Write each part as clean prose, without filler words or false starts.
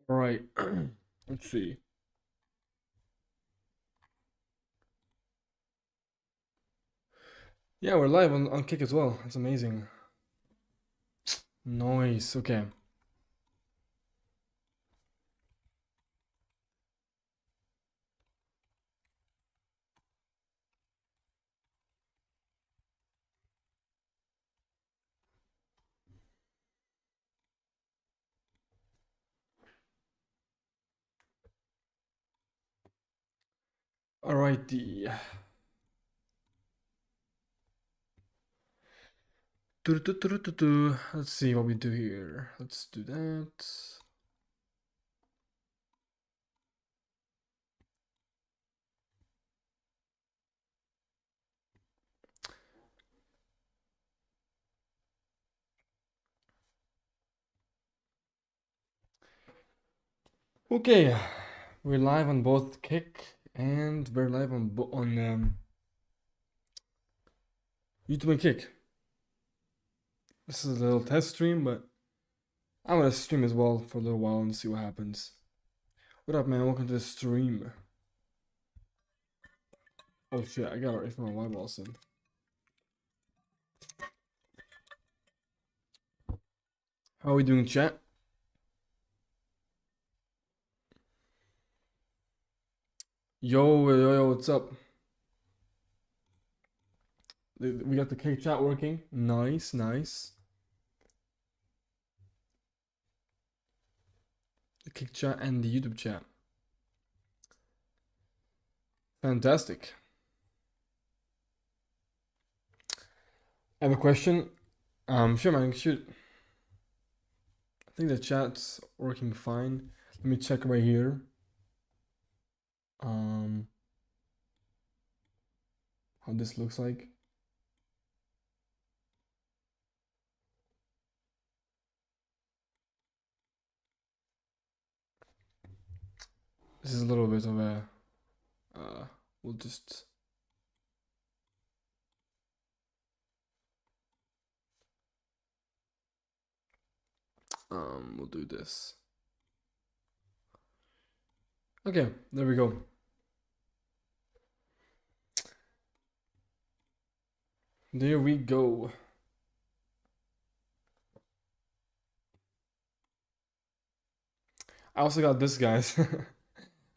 All right. Let's see. Yeah, we're live on Kick as well. That's amazing. Nice. Okay. Alrighty. Let's see what we do here. Let's do that. Okay. We're live on both Kick and we're live on YouTube and Kick. This is a little test stream, but I'm gonna stream as well for a little while and see what happens. What up, man? Welcome to the stream. Oh shit, I got it right from my white ball sim. How are we doing, chat? Yo, what's up? We got the Kick chat working. Nice, nice. The Kick chat and the YouTube chat. Fantastic. I have a question. Sure, man. Shoot. I think the chat's working fine. Let me check right here. Um, how this looks like. This is a little bit of a. We'll just. We'll do this. Okay, there we go. There we go. I also got this, guys. I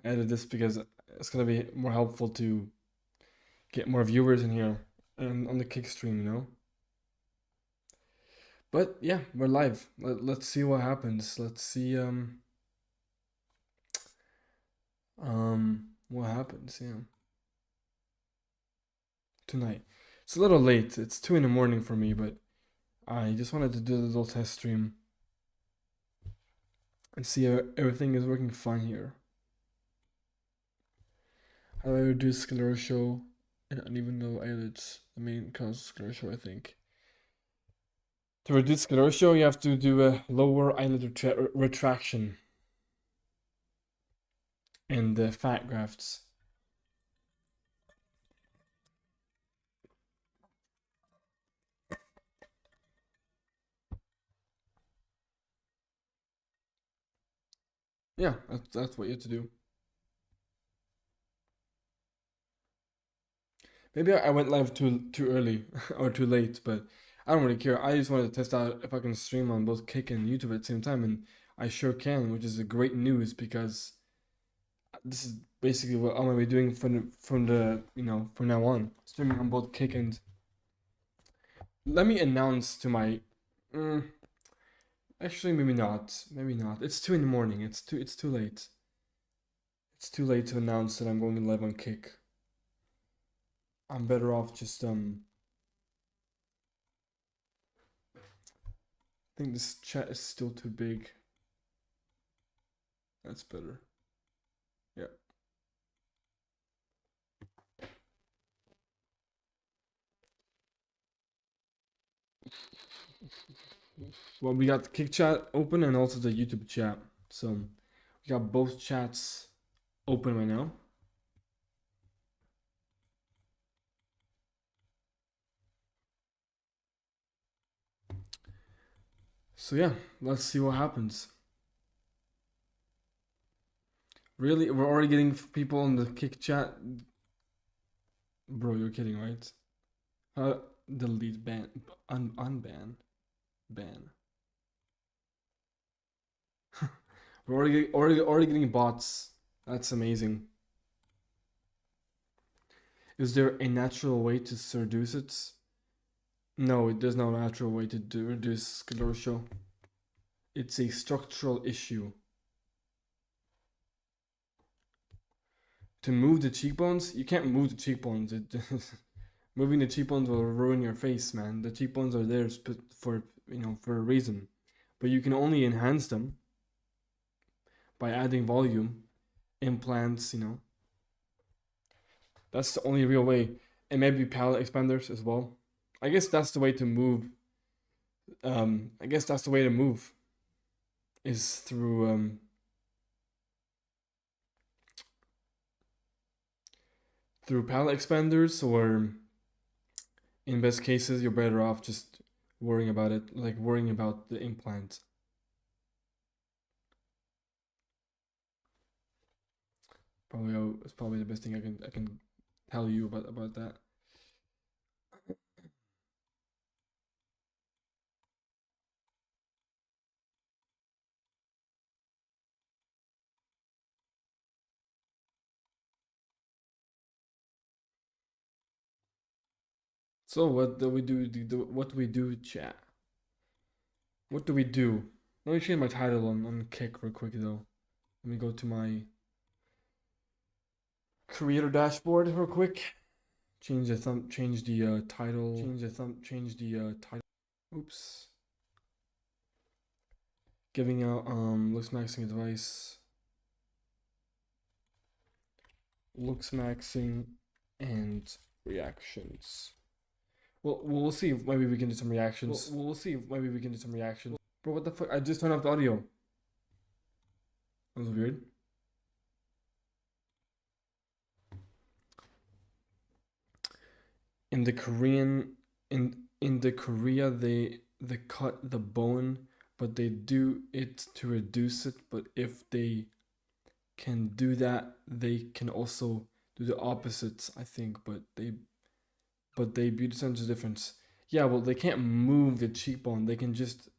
added this because it's gonna be more helpful to get more viewers in here and on the Kick stream, you know. But yeah, we're live. Let's see what happens. Let's see what happens. Yeah, tonight. It's a little late. It's 2 in the morning for me, but I just wanted to do a little test stream and see if everything is working fine here. How do I reduce sclerotia and uneven eyelids? The main cause of sclerotia, I think. To reduce sclerotia, you have to do a lower eyelid retraction and the fat grafts. Yeah, that's what you have to do. Maybe I went live too early or too late, but I don't really care. I just wanted to test out if I can stream on both Kick and YouTube at the same time, and I sure can, which is a great news because this is basically what I'm gonna be doing from the from now on, streaming on both Kick and. Let me announce to my. Mm, Actually, maybe not. Maybe not. It's 2 in the morning. It's too late. It's too late to announce that I'm going live on Kick. I'm better off just I think this chat is still too big. That's better. Yeah. Well, we got the Kick chat open and also the YouTube chat. So we got both chats open right now. So yeah, let's see what happens. Really? We're already getting people in the kick chat? Bro, you're kidding, right? Delete, ban, unban, ban. We're already getting bots. That's amazing. Is there a natural way to seduce it? No, there's no natural way to reduce sclerotia. It's a structural issue. To move the cheekbones, you can't move the cheekbones. Moving the cheekbones will ruin your face, man. The cheekbones are there for for a reason, but you can only enhance them by adding volume, implants. That's the only real way, and maybe palate expanders as well. I guess that's the way to move. I guess that's the way to move is through palate expanders, or in best cases, you're better off just worrying about it, like worrying about the implant. It's probably the best thing I can tell you about that. So what do we do? What do we do, chat? What do we do? Let me change my title on Kick real quick though. Let me go to my creator dashboard real quick. Change the change the title. Change the title. Oops. Giving out looksmaxxing advice. Looksmaxxing and reactions. Well, we'll see if maybe we can do some reactions. We'll see if maybe we can do some reactions. Bro, what the fuck? I just turned off the audio. That was weird. In the Korean, in the Korea, they cut the bone, but they do it to reduce it. But if they can do that, they can also do the opposites, I think. But they beauty centers difference. Yeah, well, they can't move the cheekbone. They can just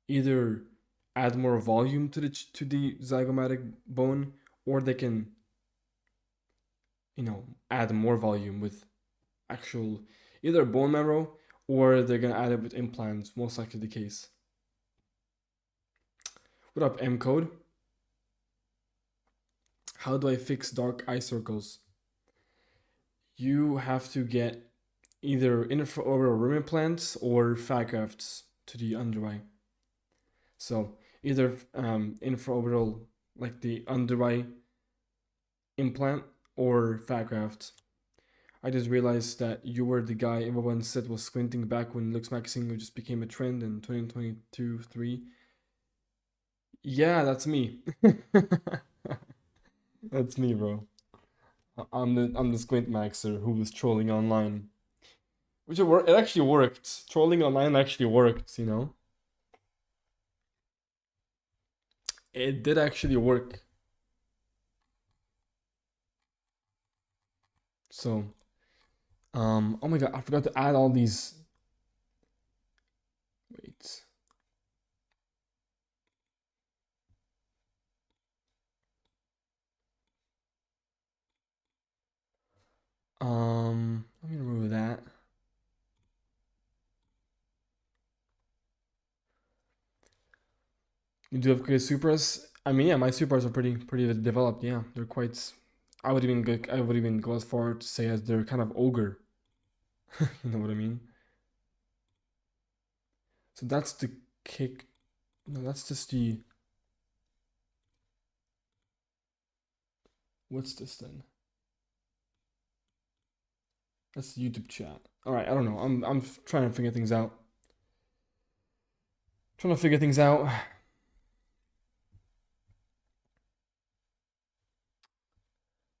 either add more volume to the zygomatic bone, or they can add more volume with actual either bone marrow, or they're gonna add it with implants. Most likely the case. What up, M code? How do I fix dark eye circles? You have to get either intraoral rim implants or fat grafts to the under eye. So either intraoral, like the under eye implant, or fat graft. I just realized that you were the guy everyone said was squinting back when looksmaxxing just became a trend in 2022-3. Yeah, that's me. That's me, bro. I'm the squint maxer who was trolling online. It actually worked. Trolling online actually worked. It did actually work. So, oh my god, I forgot to add all these. Wait. Let me remove that. You do have great supers. I mean, yeah, my supers are pretty developed. Yeah, they're quite. I would even go as far to say as they're kind of ogre. You know what I mean? So that's the kick. No, that's just the. What's this then? That's the YouTube chat. All right, I don't know. I'm trying to figure things out. Trying to figure things out.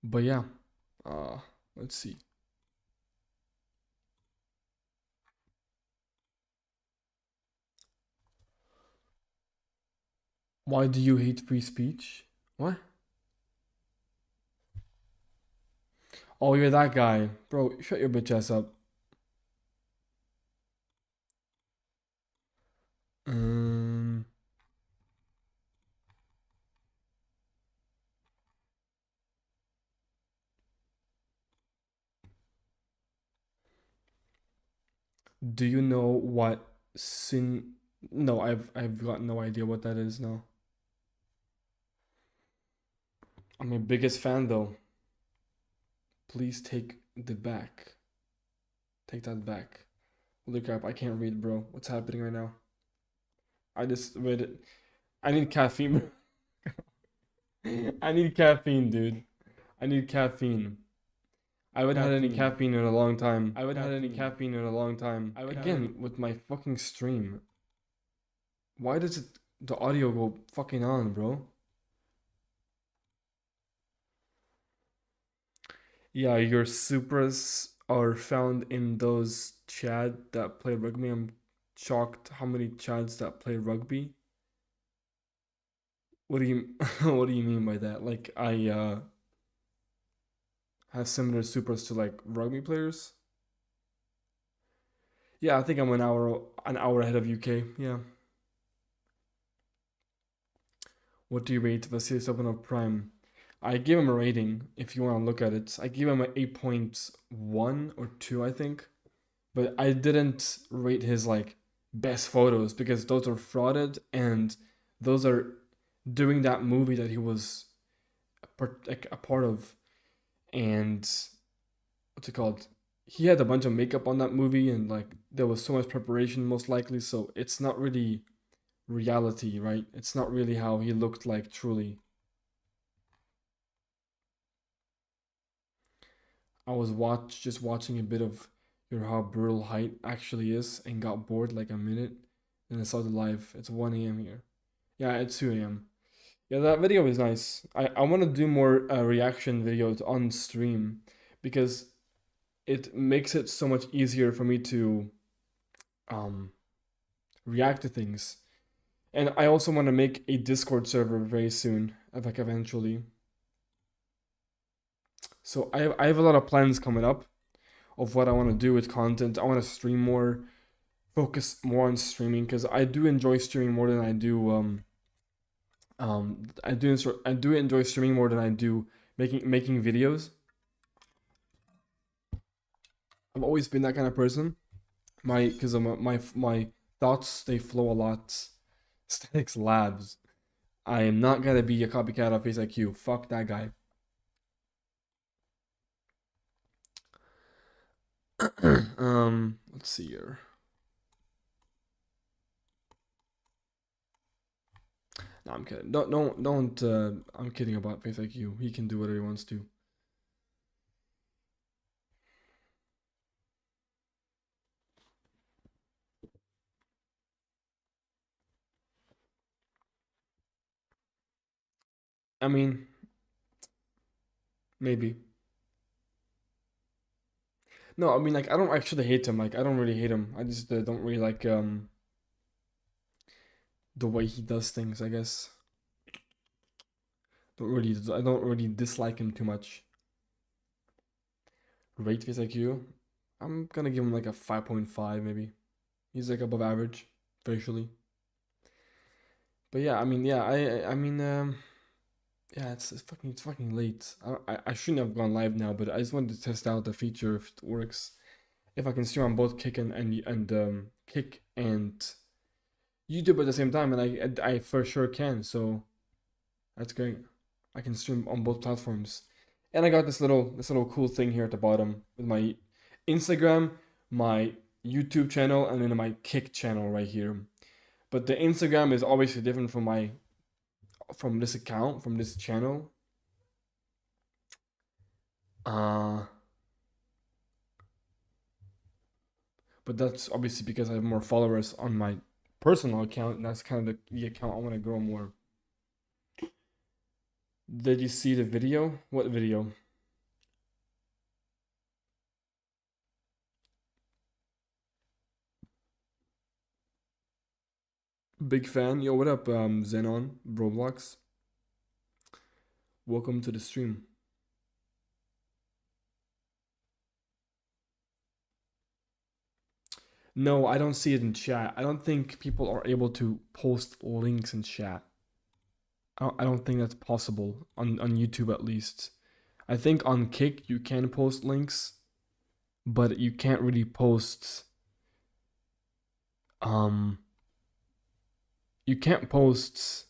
But yeah, uh, let's see. Why do you hate free speech? What? Oh, you're that guy, bro. Shut your bitch ass up. Um, do you know what sin? No, I've got no idea what that is now. I'm your biggest fan though. Please take the back. Take that back. Holy crap! I can't read, bro. What's happening right now? I just read it. I need caffeine. I need caffeine, dude. I need caffeine. I haven't had any caffeine in a long time. I haven't had any caffeine in a long time. Again, with my fucking stream. Why does the audio go fucking on, bro? Yeah, your supras are found in those Chad that play rugby. I'm shocked how many Chads that play rugby. What do you what do you mean by that? Like I have similar supras to like rugby players? Yeah, I think I'm an hour ahead of UK. Yeah. What do you rate Vasily Stepanov Prime? I give him a rating if you want to look at it. I give him an 8.1 or 2, I think. But I didn't rate his like best photos because those are frauded and those are doing that movie that he was a part of. And what's it called? He had a bunch of makeup on that movie and like there was so much preparation most likely, so it's not really reality, right? It's not really how he looked like truly. I was just watching a bit of how brutal height actually is and got bored like a minute. And I saw the live. It's 1 a.m. here. Yeah, it's 2 a.m. Yeah, that video is nice. I want to do more reaction videos on stream because it makes it so much easier for me to um, react to things. And I also want to make a Discord server very soon, like eventually. So I have a lot of plans coming up of what I want to do with content. I want to stream more, focus more on streaming because I do enjoy streaming more than I do. I do enjoy streaming more than I do making videos. I've always been that kind of person. Because my thoughts they flow a lot. Statics Labs. I am not gonna be a copycat of Face IQ. Fuck that guy. Let's see here. No, I'm kidding. Don't. I'm kidding about Face IQ. He can do whatever he wants to. I mean, maybe. No, I mean like I don't actually hate him. Like I don't really hate him. I just don't really like the way he does things. I guess I don't really dislike him too much. Rate Face IQ. I'm gonna give him like a 5.5 maybe. He's like above average facially. But yeah, I mean yeah, I mean yeah, it's fucking late. I shouldn't have gone live now, but I just wanted to test out the feature if it works. If I can stream on both Kick and Kick and YouTube at the same time, and I for sure can. So that's great. I can stream on both platforms, and I got this little cool thing here at the bottom with my Instagram, my YouTube channel, and then my Kick channel right here. But the Instagram is obviously different from this account from this channel. Uh, but that's obviously because I have more followers on my personal account, and that's kind of the account I want to grow more. Did you see the video? What video? Big fan. Yo, what up, Xenon, Roblox? Welcome to the stream. No, I don't see it in chat. I don't think people are able to post links in chat. I don't think that's possible on YouTube at least. I think on Kick you can post links, but you can't really post um you can't post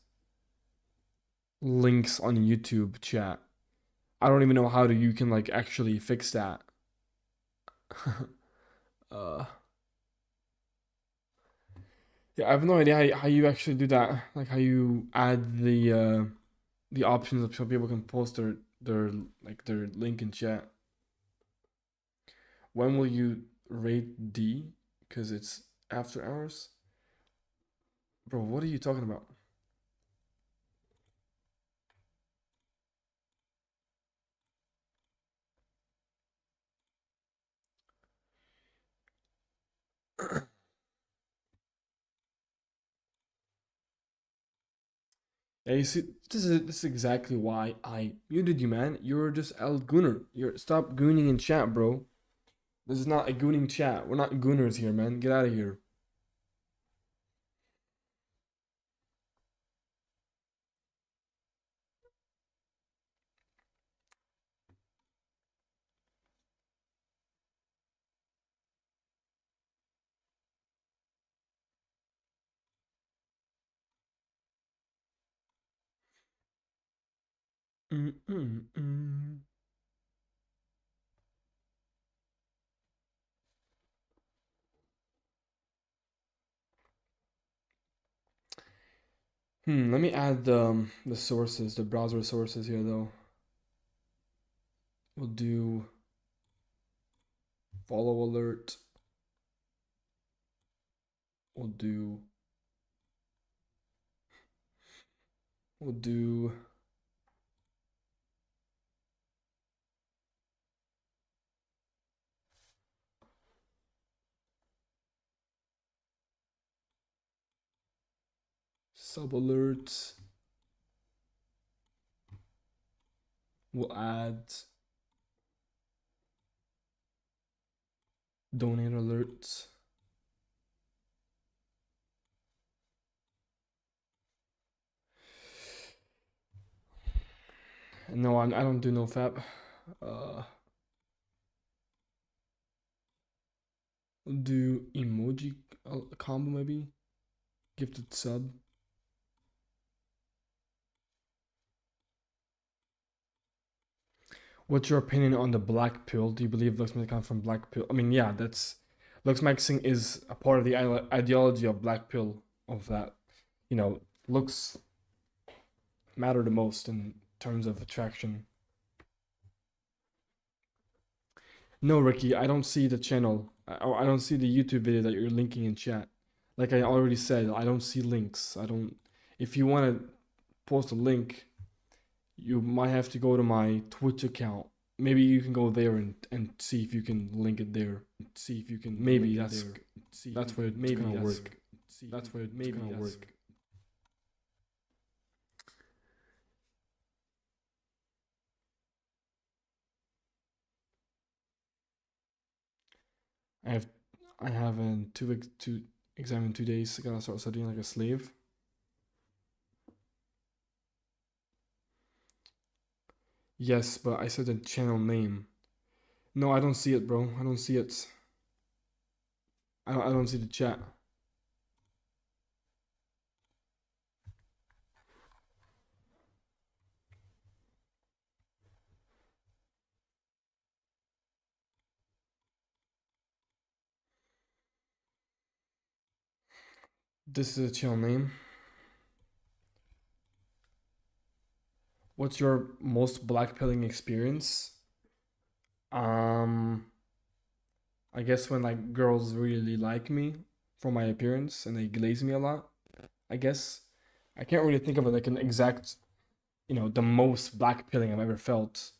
links on YouTube chat. I don't even know how to you can like actually fix that. uh yeah, I have no idea how you actually do that. Like how you add the options of so people can post their like their link in chat. When will you rate D? Because it's after hours. Bro, what are you talking about? Yeah, you see, this is exactly why I muted you, man. You're just El Gooner. You're stop gooning in chat, bro. This is not a gooning chat. We're not gooners here, man. Get out of here. Mm. Let me add the sources, the browser sources here though. We'll do follow alert. We'll do we'll do sub alerts. We'll add donate alerts. No, I don't do no fap. Uh, we'll do emoji combo maybe. Gifted sub. What's your opinion on the black pill? Do you believe looks may come from black pill? I mean, yeah, that's looksmaxxing is a part of the ideology of black pill. Of that, looks matter the most in terms of attraction. No, Ricky, I don't see the channel. I don't see the YouTube video that you're linking in chat. Like I already said, I don't see links. I don't. If you want to post a link, you might have to go to my Twitch account. Maybe you can go there and see if you can link it there. See if you can. Maybe that's where it's gonna work. That's where it's gonna work. I have I have in two exam in 2 days. I gotta start studying like a slave. Yes, but I said the channel name. No, I don't see it, bro. I don't see it. I don't see the chat. This is a channel name. What's your most blackpilling experience? Um, I guess when like girls really like me for my appearance and they glaze me a lot. I guess I can't really think of it like an exact, the most blackpilling I've ever felt.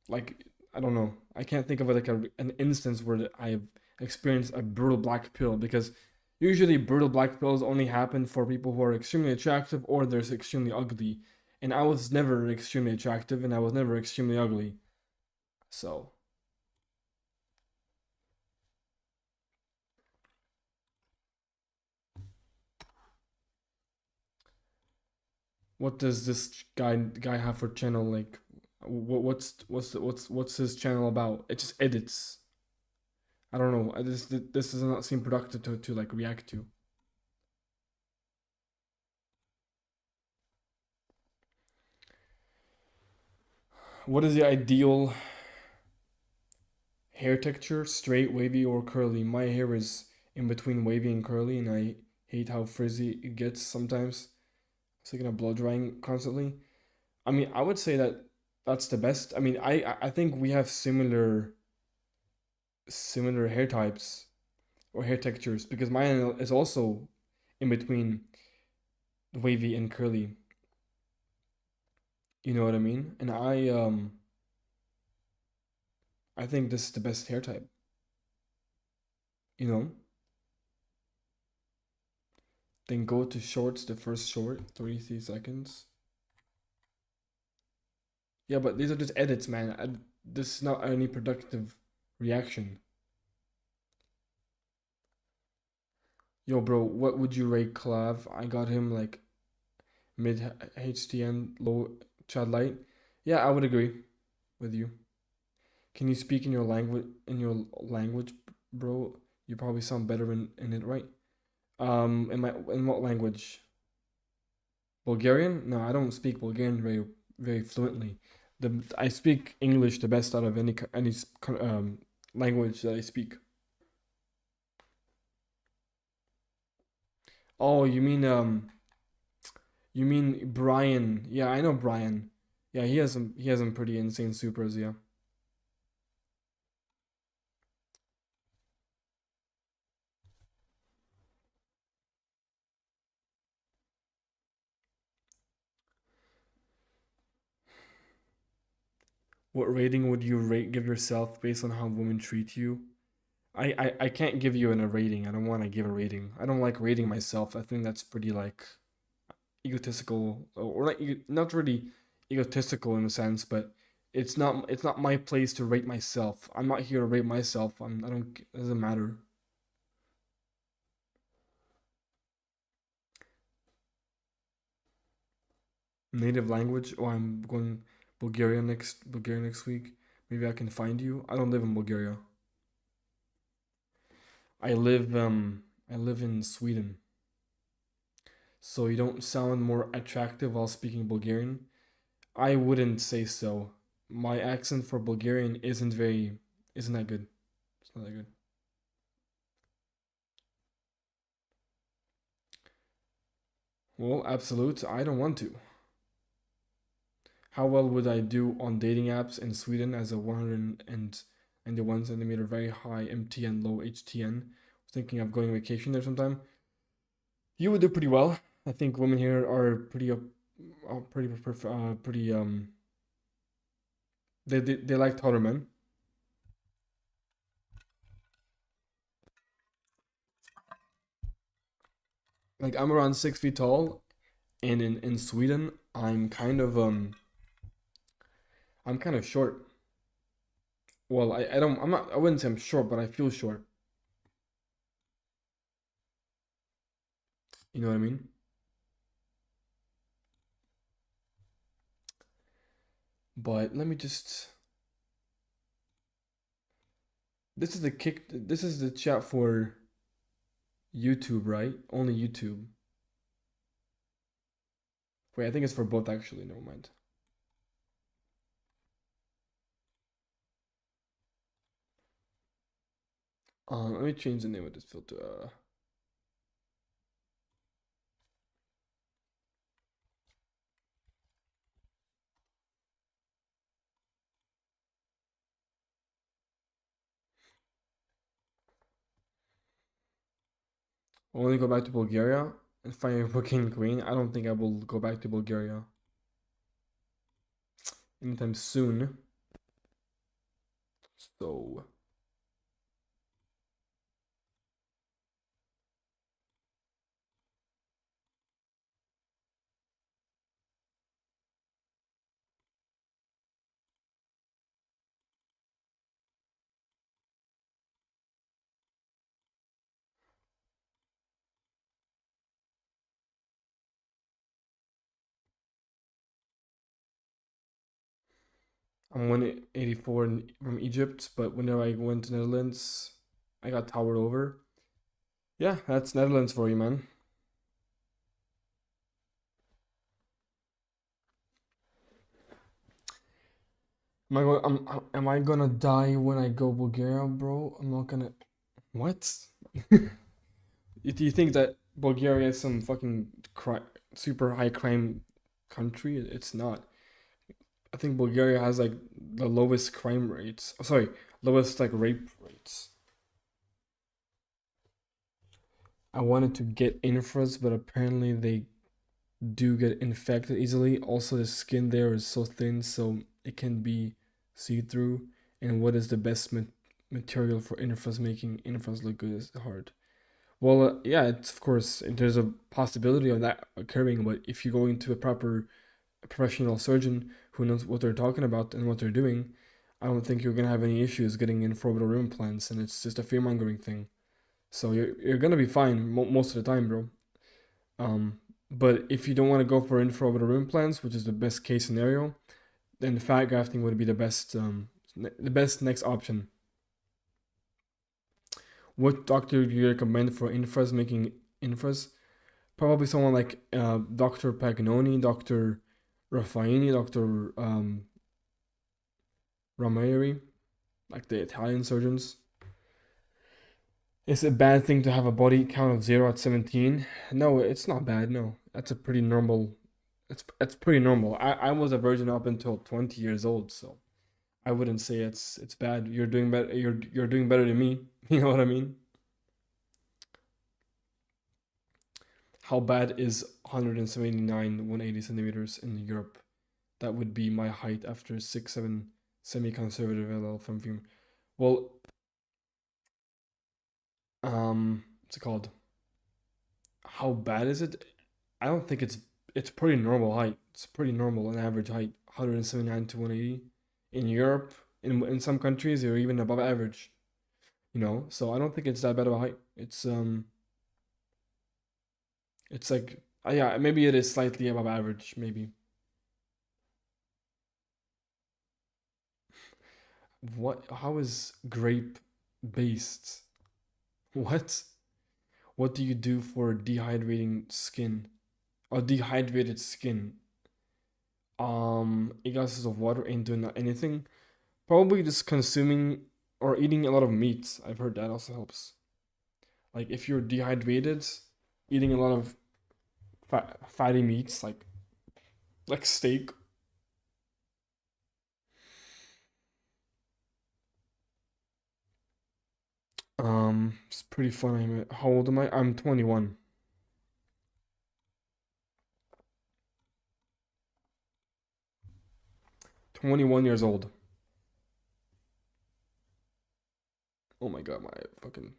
Like I don't know. I can't think of it like an instance where I've experienced a brutal black pill because usually brutal black pills only happen for people who are extremely attractive or they're extremely ugly. And I was never extremely attractive and I was never extremely ugly. So What does this guy have for channel? Like, what's his channel about? It just edits. I don't know. This does not seem productive to like react to. What is the ideal hair texture? Straight, wavy, or curly? My hair is in between wavy and curly, and I hate how frizzy it gets sometimes. It's like blow drying constantly. I mean, I would say that that's the best. I mean, I think we have similar hair types or hair textures because mine is also in between wavy and curly. You know what I mean? And I think this is the best hair type. You know? Then go to shorts, the first short, 33 seconds. Yeah, but these are just edits, man. This is not any productive reaction. Yo, bro, what would you rate Clav? I got him like mid HTN, low Chad light. Yeah, I would agree with you. Can you speak in your language, bro? You probably sound better in it, right? In what language? Bulgarian? No, I don't speak Bulgarian very fluently. I speak English the best out of any language that I speak. Oh, you mean Brian? Yeah, I know Brian. Yeah, he has some pretty insane supers. Yeah. What rating would you give yourself based on how women treat you? I can't give you a rating. I don't want to give a rating. I don't like rating myself. I think that's pretty like egotistical or like not really egotistical in a sense, but it's not my place to rate myself. I'm not here to rate myself. I don't. It doesn't matter. Native language. Oh, I'm going Bulgaria next week. Maybe I can find you. I don't live in Bulgaria. I live I live in Sweden. So you don't sound more attractive while speaking Bulgarian? I wouldn't say so. My accent for Bulgarian isn't that good. It's not that good. Well, absolute. I don't want to. How well would I do on dating apps in Sweden as a 191 centimeter very high MTN, low HTN? Thinking of going on vacation there sometime. You would do pretty well. I think women here are pretty. They like taller men. Like I'm around 6 feet tall, and in Sweden I'm kind of short. Well, I don't I'm not I wouldn't say I'm short, but I feel short. You know what I mean? But let me just. This is the chat for YouTube, right? Only YouTube. Wait, I think it's for both actually. Never mind. Let me change the name of this filter. I'll only go back to Bulgaria and find a booking queen. I don't think I will go back to Bulgaria anytime soon. So I'm 184 from Egypt, but whenever I went to Netherlands, I got towered over. Yeah, that's Netherlands for you, man. Am I gonna die when I go Bulgaria, bro? I'm not gonna. What? Do you think that Bulgaria is some fucking super high crime country? It's not. I think Bulgaria has like the lowest crime rates. Oh, sorry, lowest like rape rates. I wanted to get infras, but apparently they do get infected easily. Also, the skin there is so thin, so it can be see through. And what is the best material for infras making infras look good is hard. Well, yeah, it's of course there's a possibility of that occurring, but if you go into a proper professional surgeon who knows what they're talking about and what they're doing, I don't think you're gonna have any issues getting in orbital implants, and it's just a fear mongering thing. So you're gonna be fine most of the time, bro. Um, but if you don't want to go for intraorbital implants, which is the best case scenario, then fat grafting would be the best next option. What doctor do you recommend for infras making infras? Probably someone like Dr. Pagnoni, Dr. Raffaini, Dr. Ramieri, like the Italian surgeons. Is it a bad thing to have a body count of 0 at 17? No, it's not bad. No, that's a pretty normal. It's pretty normal. I was a virgin up until 20 years old, so I wouldn't say it's bad. You're doing better. You're doing better than me. You know what I mean? How bad is 179 180 centimeters in Europe? That would be my height after 6'7" semi-conservative LL from femur. Well, what's it called? How bad is it? I don't think it's pretty normal height. It's pretty normal, an average height, 179 to 180. In Europe, in some countries, they're even above average. You know, so I don't think it's that bad of a height. It's like yeah, maybe it is slightly above average, maybe. What? How is grape based? What? What do you do for dehydrating skin or dehydrated skin? Eight glasses of water ain't doing anything. Probably just consuming or eating a lot of meats. I've heard that also helps. Like if you're dehydrated, eating a lot of fatty meats like steak. It's pretty funny. How old am I? I'm 21. 21 years old. Oh my god, my fucking.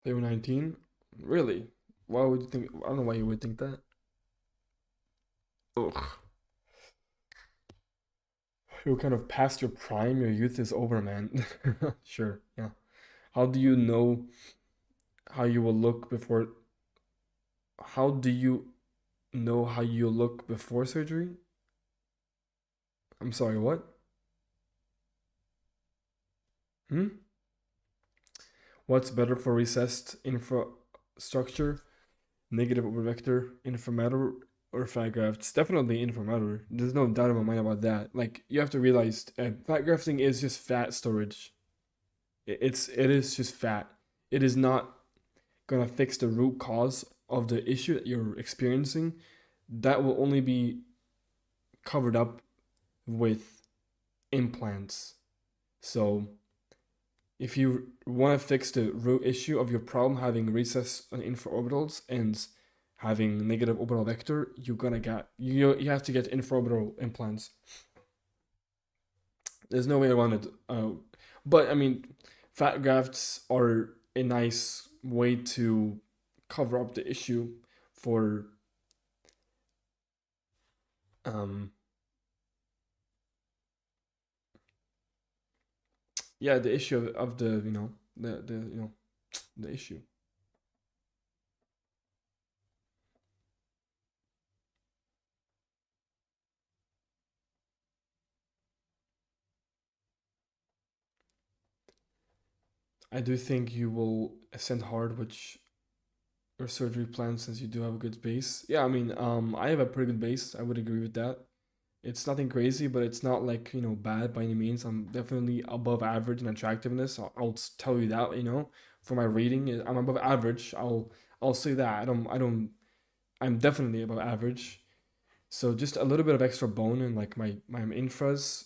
They were 19? Really? Why would you think? I don't know why you would think that. Ugh. You're kind of past your prime. Your youth is over, man. Sure, yeah. How do you know how you will look before? How do you know how you look before surgery? I'm sorry, what? Hmm? What's better for recessed infrastructure? Negative vector, inframatter, or fat grafts? Definitely inframatter. There's no doubt in my mind about that. Like, you have to realize fat grafting is just fat storage. It is just fat. It is not gonna fix the root cause of the issue that you're experiencing. That will only be covered up with implants. So if you want to fix the root issue of your problem, having recess on infraorbitals and having negative orbital vector, you have to get infraorbital implants. There's no way around it. But I mean, fat grafts are a nice way to cover up the issue for Um, yeah, the issue of the the the issue. I do think you will ascend hard, which your surgery plan since you do have a good base. Yeah, I mean, I have a pretty good base. I would agree with that. It's nothing crazy, but it's not like bad by any means. I'm definitely above average in attractiveness. I'll tell you that. For my rating, I'm above average. I'll say that. I don't. I'm definitely above average. So just a little bit of extra bone in like my infras,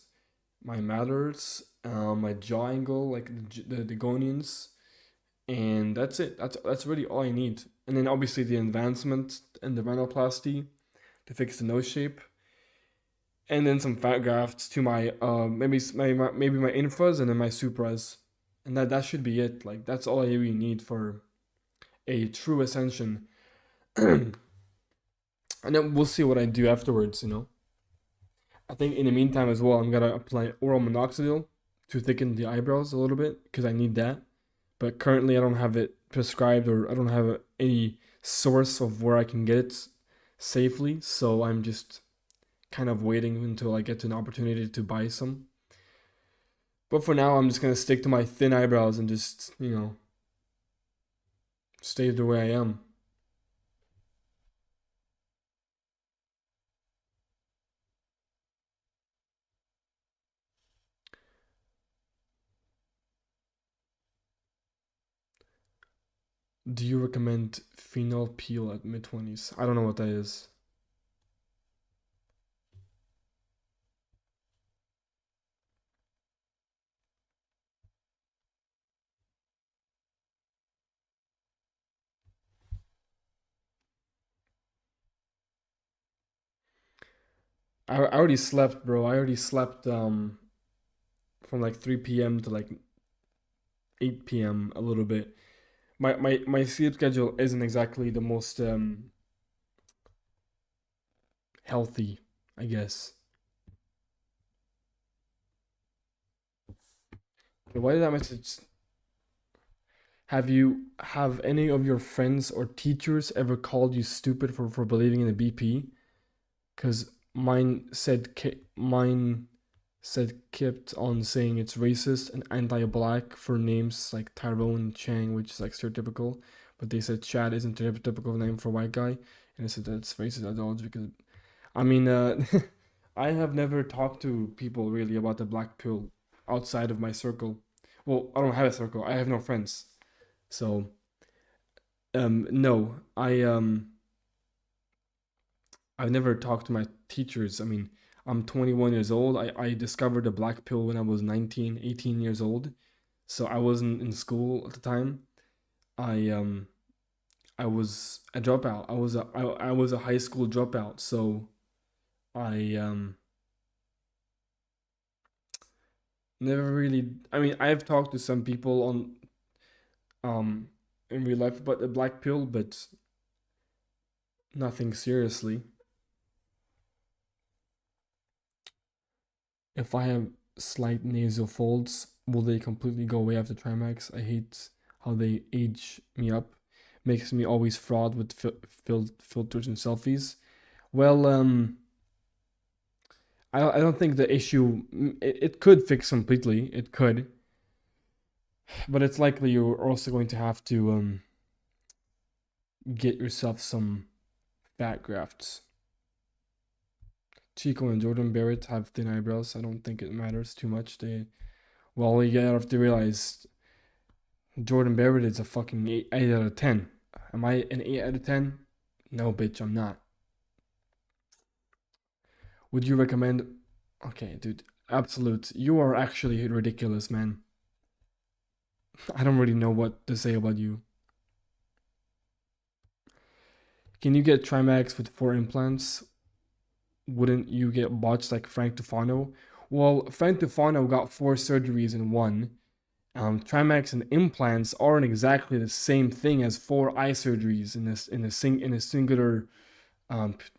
my mallards, my jaw angle, like the gonians, and that's it. That's really all I need. And then obviously the advancement and the rhinoplasty to fix the nose shape, and then some fat grafts to my maybe my infras and then my supras, and that should be it. Like that's all I really need for a true ascension. And then we'll see what I do afterwards. I think in the meantime as well, I'm gonna apply oral minoxidil to thicken the eyebrows a little bit because I need that. But currently, I don't have it prescribed or I don't have any source of where I can get it safely. So I'm just kind of waiting until I get an opportunity to buy some. But for now, I'm just gonna stick to my thin eyebrows and just stay the way I am. Do you recommend phenol peel at mid 20s? I don't know what that is. I already slept, bro. I already slept from like 3 p.m. to like 8 p.m. a little bit. My sleep schedule isn't exactly the most healthy, I guess. Okay, why did that message? Have any of your friends or teachers ever called you stupid for believing in the BP? Because mine said kept on saying it's racist and anti-black for names like Tyrone Chang, which is like stereotypical. But they said Chad isn't a typical name for a white guy, and I said that's racist ideology because I mean, I have never talked to people really about the black pill outside of my circle. Well, I don't have a circle. I have no friends. So, no, I've never talked to my teachers. I mean, I'm 21 years old. I discovered the black pill when I was 19, 18 years old. So I wasn't in school at the time. I I was a dropout. I was a high school dropout. So I never really. I mean, I've talked to some people on um in real life about the black pill, but nothing seriously. If I have slight nasal folds, will they completely go away after Trimax? I hate how they age me up. Makes me always fraud with filters and selfies. Well, I don't think the issue. It could fix completely. It could, but it's likely you're also going to have to get yourself some fat grafts. Chico and Jordan Barrett have thin eyebrows. I don't think it matters too much. Well, you have to realize Jordan Barrett is a fucking 8 out of 10. Am I an 8 out of 10? No, bitch, I'm not. Would you recommend? Okay, dude, absolute. You are actually ridiculous, man. I don't really know what to say about you. Can you get Trimax with 4 implants? Wouldn't you get botched like Frank Tufano? Well, Frank Tufano got 4 surgeries in one. Trimax and implants aren't exactly the same thing as 4 eye surgeries in a singular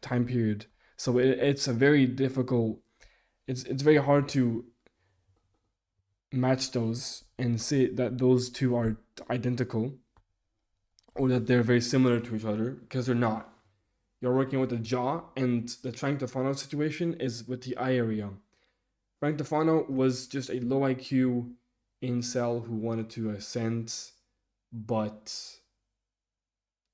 time period. So it's a very difficult. It's very hard to match those and say that those two are identical or that they're very similar to each other because they're not. You're working with the jaw, and the Frank Tefano situation is with the eye area. Frank Tefano was just a low IQ incel who wanted to ascend, but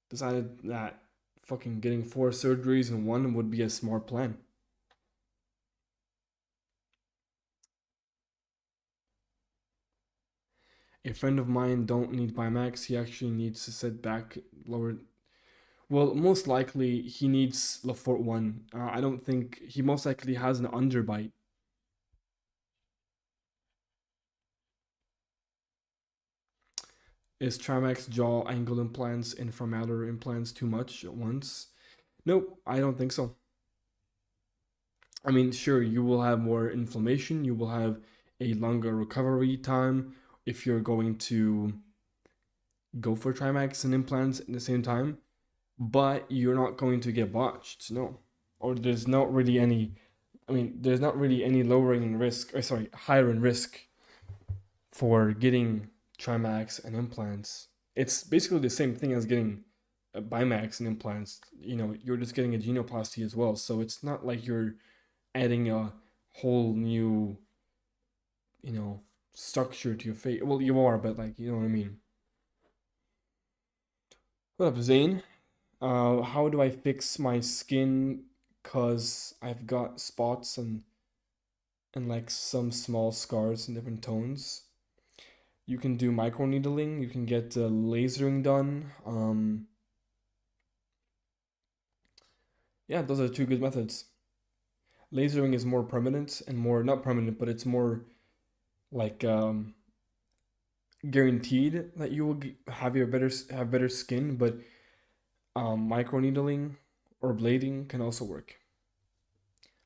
decided that fucking getting 4 surgeries in one would be a smart plan. A friend of mine don't need Bimax. He actually needs to sit back lower. Well, most likely he needs Lafort one. I don't think he most likely has an underbite. Is Trimax jaw angle implants and inframalar implants too much at once? Nope, I don't think so. I mean, sure, you will have more inflammation, you will have a longer recovery time if you're going to go for Trimax and implants at the same time, but you're not going to get botched, no. Or there's not really any, I mean, there's not really any lowering in risk, or sorry, higher in risk for getting Trimax and implants. It's basically the same thing as getting a Bimax and implants. You know, you're just getting a genoplasty as well, so it's not like you're adding a whole new, you know, structure to your face. Well, you are, but like, you know what I mean. What up, Zane? How do I fix my skin? Cause I've got spots and like some small scars in different tones. You can do microneedling. You can get lasering done. Yeah, those are two good methods. Lasering is more permanent and more not permanent, but it's more like guaranteed that you will have better skin. But microneedling or blading can also work.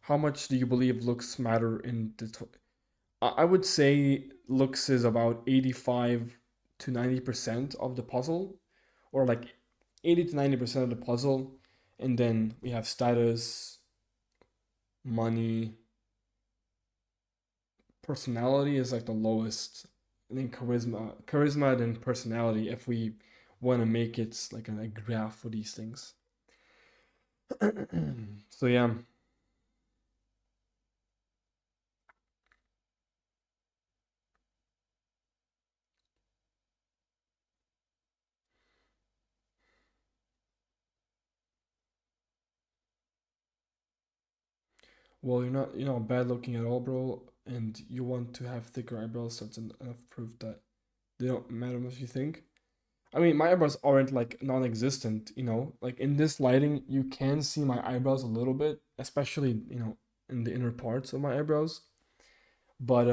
How much do you believe looks matter in the? I would say looks is about 85 to 90% of the puzzle, or like 80 to 90% of the puzzle, and then we have status, money, personality is like the lowest. I think charisma, then personality. If we want to make it like a graph for these things. So yeah. Well, you're not bad looking at all, bro, and you want to have thicker eyebrows. So that's enough proof that they don't matter much. You think? I mean, my eyebrows aren't like non-existent. You know, like in this lighting, you can see my eyebrows a little bit, especially in the inner parts of my eyebrows. But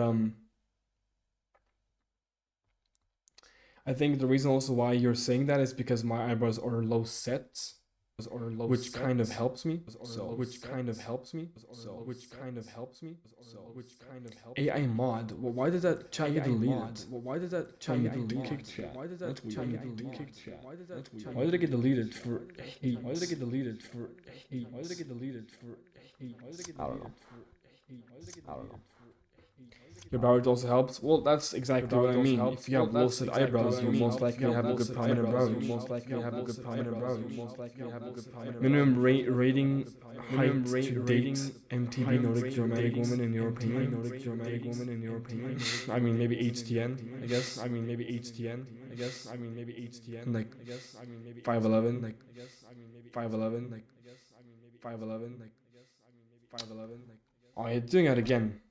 I think the reason also why you're saying that is because my eyebrows are low set, which kind of helps me. Which kind of helps me. Which kind of helps me. Which kind of helps me. AI mod. Well, why did that chat get deleted? Well, why did that chat get deleted? Chat. Why did that chat get deleted? Chat. Why did it get deleted for hate? Why did it get deleted for hate? Why did it get deleted for hate? I don't know. I don't know. Your brows also helps. Well, that's exactly what I mean. If you have low set eyebrows, you most likely have a good prominent brow. You most likely have a good prominent brow. You most likely have a good prominent brow. Minimum rating height to date MTV Nordic dramatic woman in your opinion. Nordic dramatic woman in your opinion. I mean maybe HTN. I guess. I mean maybe HTN. I guess. I mean maybe HTN. Like 5'11. Like 5'11. Like 5'11. Like 5'11. Like. Oh, you're doing it again.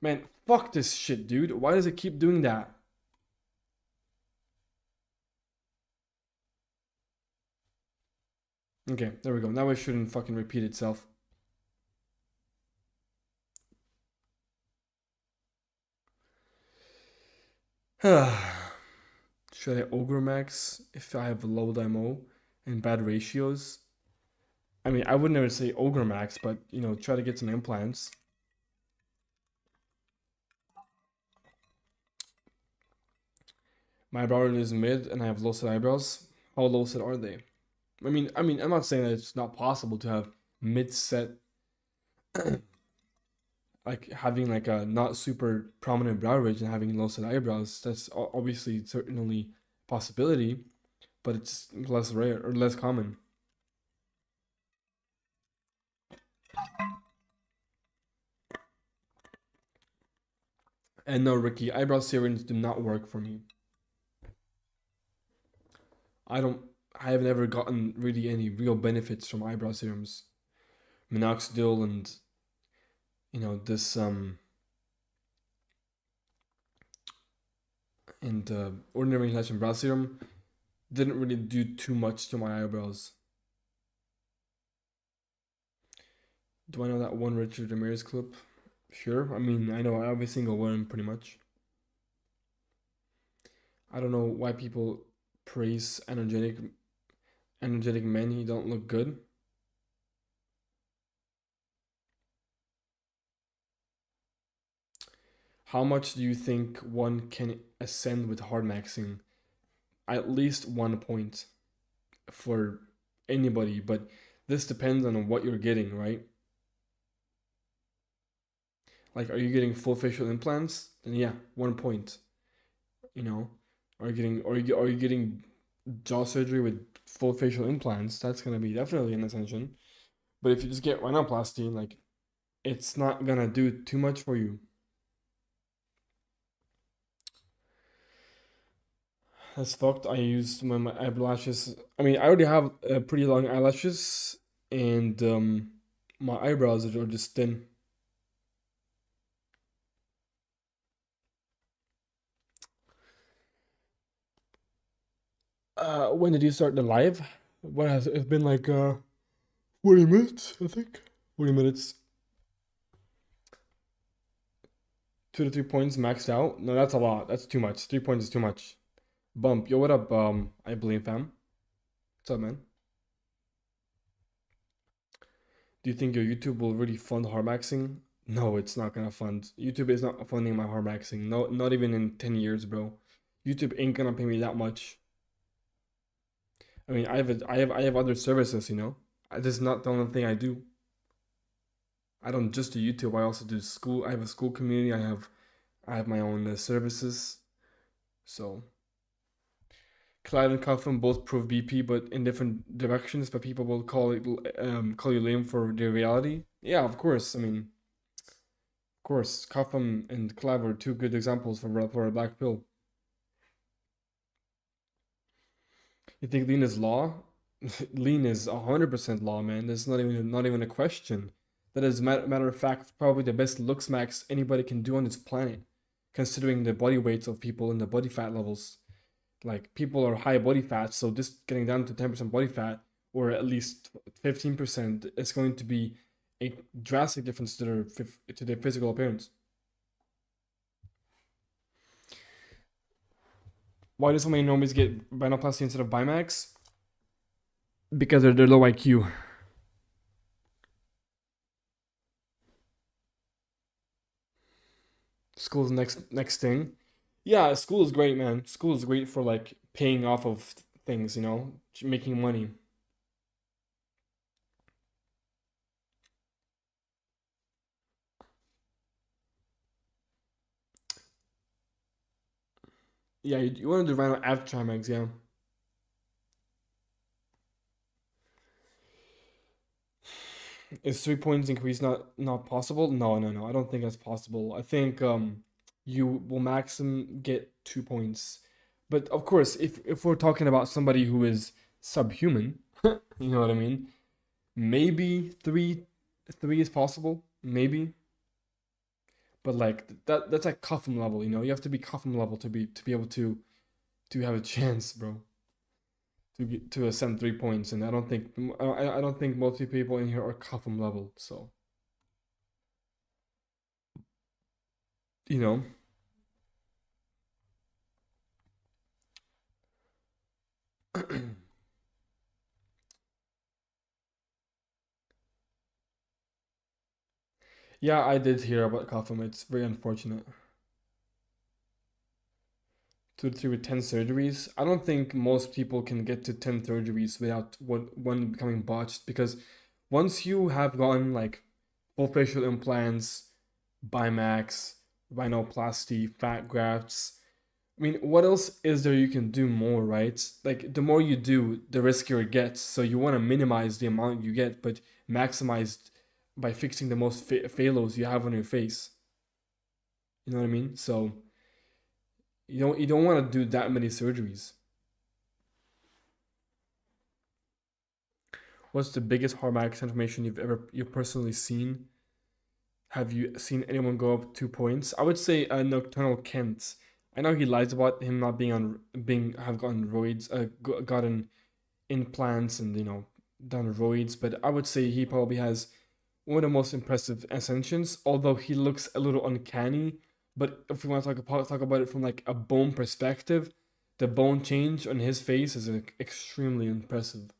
Man, fuck this shit, dude. Why does it keep doing that? Okay, there we go. Now it shouldn't fucking repeat itself. Should I ogre max if I have low demo and bad ratios? I mean, I would never say ogre max, but try to get some implants. My brow is mid and I have low set eyebrows. How low set are they? I mean, I'm not saying that it's not possible to have mid set Like having like a not super prominent brow ridge and having low set eyebrows. That's obviously certainly possibility, but it's less rare or less common. And no, Ricky, eyebrow serums do not work for me. I don't. I have never gotten really any real benefits from eyebrow serums. Minoxidil and this and ordinary lash brow serum didn't really do too much to my eyebrows. Do I know that one Richard Ramirez clip? Sure. I mean, I know every single one pretty much. I don't know why people praise energetic men who don't look good. How much do you think one can ascend with hard maxing? At least 1 point for anybody, but this depends on what you're getting, right? Like, are you getting full facial implants? Then yeah, 1 point. You know, are you getting jaw surgery with full facial implants? That's gonna be definitely an ascension. But if you just get rhinoplasty, like, it's not gonna do too much for you. That's fucked. I used my eyelashes. I mean, I already have pretty long eyelashes, and my eyebrows are just thin. When did you start the live? What has it been like? 40 minutes, I think. 40 minutes. 2 to 3 points maxed out. No, that's a lot. That's too much. 3 points is too much. Bump. Yo, what up? I believe fam. What's up, man? Do you think your YouTube will really fund hard maxing? No, it's not gonna fund. YouTube is not funding my hard maxing. No, not even in 10 years, bro. YouTube ain't gonna pay me that much. I mean, I have other services, you know. This is not the only thing I do. I don't just do YouTube. I also do school. I have a school community. I have my own services. So Clyde and Coughlin both prove BP, but in different directions. But people will call you lame for the reality. Yeah, of course. I mean, of course, Coughlin and Clyde are two good examples for a black pill. You think lean is law? Lean is 100% law, man. That's not even a question. That is matter of fact probably the best looks max anybody can do on this planet, considering the body weights of people and the body fat levels. Like people are high body fat, so just getting down to 10% body fat or at least 15% is going to be a drastic difference to their physical appearance. Why do so many normies get rhinoplasty instead of Bimax? Because they're low IQ. School's next thing. Yeah, school is great, man. School is great for like paying off of things, making money. Yeah, you want to do rhino after Trimax, yeah. Is 3 points increase not possible? No, no, no. I don't think that's possible. I think you will maximum get 2 points. But of course, if we're talking about somebody who is subhuman, you know what I mean? Maybe three is possible. Maybe. But like that's like Cuffum level, you know? You have to be Cuffum level to be able to have a chance, bro. To ascend 3 points, and I don't think most people in here are Cuffum level, so you know. Yeah, I did hear about Cuffum. It's very unfortunate. 2 to 3 with 10 surgeries. I don't think most people can get to 10 surgeries without one becoming botched because once you have gotten like full facial implants, Bimax, rhinoplasty, fat grafts. I mean, what else is there you can do more, right? Like, the more you do, the riskier it gets. So you want to minimize the amount you get, but maximize by fixing the most phalos you have on your face. You know what I mean? So you don't want to do that many surgeries. What's the biggest hallmark transformation you've personally seen? Have you seen anyone go up 2 points? I would say Nocturnal Kent. I know he lies about him not being on being have gotten roids, gotten implants and done roids, but I would say he probably has one of the most impressive ascensions. Although he looks a little uncanny, but if we want to talk about it from like a bone perspective, the bone change on his face is extremely impressive.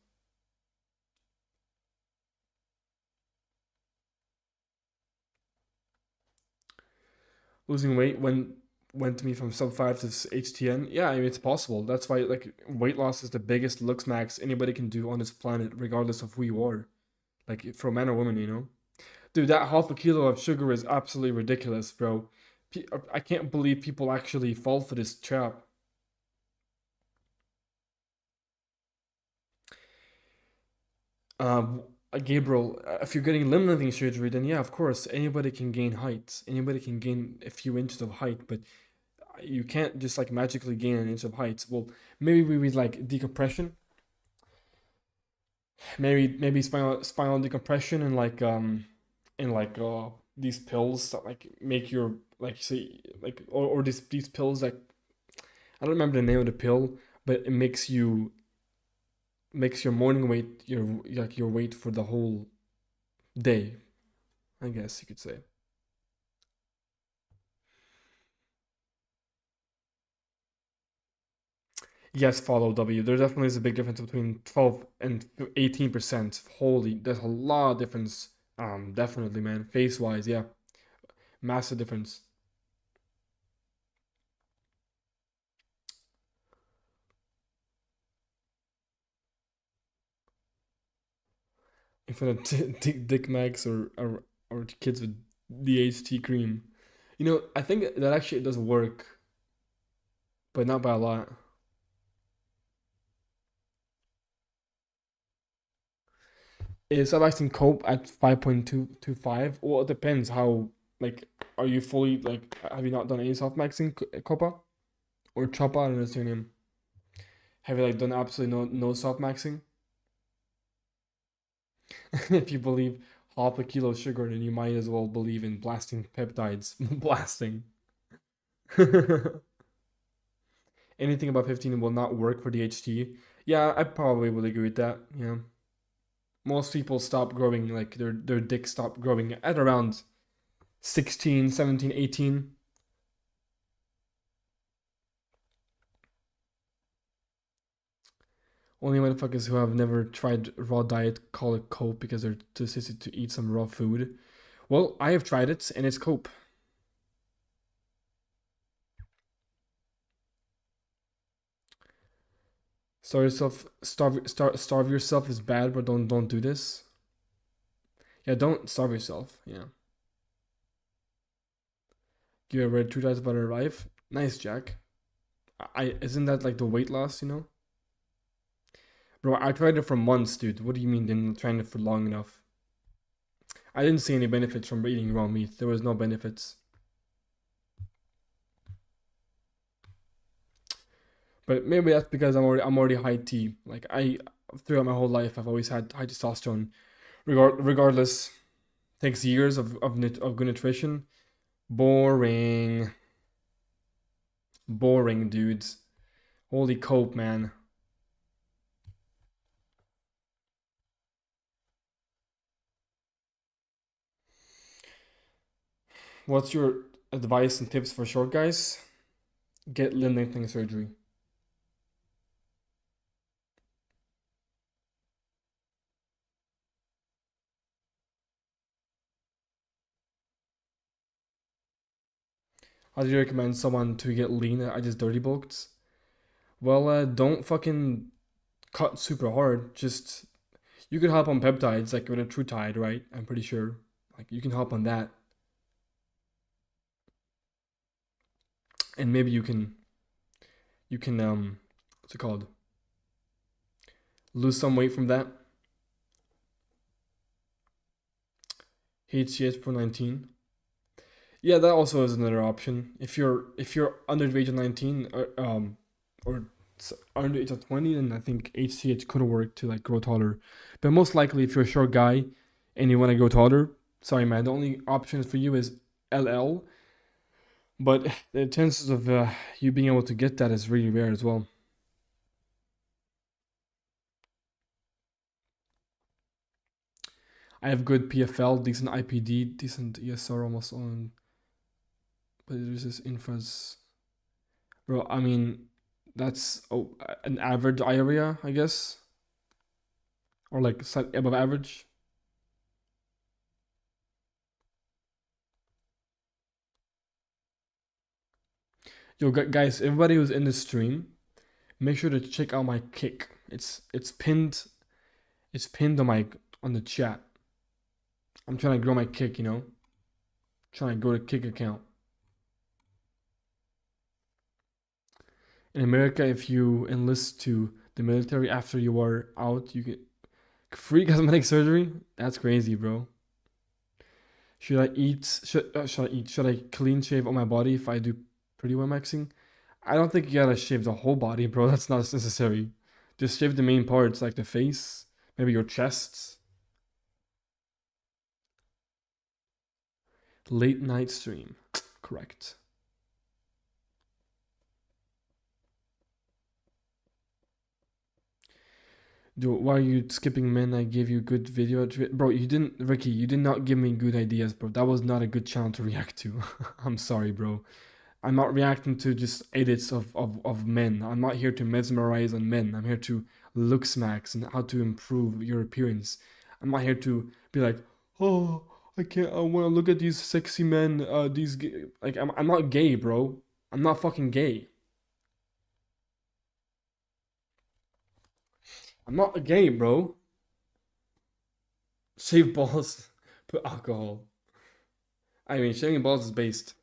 Losing weight went to me from sub 5 to HTN. Yeah, I mean it's possible. That's why like weight loss is the biggest looks max anybody can do on this planet, regardless of who you are. Like for man or woman. Dude, that half a kilo of sugar is absolutely ridiculous, bro. I can't believe people actually fall for this trap. Um, Gabriel, if you're getting limb lengthening surgery, then yeah, of course, anybody can gain height. Anybody can gain a few inches of height, but you can't just like magically gain an inch of height. Well, maybe we like decompression, maybe spinal decompression and these pills that like make your like say like or these pills that I don't remember the name of the pill, but it makes your morning weight your weight for the whole day. I guess you could say. Yes, follow W. There definitely is a big difference between 12 and 18%. Holy, there's a lot of difference. Definitely, man. Face wise, yeah, massive difference. In front of Dick Max or kids with DHT cream. I think that actually does work, but not by a lot. Is self-icing cope at 5.225? Well, it depends how, like, are you fully, like, have you not done any soft-maxing copa? Or choppa, I don't know what's your name. Have you, like, done absolutely no soft-maxing? If you believe half a kilo of sugar, then you might as well believe in blasting peptides. Blasting. Anything above 15 will not work for DHT. Yeah, I probably would agree with that. Yeah. Most people stop growing, like, their dick stop growing at around 16, 17, 18. Only motherfuckers who have never tried raw diet call it cope because they're too sissy to eat some raw food. Well, I have tried it and it's cope. Starve yourself is bad, but don't do this. Yeah, don't starve yourself. Yeah, give a red 2 times about her life. Nice, Jack. I isn't that like the weight loss? Bro, I tried it for months, dude. What do you mean didn't trying it for long enough? I didn't see any benefits from eating raw meat. There was no benefits. But maybe that's because I'm already high T. Like throughout my whole life I've always had high testosterone. Regardless, takes years of good nutrition. Boring, boring, dudes. Holy cope, man. What's your advice and tips for short guys? Get limb lengthening surgery. How do you recommend someone to get lean? I just dirty bulked. Well, don't fucking cut super hard. Just you could help on peptides like with a true tide, right? I'm pretty sure. Like you can help on that, and maybe you can what's it called? Lose some weight from that. HGH Pro 19. Yeah, that also is another option. If you're under the age of 19 or under the age of 20, then I think HCH could work to like grow taller. But most likely, if you're a short guy and you want to grow taller, sorry man, the only option for you is LL. But the chances of you being able to get that is really rare as well. I have good PFL, decent IPD, decent ESR almost on, but there's this infras. Bro, I mean, that's an average area, I guess, or like slightly above average. Yo, guys, everybody who's in the stream, make sure to check out my kick. It's pinned on the chat. I'm trying to grow my kick, trying to grow the kick account. In America, if you enlist to the military after you are out, you get free cosmetic surgery. That's crazy, bro. Should I eat? Should I eat? Should I clean shave on my body if I do pretty well maxing? I don't think you gotta shave the whole body, bro. That's not necessary. Just shave the main parts, like the face, maybe your chests. Late night stream. Correct. Dude, why are you skipping men? I gave you good video. Bro, you didn't, Ricky, you did not give me good ideas, bro. That was not a good channel to react to. I'm sorry, bro. I'm not reacting to just edits of men. I'm not here to mesmerize on men. I'm here to look smacks and how to improve your appearance. I'm not here to be like, oh, I can't. I want to look at these sexy men. Like I'm not gay, bro. I'm not fucking gay. I'm not gay, bro. Shave balls, put alcohol. I mean, shaving balls is based.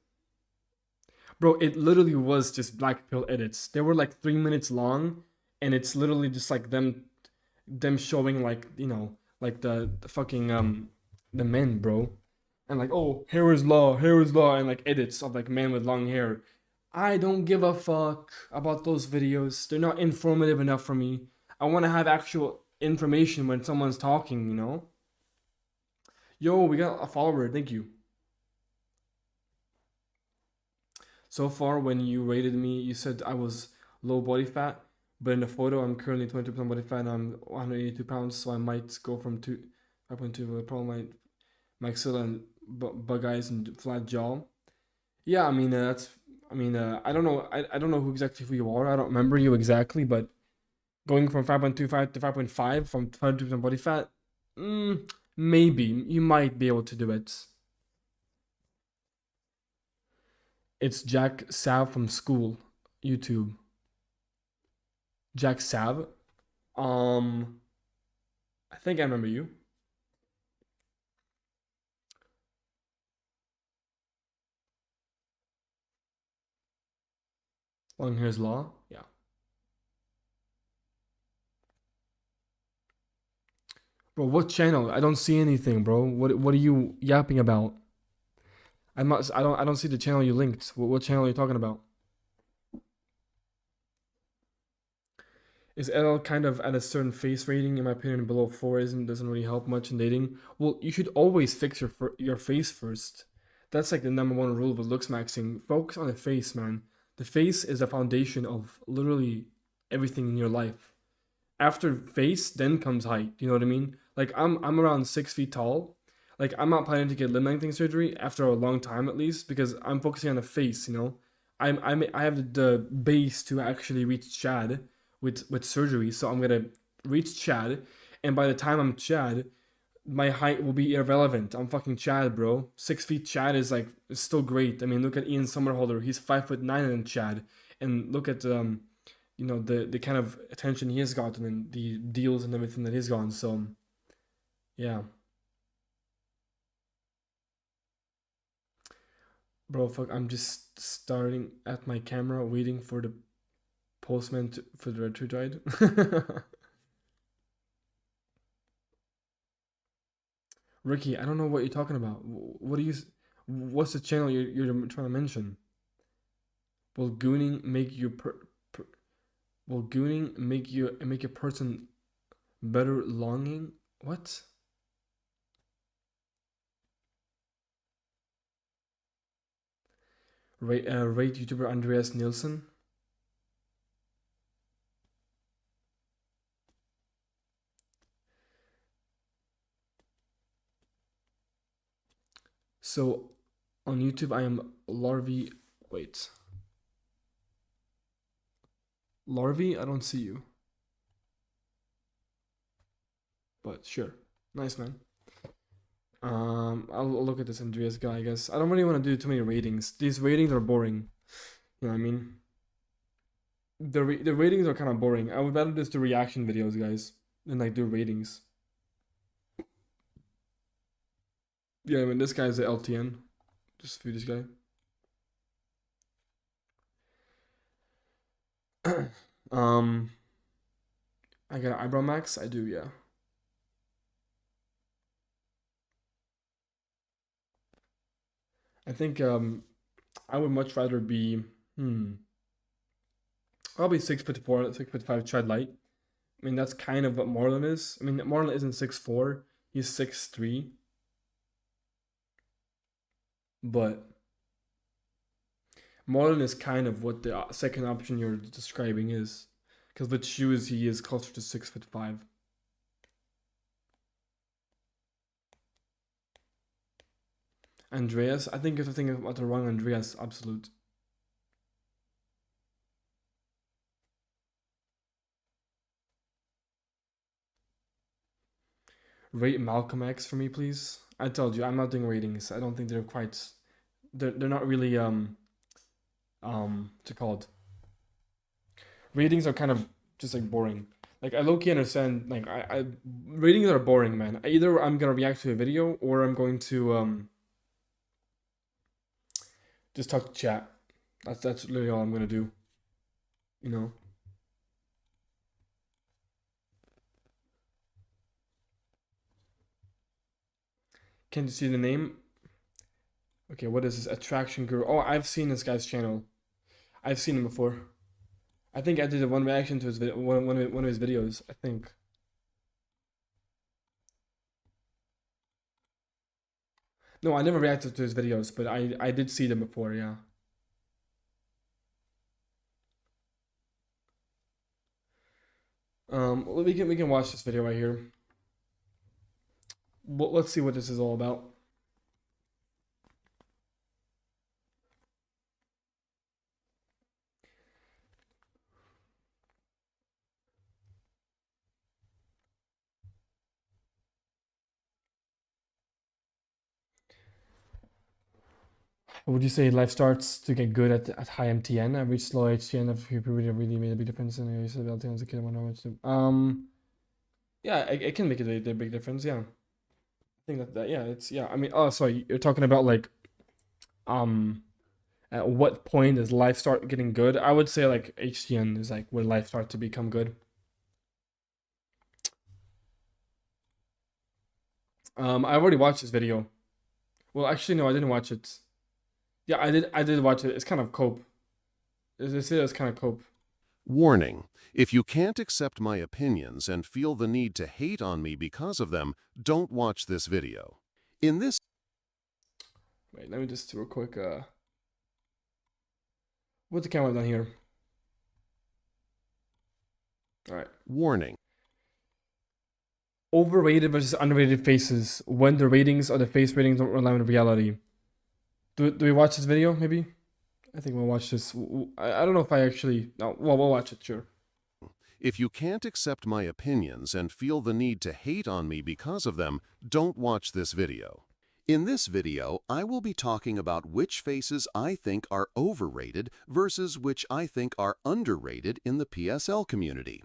Bro, it literally was just black pill edits. They were like 3 minutes long, and it's literally just like them showing like like the fucking the men, bro, and like, oh, hair is law, and like edits of like men with long hair. I don't give a fuck about those videos. They're not informative enough for me. I want to have actual information when someone's talking. Yo, we got a follower. Thank you. So far, when you rated me, you said I was low body fat, but in the photo, I'm currently 22% body fat and I'm 182 pounds, so I might go from 5.2 with probably my axilla and bug eyes and flat jaw. Yeah, I mean, I don't know. I don't know who you are. I don't remember you exactly, but going from 5.25 to 5.5 from 22% body fat, maybe you might be able to do it. It's Jack Sav from school, YouTube. Jack Sav. Um, I think I remember you. Long hair's law. Yeah. Bro, what channel? I don't see anything, bro. What are you yapping about? I don't see the channel you linked. What channel are you talking about? Is LL kind of at a certain face rating? In my opinion, below 4 doesn't really help much in dating. Well, you should always fix your face first. That's like the number one rule with looks maxing. Focus on the face, man. The face is the foundation of literally everything in your life. After face, then comes height. You know what I mean? Like I'm around 6 feet tall. Like I'm not planning to get limb lengthening surgery after a long time at least because I'm focusing on the face. I have the base to actually reach Chad with surgery, so I'm gonna reach Chad, and by the time I'm Chad, my height will be irrelevant. I'm fucking Chad, bro. 6 feet Chad is still great. I mean, look at Ian Somerhalder. He's 5'9" in Chad, and look at the kind of attention he has gotten and the deals and everything that he's gotten. So yeah, Bro, fuck, I'm just starting at my camera waiting for the postman for the red tree ride. Ricky, I don't know what you're talking about. What do you? What's the channel you're trying to mention? Will gooning make you per will gooning make a person better longing? What? Rate YouTuber Andreas Nielsen. So on YouTube I am Larvy. Wait, Larvy. I don't see you, but sure. Nice man. I'll look at this Andreas guy. I guess I don't really want to do too many ratings. These ratings are boring. You know what I mean? The ratings are kind of boring. I would rather just do reaction videos, guys, than like do ratings. Yeah, I mean this guy's the LTN. Just view this guy. um, I got an eyebrow max. I do, yeah. I think I would much rather be probably 6'4", 6'5" tread light. I mean that's kind of what Marlon is. I mean Marlon isn't 6'4", he's 6'3", but Marlon is kind of what the second option you're describing is, because with shoes he is closer to 6'5". Andreas, I think you're thinking about the wrong Andreas. Absolute. Rate Malcolm X for me, please. I told you I'm not doing ratings. I don't think they're quite. They're not really what's it called? Ratings are kind of just like boring. Like I low key understand. Like I ratings are boring, man. Either I'm gonna react to a video or I'm going to just talk to chat. That's literally all I'm gonna do. You know. Can you see the name? Okay, what is this? Attraction Guru. Oh, I've seen this guy's channel. I've seen him before. I think I did a one reaction to his video, one of his videos. I think. No, I never reacted to his videos, but I did see them before. Yeah. Well, we can watch this video right here. Well, let's see what this is all about. Would you say life starts to get good at high MTN? I reached low HTN after puberty really made a big difference in the use of LTN as a kid. I wonder what to do. Yeah, it can make a big difference. Yeah, I think that yeah, it's yeah. I mean, oh, sorry, you're talking about like um, at what point does life start getting good? I would say like HTN is like where life starts to become good. I already watched this video. Well, actually, no, I didn't watch it. Yeah, I did watch it. It's kind of cope. It's kind of cope. Warning: if you can't accept my opinions and feel the need to hate on me because of them, don't watch this video. In this Wait, let me just do a quick what's the camera done here? All right. warning, Overrated versus underrated faces. When the ratings or the face ratings don't rely on reality. Do we watch this video? Maybe. I think we'll watch this. I don't know if I actually. No. Well, we'll watch it. Sure. if you can't accept my opinions and feel the need to hate on me because of them, don't watch this video. In this video, I will be talking about which faces I think are overrated versus which I think are underrated in the PSL community.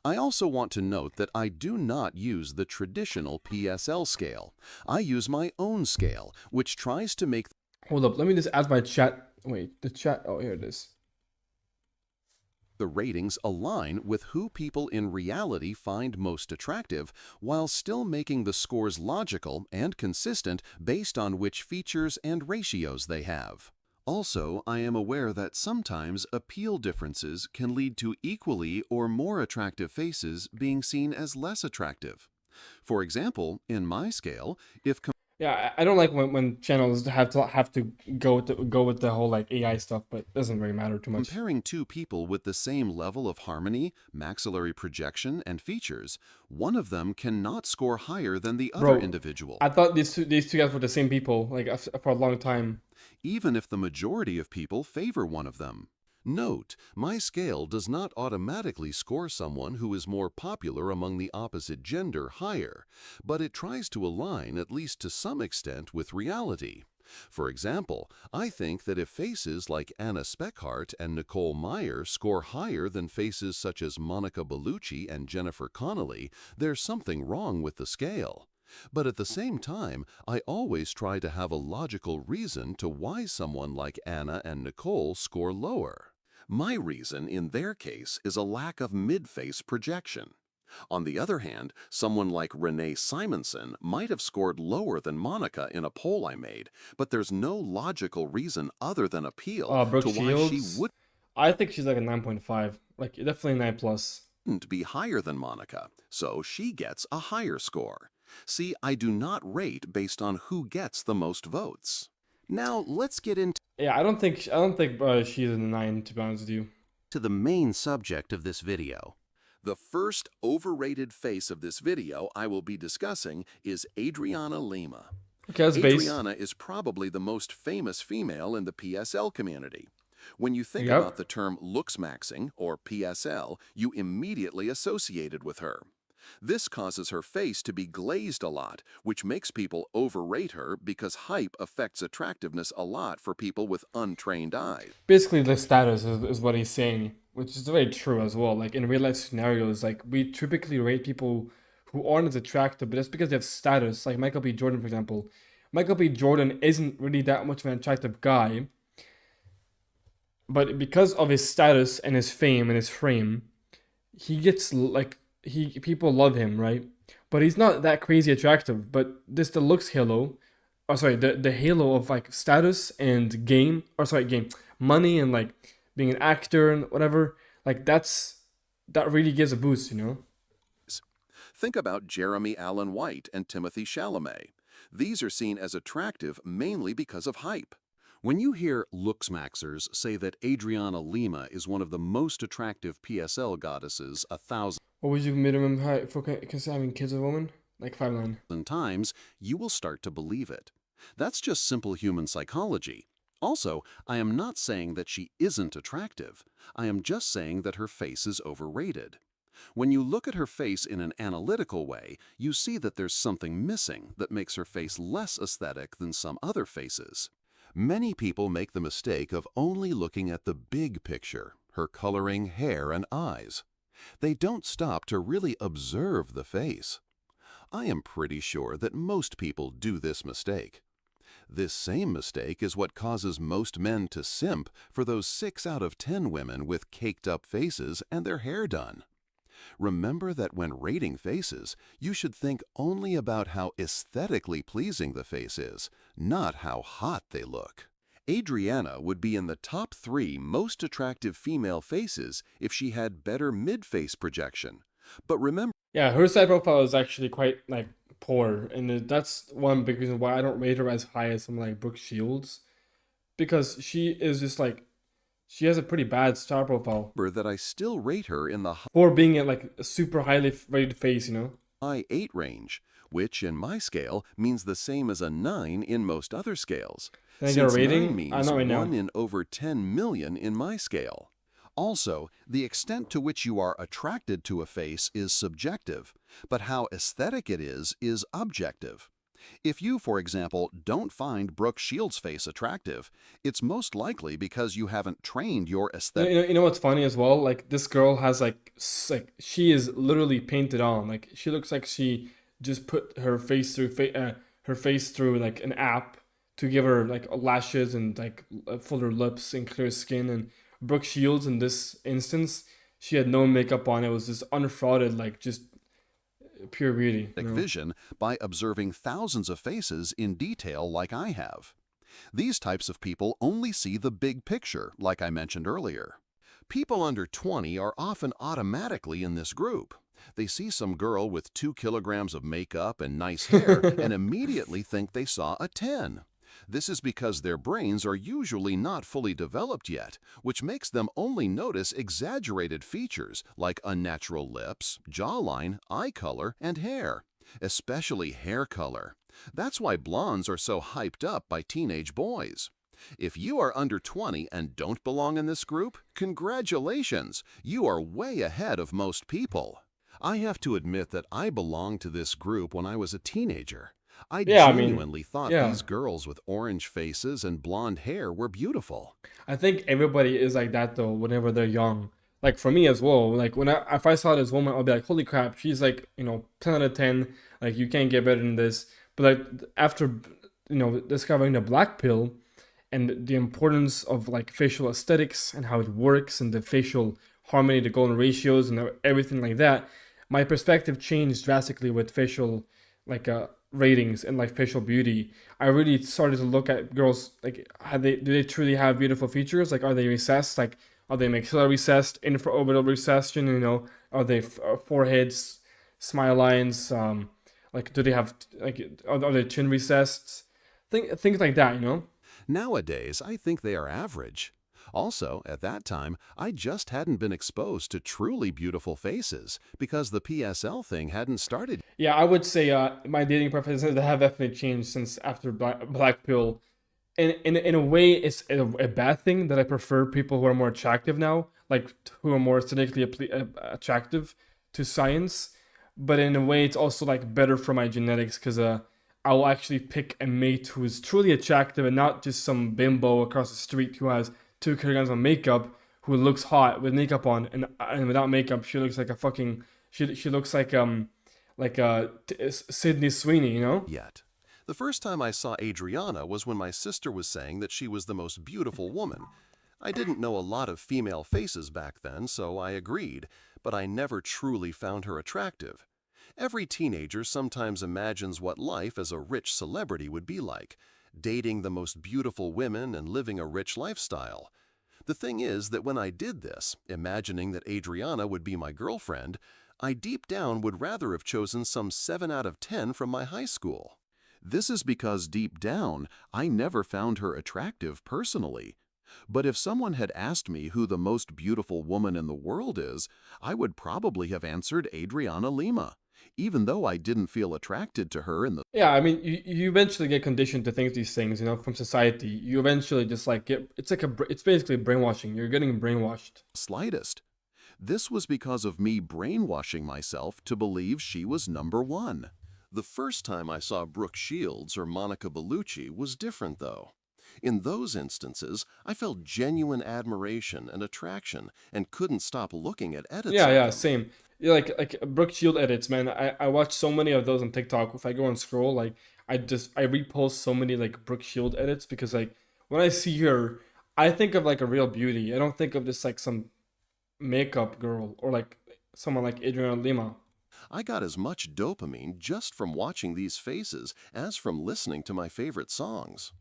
I also want to note that I do not use the traditional PSL scale. I use my own scale, which tries to make Hold up, let me just add my chat. Wait, the chat. Oh, here it is. The ratings align with who people in reality find most attractive, while still making the scores logical and consistent based on which features and ratios they have. Also, I am aware that sometimes appeal differences can lead to equally or more attractive faces being seen as less attractive. For example, in my scale, if Yeah, I don't like when channels have to go with the whole like AI stuff, but it doesn't really matter too much. comparing two people with the same level of harmony, maxillary projection, and features, one of them cannot score higher than the other Bro, individual, I thought these two guys were the same people like for a long time. even if the majority of people favor one of them. Note, my scale does not automatically score someone who is more popular among the opposite gender higher, but it tries to align at least to some extent with reality. For example, I think that if faces like Anna Speckhart and Nicole Meyer score higher than faces such as Monica Bellucci and Jennifer Connelly, there's something wrong with the scale. But at the same time, I always try to have a logical reason to why someone like Anna and Nicole score lower. My reason in their case is a lack of mid-face projection. On the other hand, someone like Renee Simonson might have scored lower than Monica in a poll I made, but there's no logical reason other than appeal Brooke to why she Shields, wouldn't I think she's like a 9.5, like definitely 9 plus. be higher than Monica, so she gets a higher score. See, I do not rate based on who gets the most votes. Now, let's get into Yeah, I don't think she's a 9 to be honest with you. the main subject of this video. The first overrated face of this video I will be discussing is Adriana Lima. Okay, that's base. Adriana is probably the most famous female in the PSL community. When you think Yep. about the term looksmaxxing, or PSL, you immediately associate it with her. This causes her face to be glazed a lot, which makes people overrate her because hype affects attractiveness a lot for people with untrained eyes. Basically, the status is what he's saying, which is very true as well. Like in real life scenarios, like we typically rate people who aren't as attractive, but that's because they have status. Like Michael B. Jordan, for example. Michael B. Jordan isn't really that much of an attractive guy, but because of his status and his fame and his frame, he gets like he people love him, right? But he's not that crazy attractive. But this the looks halo, oh sorry, the halo of like status and game, or sorry, game money and like being an actor and whatever, like that really gives a boost, you know. Think about Jeremy Allen White and Timothy Chalamet. These are seen as attractive mainly because of hype. When you hear looksmaxers say that Adriana Lima is one of the most attractive PSL goddesses 1,000 What would you minimum height for having kids with a woman? Like 5'9". times, you will start to believe it. That's just simple human psychology. Also, I am not saying that she isn't attractive. I am just saying that her face is overrated. When you look at her face in an analytical way, you see that there's something missing that makes her face less aesthetic than some other faces. Many people make the mistake of only looking at the big picture, her coloring, hair, and eyes. They don't stop to really observe the face. I am pretty sure that most people do this mistake. This same mistake is what causes most men to simp for those 6 out of 10 women with caked-up faces and their hair done. Remember that when rating faces, you should think only about how aesthetically pleasing the face is, not how hot they look. Adriana would be in the top 3 most attractive female faces if she had better mid-face projection. But remember, Yeah, her side profile is actually quite like poor, and that's one big reason why I don't rate her as high as someone like Brooke Shields, because she is just like she has a pretty bad star profile that I still rate her in the for being at like a super highly rated face, you know. high 8 range, which in my scale means the same as a 9 in most other scales, Can I get a since 9 rating? means Not right 1 now. in over 10 million in my scale. Also, the extent to which you are attracted to a face is subjective, but how aesthetic it is objective. If you, for example, don't find Brooke Shields' face attractive, it's most likely because you haven't trained your aesthetic You know what's funny as well? Like this girl has like she is literally painted on. Like she looks like she just put her face through her face through like an app to give her like lashes and like fuller lips and clear skin. And Brooke Shields in this instance, she had no makeup on. It was just unfrauded, like just pure beauty, you know. Vision by observing thousands of faces in detail like I have. These types of people only see the big picture, like I mentioned earlier. People under 20 are often automatically in this group. They see some girl with 2 kilograms of makeup and nice hair and immediately think they saw a 10. This is because their brains are usually not fully developed yet, which makes them only notice exaggerated features like unnatural lips, jawline, eye color, and hair, especially hair color. That's why blondes are so hyped up by teenage boys. If you are under 20 and don't belong in this group, congratulations! You are way ahead of most people. I have to admit that I belonged to this group when I was a teenager. I Yeah, I mean, genuinely thought yeah. these girls with orange faces and blonde hair were beautiful. I think everybody is like that though whenever they're young. Like for me as well. Like when I if I saw this woman, I'll be like, holy crap, she's like, 10 out of 10. Like you can't get better than this. But like after discovering the black pill and the importance of like facial aesthetics and how it works and the facial harmony, the golden ratios and everything like that, my perspective changed drastically with facial like ratings and like facial beauty. I really started to look at girls like have they do they truly have beautiful features? Like are they recessed? Like are they maxilla recessed, infraorbital recession? Are they foreheads, smile lines? Like do they have like are they chin recessed? Things like that. Nowadays, I think they are average. Also, at that time, I just hadn't been exposed to truly beautiful faces because the PSL thing hadn't started. Yeah, I would say my dating preferences have definitely changed since after Black Pill. In a way, it's a bad thing that I prefer people who are more attractive now, like who are more aesthetically attractive to science. But in a way, it's also like better for my genetics because I will actually pick a mate who is truly attractive and not just some bimbo across the street who has 2 kilograms of makeup who looks hot with makeup on and without makeup she looks like a fucking she looks like Sydney Sweeney, Yet. The first time I saw Adriana was when my sister was saying that she was the most beautiful woman. I didn't know a lot of female faces back then, so I agreed, but I never truly found her attractive. Every teenager sometimes imagines what life as a rich celebrity would be like, dating the most beautiful women and living a rich lifestyle. The thing is that when I did this, imagining that Adriana would be my girlfriend, I deep down would rather have chosen some 7 out of 10 from my high school. This is because deep down, I never found her attractive personally. But if someone had asked me who the most beautiful woman in the world is, I would probably have answered Adriana Lima, even though I didn't feel attracted to her in the Yeah, I mean, you eventually get conditioned to think these things, from society. You eventually just like get it's basically brainwashing. You're getting brainwashed. slightest. This was because of me brainwashing myself to believe she was number one. The first time I saw Brooke Shields or Monica Bellucci was different, though. In those instances, I felt genuine admiration and attraction and couldn't stop looking at edits Yeah, of yeah, them. same. Yeah, like Brooke Shield edits, man. I watch so many of those on TikTok. If I go and scroll, like I repost so many like Brooke Shield edits because like when I see her, I think of like a real beauty. I don't think of just like some makeup girl or like someone like Adriana Lima. I got as much dopamine just from watching these faces as from listening to my favorite songs.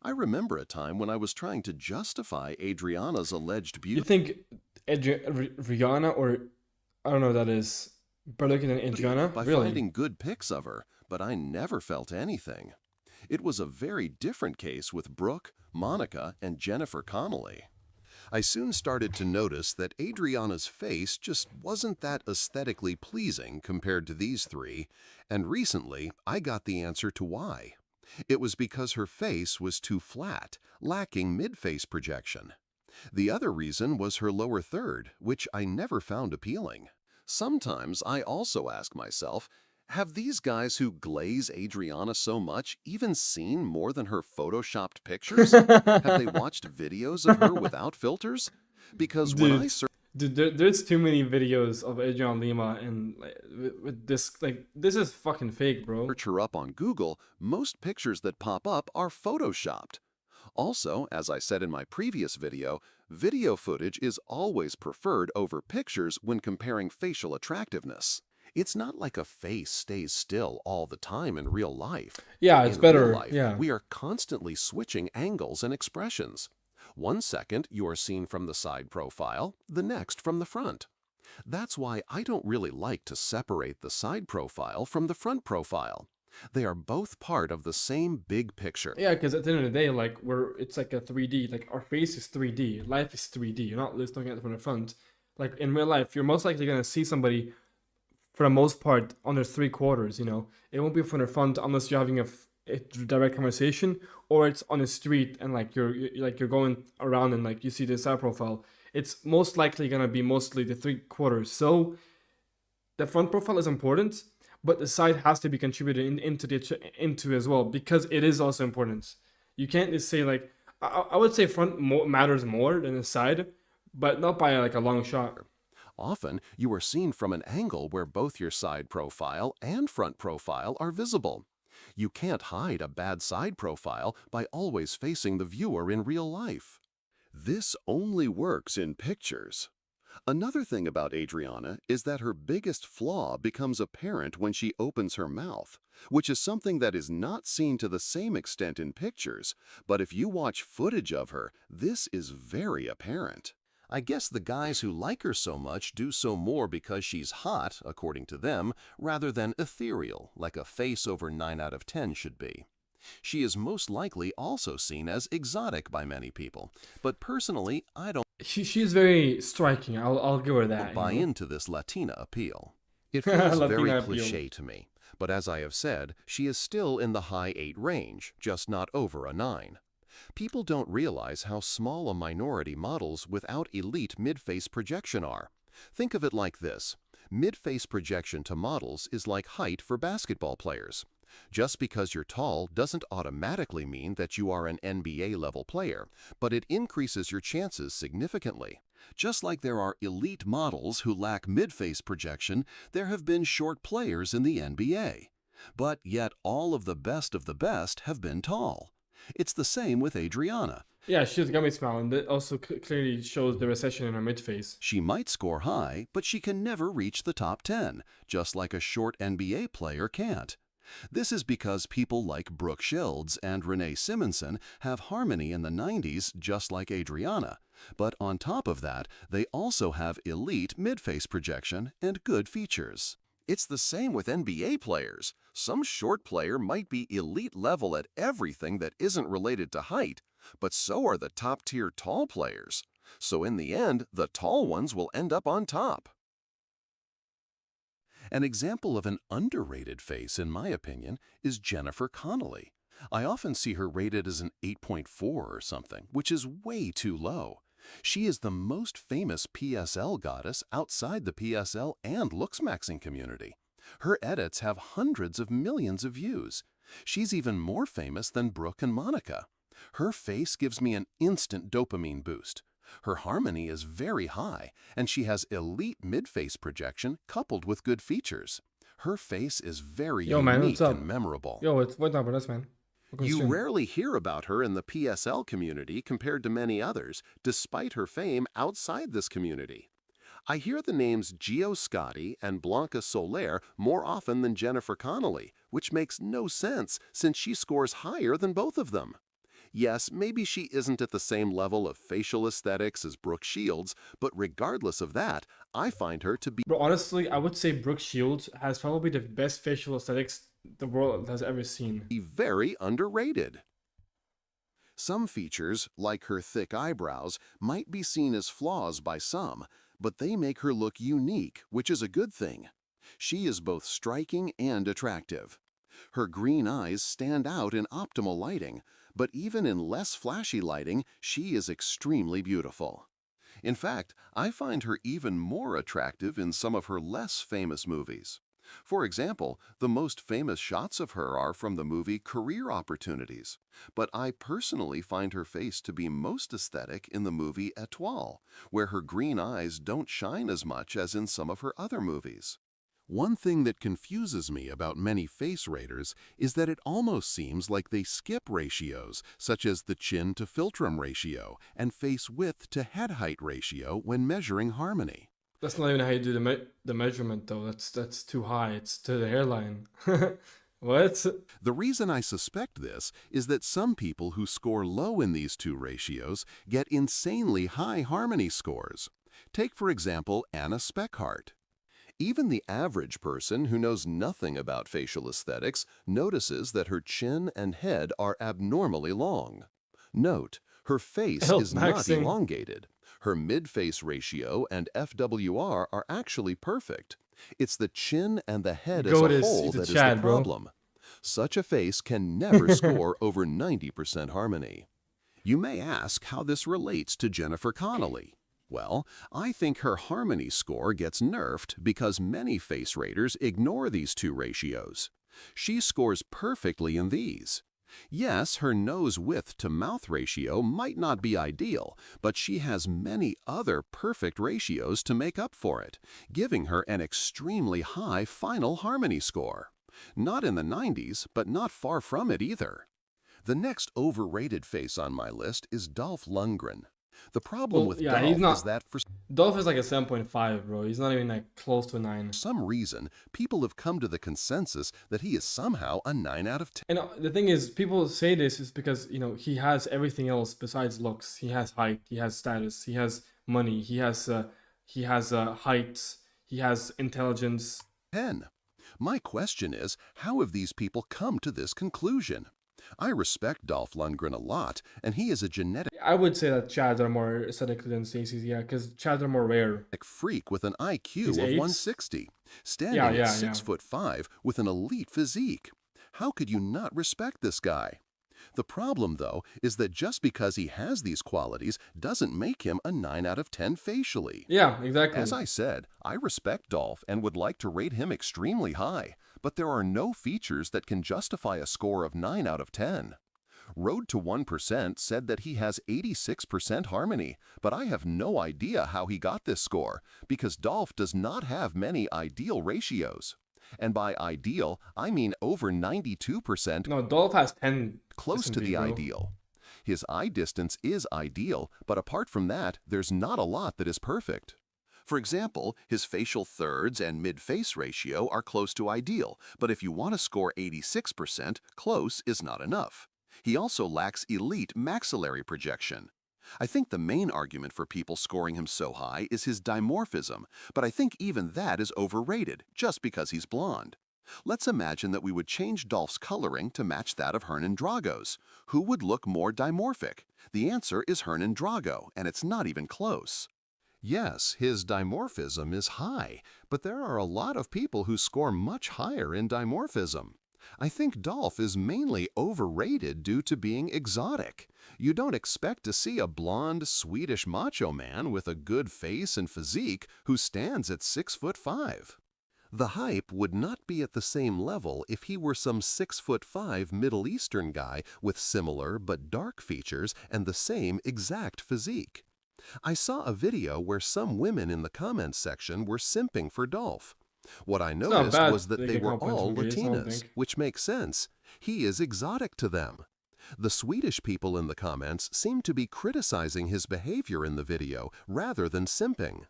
I remember a time when I was trying to justify Adriana's alleged You beauty think Rihanna or I don't know what that is. Better looking than Adriana? by Really? finding good pics of her, but I never felt anything. It was a very different case with Brooke, Monica, and Jennifer Connelly. I soon started to notice that Adriana's face just wasn't that aesthetically pleasing compared to these three, and recently I got the answer to why. It was because her face was too flat, lacking mid-face projection. The other reason was her lower third, which I never found appealing. Sometimes I also ask myself, have these guys who glaze Adriana so much even seen more than her photoshopped pictures? Have they watched videos of her without filters? Because when I Dude, search Dude, there's too many videos of Adrian Lima and like, with this. Like, this is fucking fake, bro. Search her up on Google, most pictures that pop up are photoshopped. Also, as I said in my previous video footage is always preferred over pictures when comparing facial attractiveness. It's not like a face stays still all the time in real life. Yeah, it's In real better. life, Yeah. we are constantly switching angles and expressions. One second, you are seen from the side profile, the next from the front. That's why I don't really like to separate the side profile from the front profile. They are both part of the same big picture. Yeah, because at the end of the day, like it's like a 3D. Like our face is 3D, life is 3D. You're not just looking at it from the front. Like in real life, you're most likely gonna see somebody for the most part under 3/4. You know, it won't be from the front unless you're having a direct conversation or it's on the street and like you're going around and like you see the side profile. It's most likely gonna be mostly the 3/4. So the front profile is important, but the side has to be contributed into as well because it is also important. You can't just say like I would say matters more than the side, but not by like a long shot. Often, you are seen from an angle where both your side profile and front profile are visible. You can't hide a bad side profile by always facing the viewer in real life. This only works in pictures. Another thing about Adriana is that her biggest flaw becomes apparent when she opens her mouth, which is something that is not seen to the same extent in pictures, but if you watch footage of her, this is very apparent. I guess the guys who like her so much do so more because she's hot, according to them, rather than ethereal, like a face over 9 out of 10 should be. She is most likely also seen as exotic by many people, but personally, I don't She's very striking. I'll give her that. You buy know, into this Latina appeal. It feels very Latina appeal. cliché to me, but as I have said, she is still in the high 8 range, just not over a 9. People don't realize how small a minority models without elite mid-face projection are. Think of it like this. Mid-face projection to models is like height for basketball players. Just because you're tall doesn't automatically mean that you are an NBA-level player, but it increases your chances significantly. Just like there are elite models who lack mid-face projection, there have been short players in the NBA. But yet all of the best have been tall. It's the same with Adriana. Yeah, she's got me smiling. That also clearly shows the recession in her mid face. She might score high, but she can never reach the top 10, just like a short NBA player can't. This is because people like Brooke Shields and Renee Simonson have harmony in the 90s just like Adriana. But on top of that, they also have elite mid-face projection and good features. It's the same with NBA players. Some short player might be elite level at everything that isn't related to height, but so are the top-tier tall players. So in the end, the tall ones will end up on top. An example of an underrated face, in my opinion, is Jennifer Connelly. I often see her rated as an 8.4 or something, which is way too low. She is the most famous PSL goddess outside the PSL and looksmaxxing community. Her edits have hundreds of millions of views. She's even more famous than Brooke and Monica. Her face gives me an instant dopamine boost. Her harmony is very high, and she has elite mid-face projection coupled with good features. Her face is very Yo, man, what's unique up? and memorable. Yo, what's up with us, man? Welcome to You stream. rarely hear about her in the PSL community compared to many others, despite her fame outside this community. I hear the names Gio Scotti and Blanca Soler more often than Jennifer Connelly, which makes no sense since she scores higher than both of them. Yes, maybe she isn't at the same level of facial aesthetics as Brooke Shields, but regardless of that, I find her to be Bro, honestly, I would say Brooke Shields has probably the best facial aesthetics the world has ever seen. very underrated. Some features, like her thick eyebrows, might be seen as flaws by some, but they make her look unique, which is a good thing. She is both striking and attractive. Her green eyes stand out in optimal lighting, but even in less flashy lighting, she is extremely beautiful. In fact, I find her even more attractive in some of her less famous movies. For example, the most famous shots of her are from the movie Career Opportunities, but I personally find her face to be most aesthetic in the movie Étoile, where her green eyes don't shine as much as in some of her other movies. One thing that confuses me about many face raters is that it almost seems like they skip ratios, such as the chin to philtrum ratio and face width to head height ratio when measuring harmony. That's not even how you do the measurement though. That's too high. It's to the hairline. What? The reason I suspect this is that some people who score low in these two ratios get insanely high harmony scores. Take, for example, Anna Speckhart. Even the average person who knows nothing about facial aesthetics notices that her chin and head are abnormally long. Note, her face Help is not maxing. elongated. Her mid-face ratio and FWR are actually perfect. It's the chin and the head as Goat a is whole he's a that is the Chad, bro. problem. Such a face can never score over 90% harmony. You may ask how this relates to Jennifer Connelly. Well, I think her harmony score gets nerfed because many face raters ignore these two ratios. She scores perfectly in these. Yes, her nose width to mouth ratio might not be ideal, but she has many other perfect ratios to make up for it, giving her an extremely high final harmony score. Not in the 90s, but not far from it either. The next overrated face on my list is Dolph Lundgren. The problem Well, with yeah, he's Dolph is not. that for Dolph is like a 7.5, bro. He's not even like close to a 9. some reason, people have come to the consensus that he is somehow a 9 out of 10. And the thing is, people say this is because he has everything else besides looks. He has height, he has status, he has money, he has height, he has intelligence. 10. My question is, how have these people come to this conclusion? I respect Dolph Lundgren a lot, and he is a genetic I would say that Chads are more aesthetically than Stacy's, yeah, because Chads are more rare. freak with an He's IQ of 8. 160, Yeah, standing at yeah, yeah. 6'5" with an elite physique. How could you not respect this guy? The problem, though, is that just because he has these qualities doesn't make him a 9 out of 10 facially. Yeah, As exactly. I said, I respect Dolph and would like to rate him extremely high, but there are no features that can justify a score of 9 out of 10. Road to 1% said that he has 86% harmony, but I have no idea how he got this score, because Dolph does not have many ideal ratios. And by ideal, I mean over 92%, No, Dolph has 10 close to distantly, the bro. ideal. His eye distance is ideal, but apart from that, there's not a lot that is perfect. For example, his facial thirds and mid-face ratio are close to ideal, but if you want to score 86%, close is not enough. He also lacks elite maxillary projection. I think the main argument for people scoring him so high is his dimorphism, but I think even that is overrated just because he's blonde. Let's imagine that we would change Dolph's coloring to match that of Hernan Drago's. Who would look more dimorphic? The answer is Hernan Drago, and it's not even close. Yes, his dimorphism is high, but there are a lot of people who score much higher in dimorphism. I think Dolph is mainly overrated due to being exotic. You don't expect to see a blonde, Swedish macho man with a good face and physique who stands at 6'5". The hype would not be at the same level if he were some 6'5" Middle Eastern guy with similar but dark features and the same exact physique. I saw a video where some women in the comments section were simping for Dolph. What I It's not noticed bad was that they they get were compliments all from gays, I don't Latinas, think. which makes sense. He is exotic to them. The Swedish people in the comments seem to be criticizing his behavior in the video rather than simping.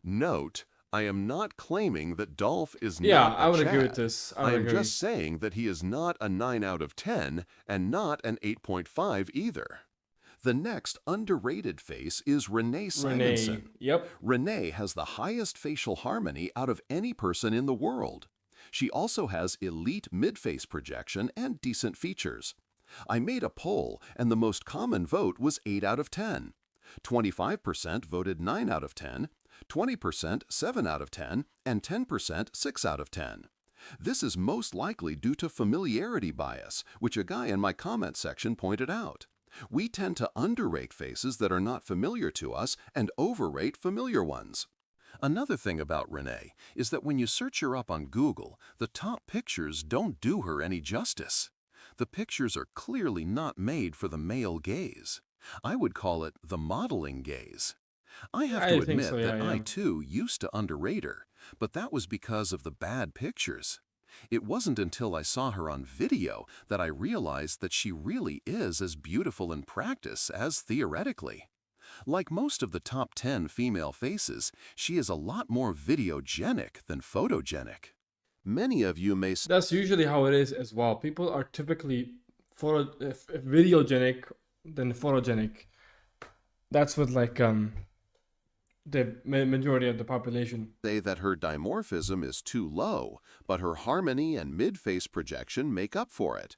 Note, I am not claiming that Dolph is Yeah, not I a would agree with Chad. this. I I would am agree. just saying that he is not a 9 out of 10 and not an 8.5 either. The next underrated face is Renee Renee. Simonson. Yep. Renee has the highest facial harmony out of any person in the world. She also has elite mid-face projection and decent features. I made a poll, and the most common vote was 8 out of 10. 25% voted 9 out of 10, 20% 7 out of 10, and 10% 6 out of 10. This is most likely due to familiarity bias, which a guy in my comment section pointed out. We tend to underrate faces that are not familiar to us and overrate familiar ones. Another thing about Renee is that when you search her up on Google, the top pictures don't do her any justice. The pictures are clearly not made for the male gaze. I would call it the modeling gaze. I have to I think so. admit Yeah, that yeah. I too used to underrate her, but that was because of the bad pictures. It wasn't until I saw her on video that I realized that she really is as beautiful in practice as theoretically. Like most of the top 10 female faces, she is a lot more videogenic than photogenic. Many of you may say That's usually how it is as well. People are typically videogenic than photogenic. That's what like the majority of the population. that her dimorphism is too low, but her harmony and mid-face projection make up for it.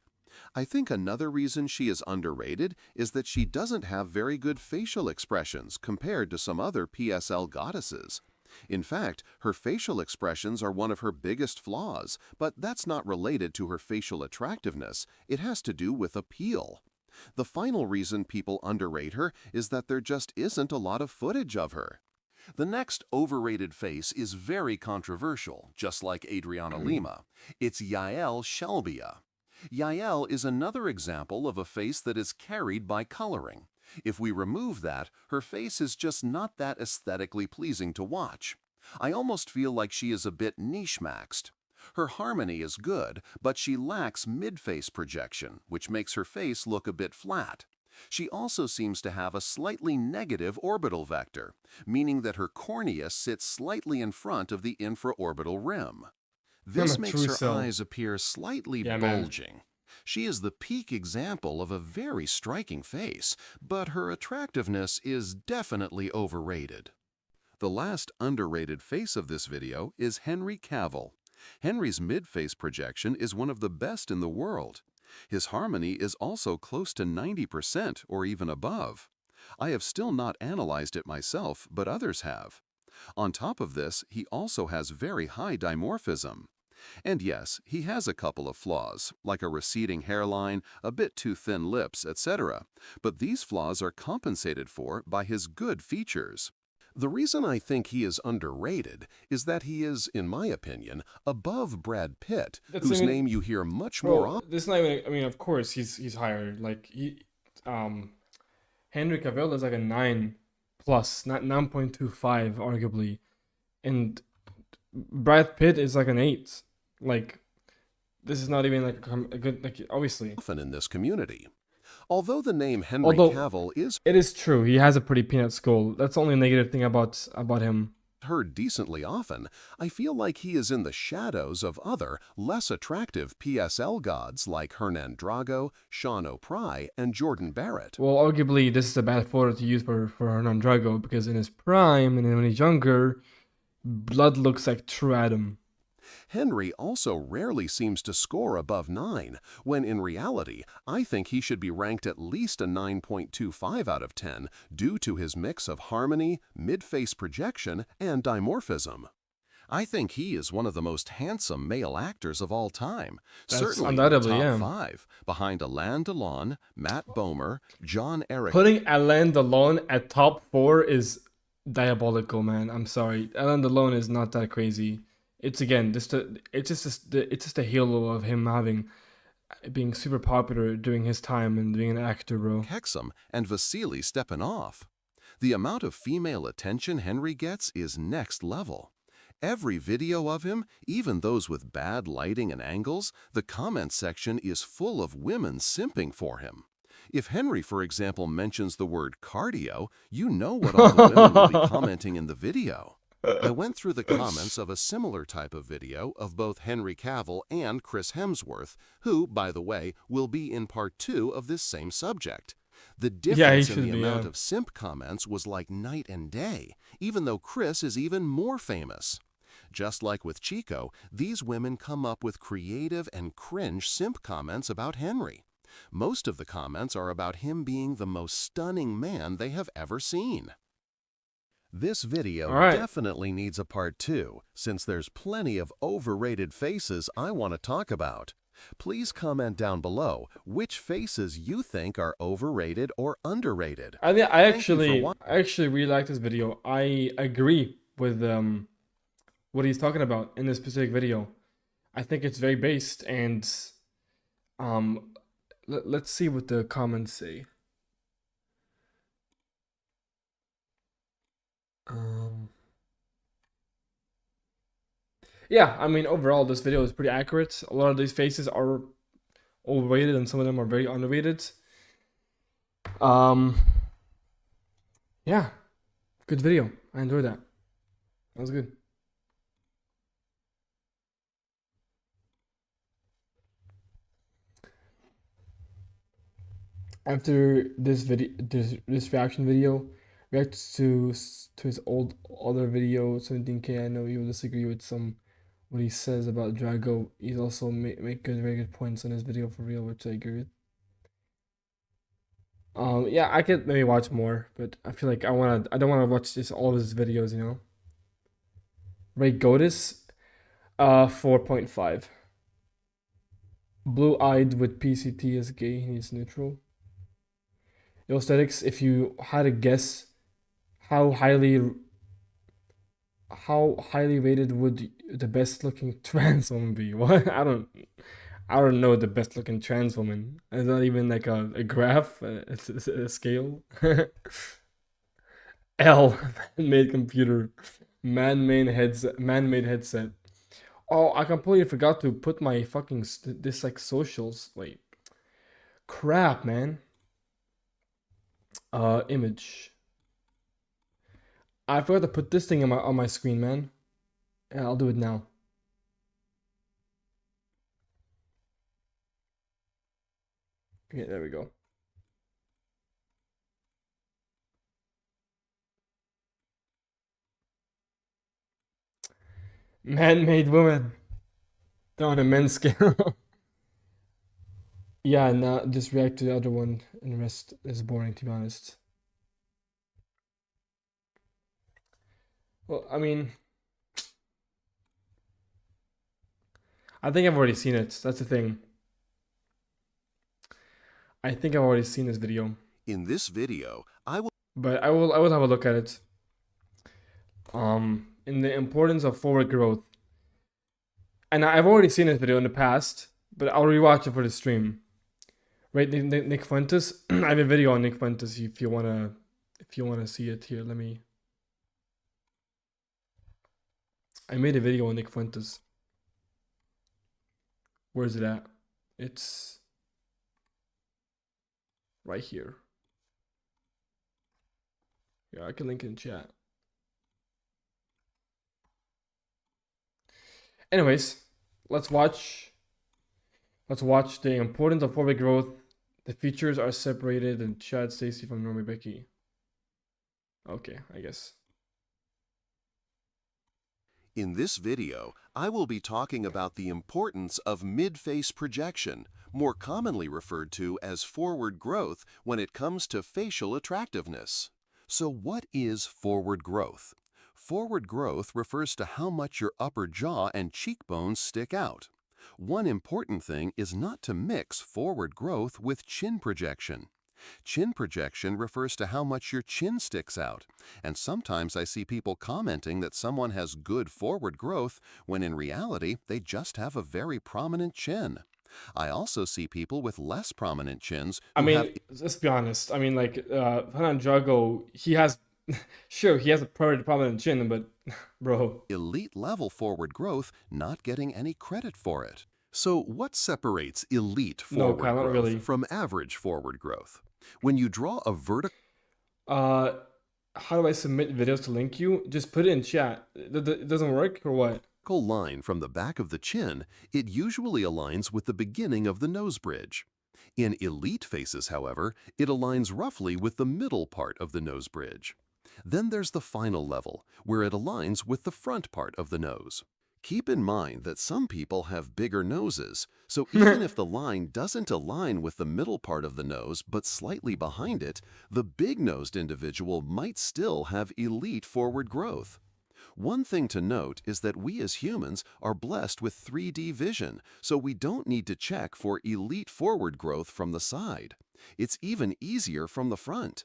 I think another reason she is underrated is that she doesn't have very good facial expressions compared to some other PSL goddesses. In fact, her facial expressions are one of her biggest flaws, but that's not related to her facial attractiveness. It has to do with appeal. The final reason people underrate her is that there just isn't a lot of footage of her. The next overrated face is very controversial, just like Adriana Lima. It's Yael Shelbia. Yael is another example of a face that is carried by coloring. If we remove that, her face is just not that aesthetically pleasing to watch. I almost feel like she is a bit niche-maxed. Her harmony is good, but she lacks mid-face projection, which makes her face look a bit flat. She also seems to have a slightly negative orbital vector, meaning that her cornea sits slightly in front of the infraorbital rim. I'm This a makes true her cell. eyes appear slightly Yeah, man. bulging. She is the peak example of a very striking face, but her attractiveness is definitely overrated. The last underrated face of this video is Henry Cavill. Henry's mid-face projection is one of the best in the world. His harmony is also close to 90% or even above. I have still not analyzed it myself, but others have. On top of this, he also has very high dimorphism. And yes, he has a couple of flaws, like a receding hairline, a bit too thin lips, etc. But these flaws are compensated for by his good features. The reason I think he is underrated is that he is, in my opinion, above Brad Pitt, That's I whose mean, name you hear much more bro. often. This is not even. I mean, of course he's higher. Like Henry Cavill is like a 9 plus, not 9.25 arguably, and Brad Pitt is like an 8. Like this is not even like a good like obviously. In this community. Although the name Henry Although Cavill is it is true, he has a pretty peanut skull. That's the only negative thing about him. heard decently often, I feel like he is in the shadows of other, less attractive PSL gods like Hernan Drago, Sean O'Pry, and Jordan Barrett. Well, arguably this is a bad photo to use for Hernan Drago because in his prime and when he's younger, blood looks like true Adam. Henry also rarely seems to score above 9, when in reality, I think he should be ranked at least a 9.25 out of 10 due to his mix of harmony, mid-face projection, and dimorphism. I think he is one of the most handsome male actors of all time, That's certainly in the undoubtedly, top yeah. 5, behind Alain Delon, Matt Bomer, John Eric. Putting Alain Delon at top 4 is diabolical, man. I'm sorry, Alain Delon is not that crazy. It's again it's just a halo of him being super popular during his time and being an actor, bro. Hexam and Vasily Stepanov. The amount of female attention Henry gets is next level. Every video of him, even those with bad lighting and angles, the comment section is full of women simping for him. If Henry, for example, mentions the word cardio, you know what all the women will be commenting in the video. I went through the comments of a similar type of video of both Henry Cavill and Chris Hemsworth, who, by the way, will be in part 2 of this same subject. The Yeah, he difference in should the be. amount Yeah. of simp comments was like night and day, even though Chris is even more famous. Just like with Chico, these women come up with creative and cringe simp comments about Henry. Most of the comments are about him being the most stunning man they have ever seen. This video All right. definitely needs a part 2, since there's plenty of overrated faces I want to talk about. Please comment down below which faces you think are overrated or underrated. I Thank you for actually really like this video. I agree with what he's talking about in this specific video. I think it's very based, and um, let's see what the comments say. Um, yeah, I mean, overall, this video is pretty accurate. A lot of these faces are overrated, and some of them are very underrated. Um, yeah, good video. I enjoyed that. That was good. After this video, this reaction video, reacts to his old other video 17K. I know you will disagree with some what he says about Drago. He's also make good, very good points on his video for real, which I agree with. Yeah, I could maybe watch more, but I feel like I don't wanna watch just all of his videos, you know. Ray Gotis, 4.5. Blue-eyed with PCT is gay. He needs neutral. Aesthetics, if you had to guess how highly how highly rated would the best looking trans woman be? What? I don't know the best looking trans woman. It's not even like a graph, it's a scale. L, man-made computer, man-made headset. Oh, I completely forgot to put my fucking this like socials. Wait, crap, man. Image. I forgot to put this thing on my screen, man. Yeah, I'll do it now. Okay, there we go. Man-made woman. They're on a men's scale. Yeah, now just react to the other one, and the rest is boring, to be honest. Well, I mean, I think I've already seen it. That's the thing. I think I've already seen this video, In this video, but I will have a look at it. In the importance of forward growth, and I've already seen this video in the past, but I'll rewatch it for the stream. Right, Nick Fuentes. I have a video on Nick Fuentes if you wanna see it here. Let me. I made a video on Nick Fuentes. Where is it at? It's right here. Yeah, I can link it in chat. Anyways, let's watch the importance of forward growth. The features are separated, and Chad Stacy from Normie Becky. Okay, I guess. In this video, I will be talking about the importance of mid-face projection, more commonly referred to as forward growth when it comes to facial attractiveness. So what is forward growth? Forward growth refers to how much your upper jaw and cheekbones stick out. One important thing is not to mix forward growth with chin projection. Chin projection refers to how much your chin sticks out, and sometimes I see people commenting that someone has good forward growth when in reality they just have a very prominent chin. I also see people with less prominent chins I who have mean, let's be honest. I mean, like Hanan Drago, he has, sure, he has a pretty prominent chin, but bro, elite level forward growth not getting any credit for it. So what separates elite no, forward Kyle, not growth really. from average forward growth? When you draw a vertical Uh, how do I submit videos to link you? Just put it in chat. It doesn't work or what? line from the back of the chin, it usually aligns with the beginning of the nose bridge. In elite faces, however, it aligns roughly with the middle part of the nose bridge. Then there's the final level, where it aligns with the front part of the nose. Keep in mind that some people have bigger noses, so even if the line doesn't align with the middle part of the nose but slightly behind it, the big-nosed individual might still have elite forward growth. One thing to note is that we as humans are blessed with 3D vision, so we don't need to check for elite forward growth from the side. It's even easier from the front.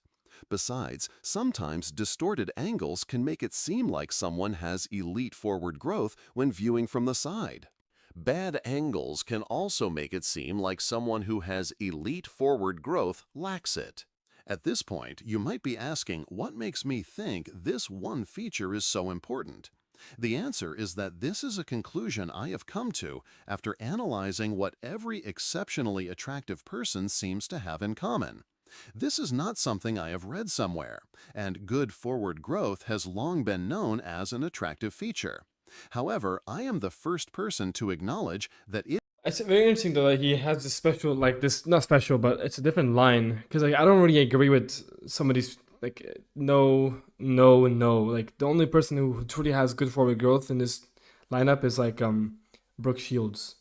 Besides, sometimes distorted angles can make it seem like someone has elite forward growth when viewing from the side. Bad angles can also make it seem like someone who has elite forward growth lacks it. At this point, you might be asking, what makes me think this one feature is so important? The answer is that this is a conclusion I have come to after analyzing what every exceptionally attractive person seems to have in common. This is not something I have read somewhere, and good forward growth has long been known as an attractive feature. However, I am the first person to acknowledge that it It's very interesting though that he has this special, like this, not special, but it's a different line. Because like I don't really agree with some of these, like no, no, no. Like the only person who truly has good forward growth in this lineup is like Brooke Shields.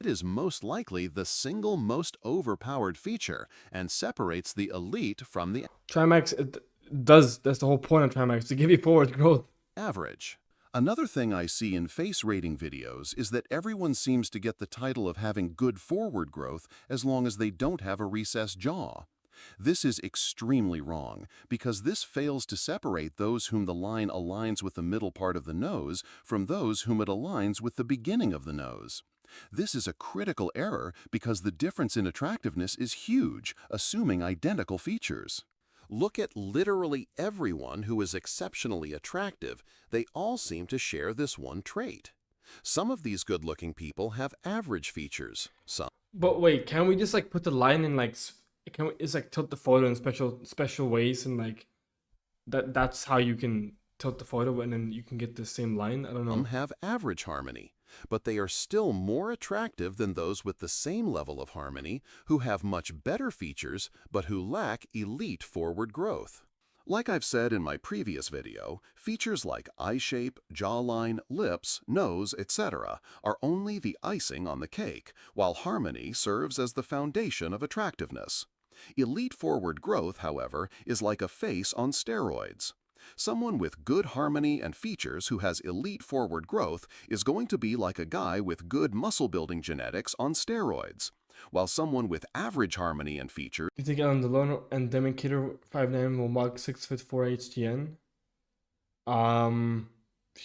is most likely the single most overpowered feature and separates the elite from the Trimax does, that's the whole point of Trimax, to give you forward growth. average. Another thing I see in face rating videos is that everyone seems to get the title of having good forward growth as long as they don't have a recessed jaw. This is extremely wrong because this fails to separate those whom the line aligns with the middle part of the nose from those whom it aligns with the beginning of the nose. This is a critical error because the difference in attractiveness is huge, assuming identical features. Look at literally everyone who is exceptionally attractive. They all seem to share this one trait. Some of these good-looking people have average features. Some But wait, can we just like put the line in like, can we just like tilt the photo in special ways and like that's how you can tilt the photo and then you can get the same line? I don't know. have average harmony, but they are still more attractive than those with the same level of harmony who have much better features but who lack elite forward growth. Like I've said in my previous video, features like eye shape, jawline, lips, nose, etc. are only the icing on the cake, while harmony serves as the foundation of attractiveness. Elite forward growth, however, is like a face on steroids. Someone with good harmony and features who has elite forward growth is going to be like a guy with good muscle-building genetics on steroids, while someone with average harmony and features You think Alan Delon and Demicator 5'9" will mark 6'4" HTN?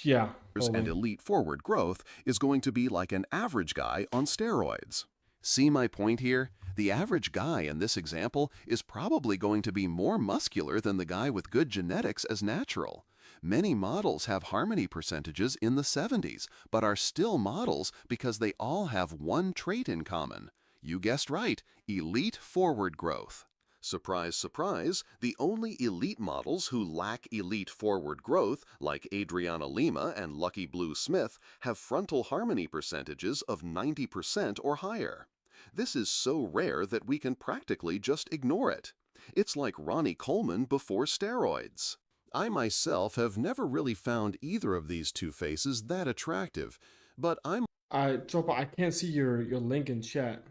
Yeah, and probably. elite forward growth is going to be like an average guy on steroids. See my point here? The average guy in this example is probably going to be more muscular than the guy with good genetics as natural. Many models have harmony percentages in the 70s, but are still models because they all have one trait in common. You guessed right, elite forward growth. Surprise, surprise, the only elite models who lack elite forward growth, like Adriana Lima and Lucky Blue Smith, have frontal harmony percentages of 90% or higher. This is so rare that we can practically just ignore it. It's like Ronnie Coleman before steroids. I myself have never really found either of these two faces that attractive, but Chopa, I can't see your link in chat.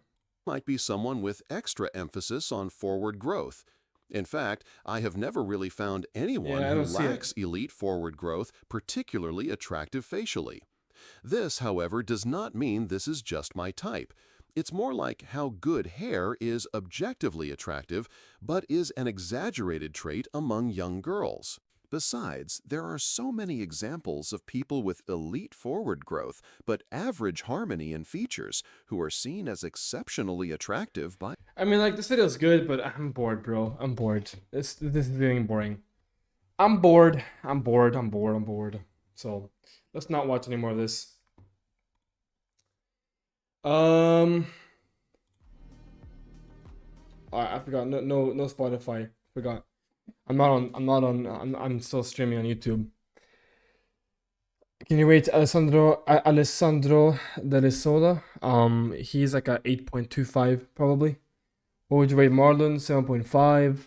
might be someone with extra emphasis on forward growth. In fact, I have never really found anyone Yeah, I who don't see it. lacks elite forward growth particularly attractive facially. This, however, does not mean this is just my type. It's more like how good hair is objectively attractive, but is an exaggerated trait among young girls. Besides, there are so many examples of people with elite forward growth but average harmony and features who are seen as exceptionally attractive by I mean, like this video is good, but I'm bored, bro. I'm bored. This is getting boring. I'm bored. I'm bored. I'm bored. I'm bored. So let's not watch any more of this. Um, I forgot. No Spotify. Forgot. I'm not on. I'm not on. I'm still streaming on YouTube. Can you rate Alessandro Delisola? He's like a 8.25 probably. What would you rate Marlon? 7.5.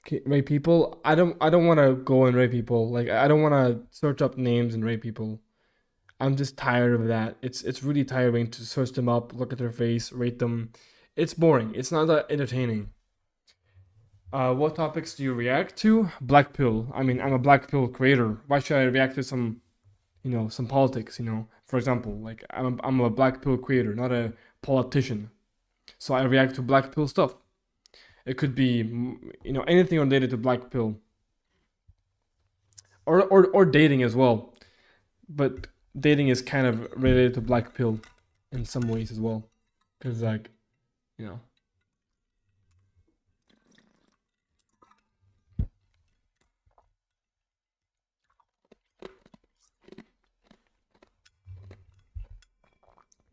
Okay, rate people? I don't want to go and rate people. Like I don't want to search up names and rate people. I'm just tired of that. It's really tiring to search them up, look at their face, rate them. It's boring. It's not that entertaining. What topics do you react to? Black pill. I mean, I'm a black pill creator. Why should I react to some, some politics? For example, like I'm a black pill creator, not a politician. So I react to black pill stuff. It could be, anything related to black pill, or dating as well. But dating is kind of related to black pill in some ways as well, because like, you know,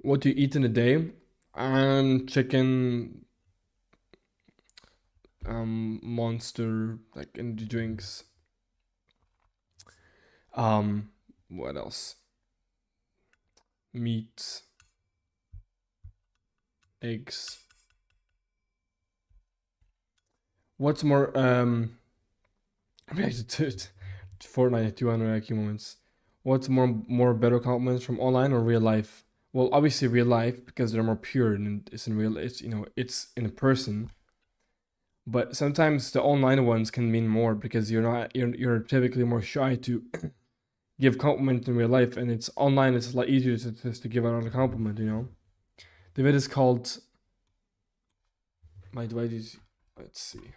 what you eat in a day, chicken, Monster, like energy drinks. Um, what else? Meat, eggs. What's more related to Fortnite 200 IQ moments? What's more better compliments from online or real life? Well, obviously real life because they're more pure and it's in real. It's in person. But sometimes the online ones can mean more because you're typically more shy to give compliment in real life, and it's online. It's a lot easier to give out a compliment. The vid is called my device. Let's see.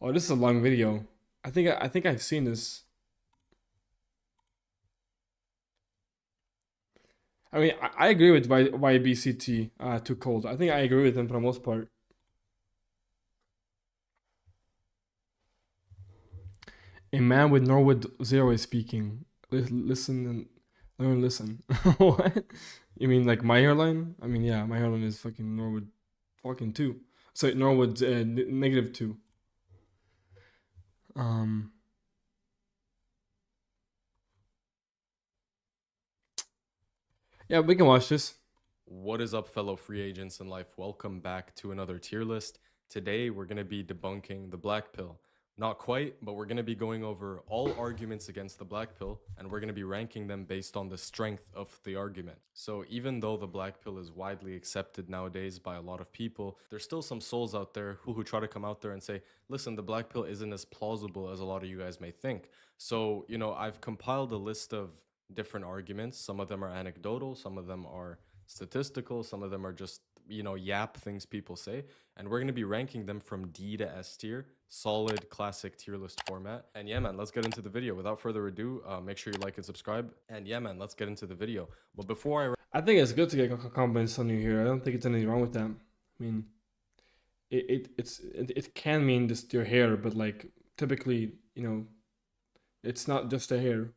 Oh, this is a long video. I think I've seen this. I mean, I agree with YBCT. Too cold. I think I agree with him for the most part. A man with Norwood Zero is speaking. Listen and learn. Listen. What? You mean like my hairline? I mean, yeah, my hairline is fucking Norwood, fucking two. Sorry, Norwood -2. Um. Yeah, we can watch this. What is up, fellow free agents in life? Welcome back to another tier list. Today, we're going to be debunking the black pill. Not quite, but we're going to be going over all arguments against the black pill, and we're going to be ranking them based on the strength of the argument. So even though the black pill is widely accepted nowadays by a lot of people, there's still some souls out there who try to come out there and say, listen, the black pill isn't as plausible as a lot of you guys may think. So, I've compiled a list of different arguments. Some of them are anecdotal, some of them are statistical, some of them are just yap things people say, and we're going to be ranking them from D to S tier, solid classic tier list format. And yeah, man, let's get into the video. Without further ado, make sure you like and subscribe, and yeah, man, let's get into the video. But before I think it's good to get compliments on you here. I don't think it's anything wrong with that. I mean, it can mean just your hair, but like typically, it's not just a hair.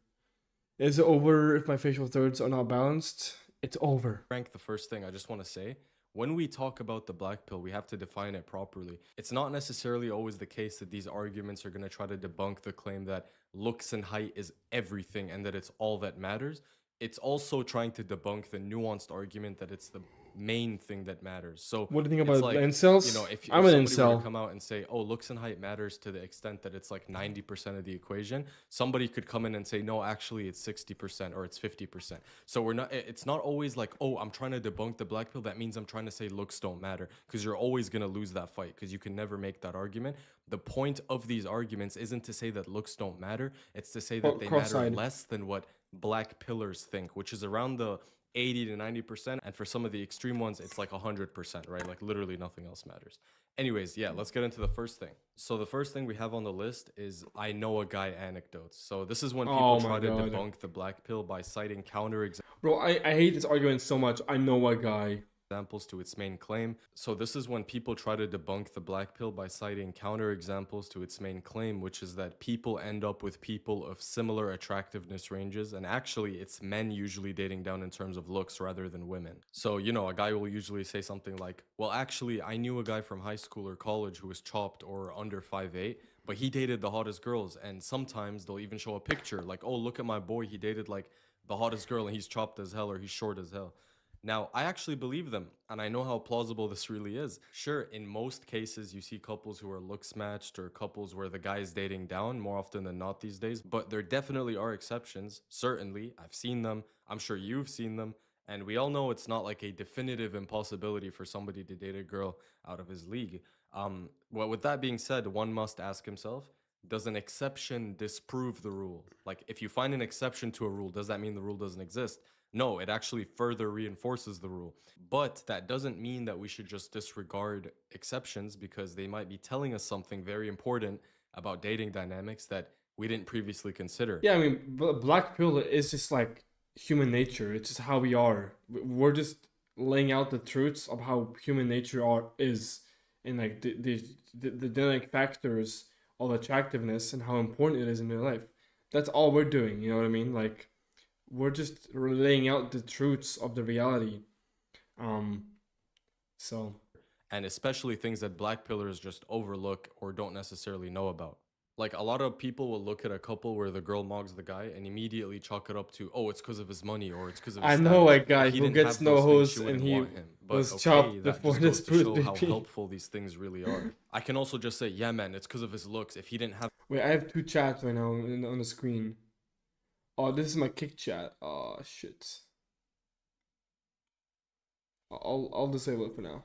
Is it over if my facial thirds are not balanced? It's over. rank the first thing, I just want to say, when we talk about the black pill, we have to define it properly. It's not necessarily always the case that these arguments are going to try to debunk the claim that looks and height is everything and that it's all that matters. It's also trying to debunk the nuanced argument that it's the main thing that matters. So What do you think it's about like, incels? if I'm an somebody were incel. to come out and say, oh, looks and height matters to the extent that it's like 90% of the equation, somebody could come in and say, no, actually it's 60% or it's 50%. So it's not always like, oh, I'm trying to debunk the black pill. That means I'm trying to say looks don't matter, because you're always going to lose that fight because you can never make that argument. The point of these arguments isn't to say that looks don't matter. It's to say that they matter less than what black pillars think, which is around the 80 to 90%, and for some of the extreme ones it's like 100%, right? Like literally nothing else matters. Anyways, yeah, let's get into the first thing. So the first thing we have on the list is I know a guy anecdotes. So this is when people try to debunk the black pill by citing counter Bro, I hate this argument so much. I know a guy. examples to its main claim. So this is when people try to debunk the black pill by citing counter examples to its main claim, which is that people end up with people of similar attractiveness ranges, and actually it's men usually dating down in terms of looks rather than women. So, a guy will usually say something like, well, actually, I knew a guy from high school or college who was chopped or under 5'8", but he dated the hottest girls, and sometimes they'll even show a picture like, oh, look at my boy, he dated like the hottest girl and he's chopped as hell or he's short as hell. Now, I actually believe them, and I know how plausible this really is. Sure, in most cases, you see couples who are looks matched or couples where the guy is dating down more often than not these days, but there definitely are exceptions. Certainly, I've seen them. I'm sure you've seen them. And we all know it's not like a definitive impossibility for somebody to date a girl out of his league. Well, with that being said, one must ask himself, does an exception disprove the rule? Like, if you find an exception to a rule, does that mean the rule doesn't exist? No, it actually further reinforces the rule. But that doesn't mean that we should just disregard exceptions, because they might be telling us something very important about dating dynamics that we didn't previously consider. Yeah, I mean, black pill is just like human nature. It's just how we are. We're just laying out the truths of how human nature is, and like the dynamic factors of attractiveness and how important it is in their life. That's all we're doing. You know what I mean? Like we're just laying out the truths of the reality. Um, so And especially things that black pillars just overlook or don't necessarily know about. Like, a lot of people will look at a couple where the girl mogs the guy and immediately chalk it up to, oh, it's because of his money or it's because of his I know status. a If guy he who didn't gets have no those things, she host and wouldn't he want him. But was okay, chopped that before just this goes to show birthday how baby. helpful these things really are. I can also just say, yeah, man, it's because of his looks. If he didn't have Wait, I have two chats right now on the screen. Oh, this is my kick chat. Oh shit. I'll disable it for now.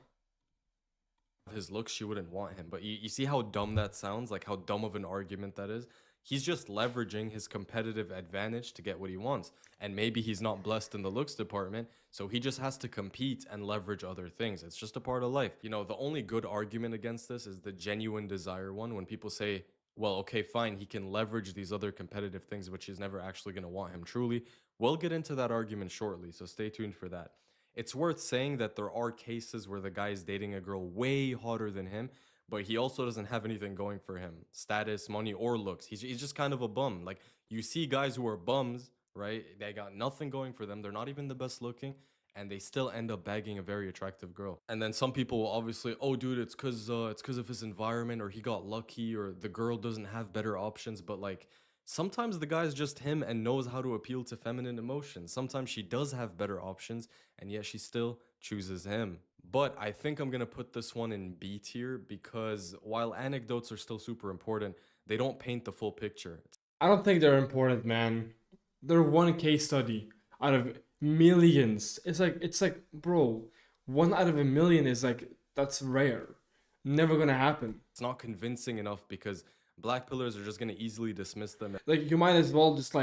his looks, she wouldn't want him. But you see how dumb that sounds? Like, how dumb of an argument that is? He's just leveraging his competitive advantage to get what he wants. And maybe he's not blessed in the looks department, so he just has to compete and leverage other things. It's just a part of life. You know, the only good argument against this is the genuine desire one, when people say, well, okay, fine, he can leverage these other competitive things, but she's never actually going to want him truly. We'll get into that argument shortly, so stay tuned for that. It's worth saying that there are cases where the guy is dating a girl way hotter than him, but he also doesn't have anything going for him: status, money, or looks. He's just kind of a bum. Like, you see guys who are bums, right? They got nothing going for them. They're not even the best looking, and they still end up bagging a very attractive girl. And then some people will obviously, oh, dude, it's because of his environment, or he got lucky, or the girl doesn't have better options. But like, sometimes the guy's just him and knows how to appeal to feminine emotions. Sometimes she does have better options, and yet she still chooses him. But I think I'm gonna put this one in B tier, because while anecdotes are still super important, they don't paint the full picture. I don't think they're important, man. They're one case study out of millions. It's like, bro, one out of a million is like that's rare. Never gonna happen. It's not convincing enough, because black pillars are just gonna easily dismiss them. Like you might as well just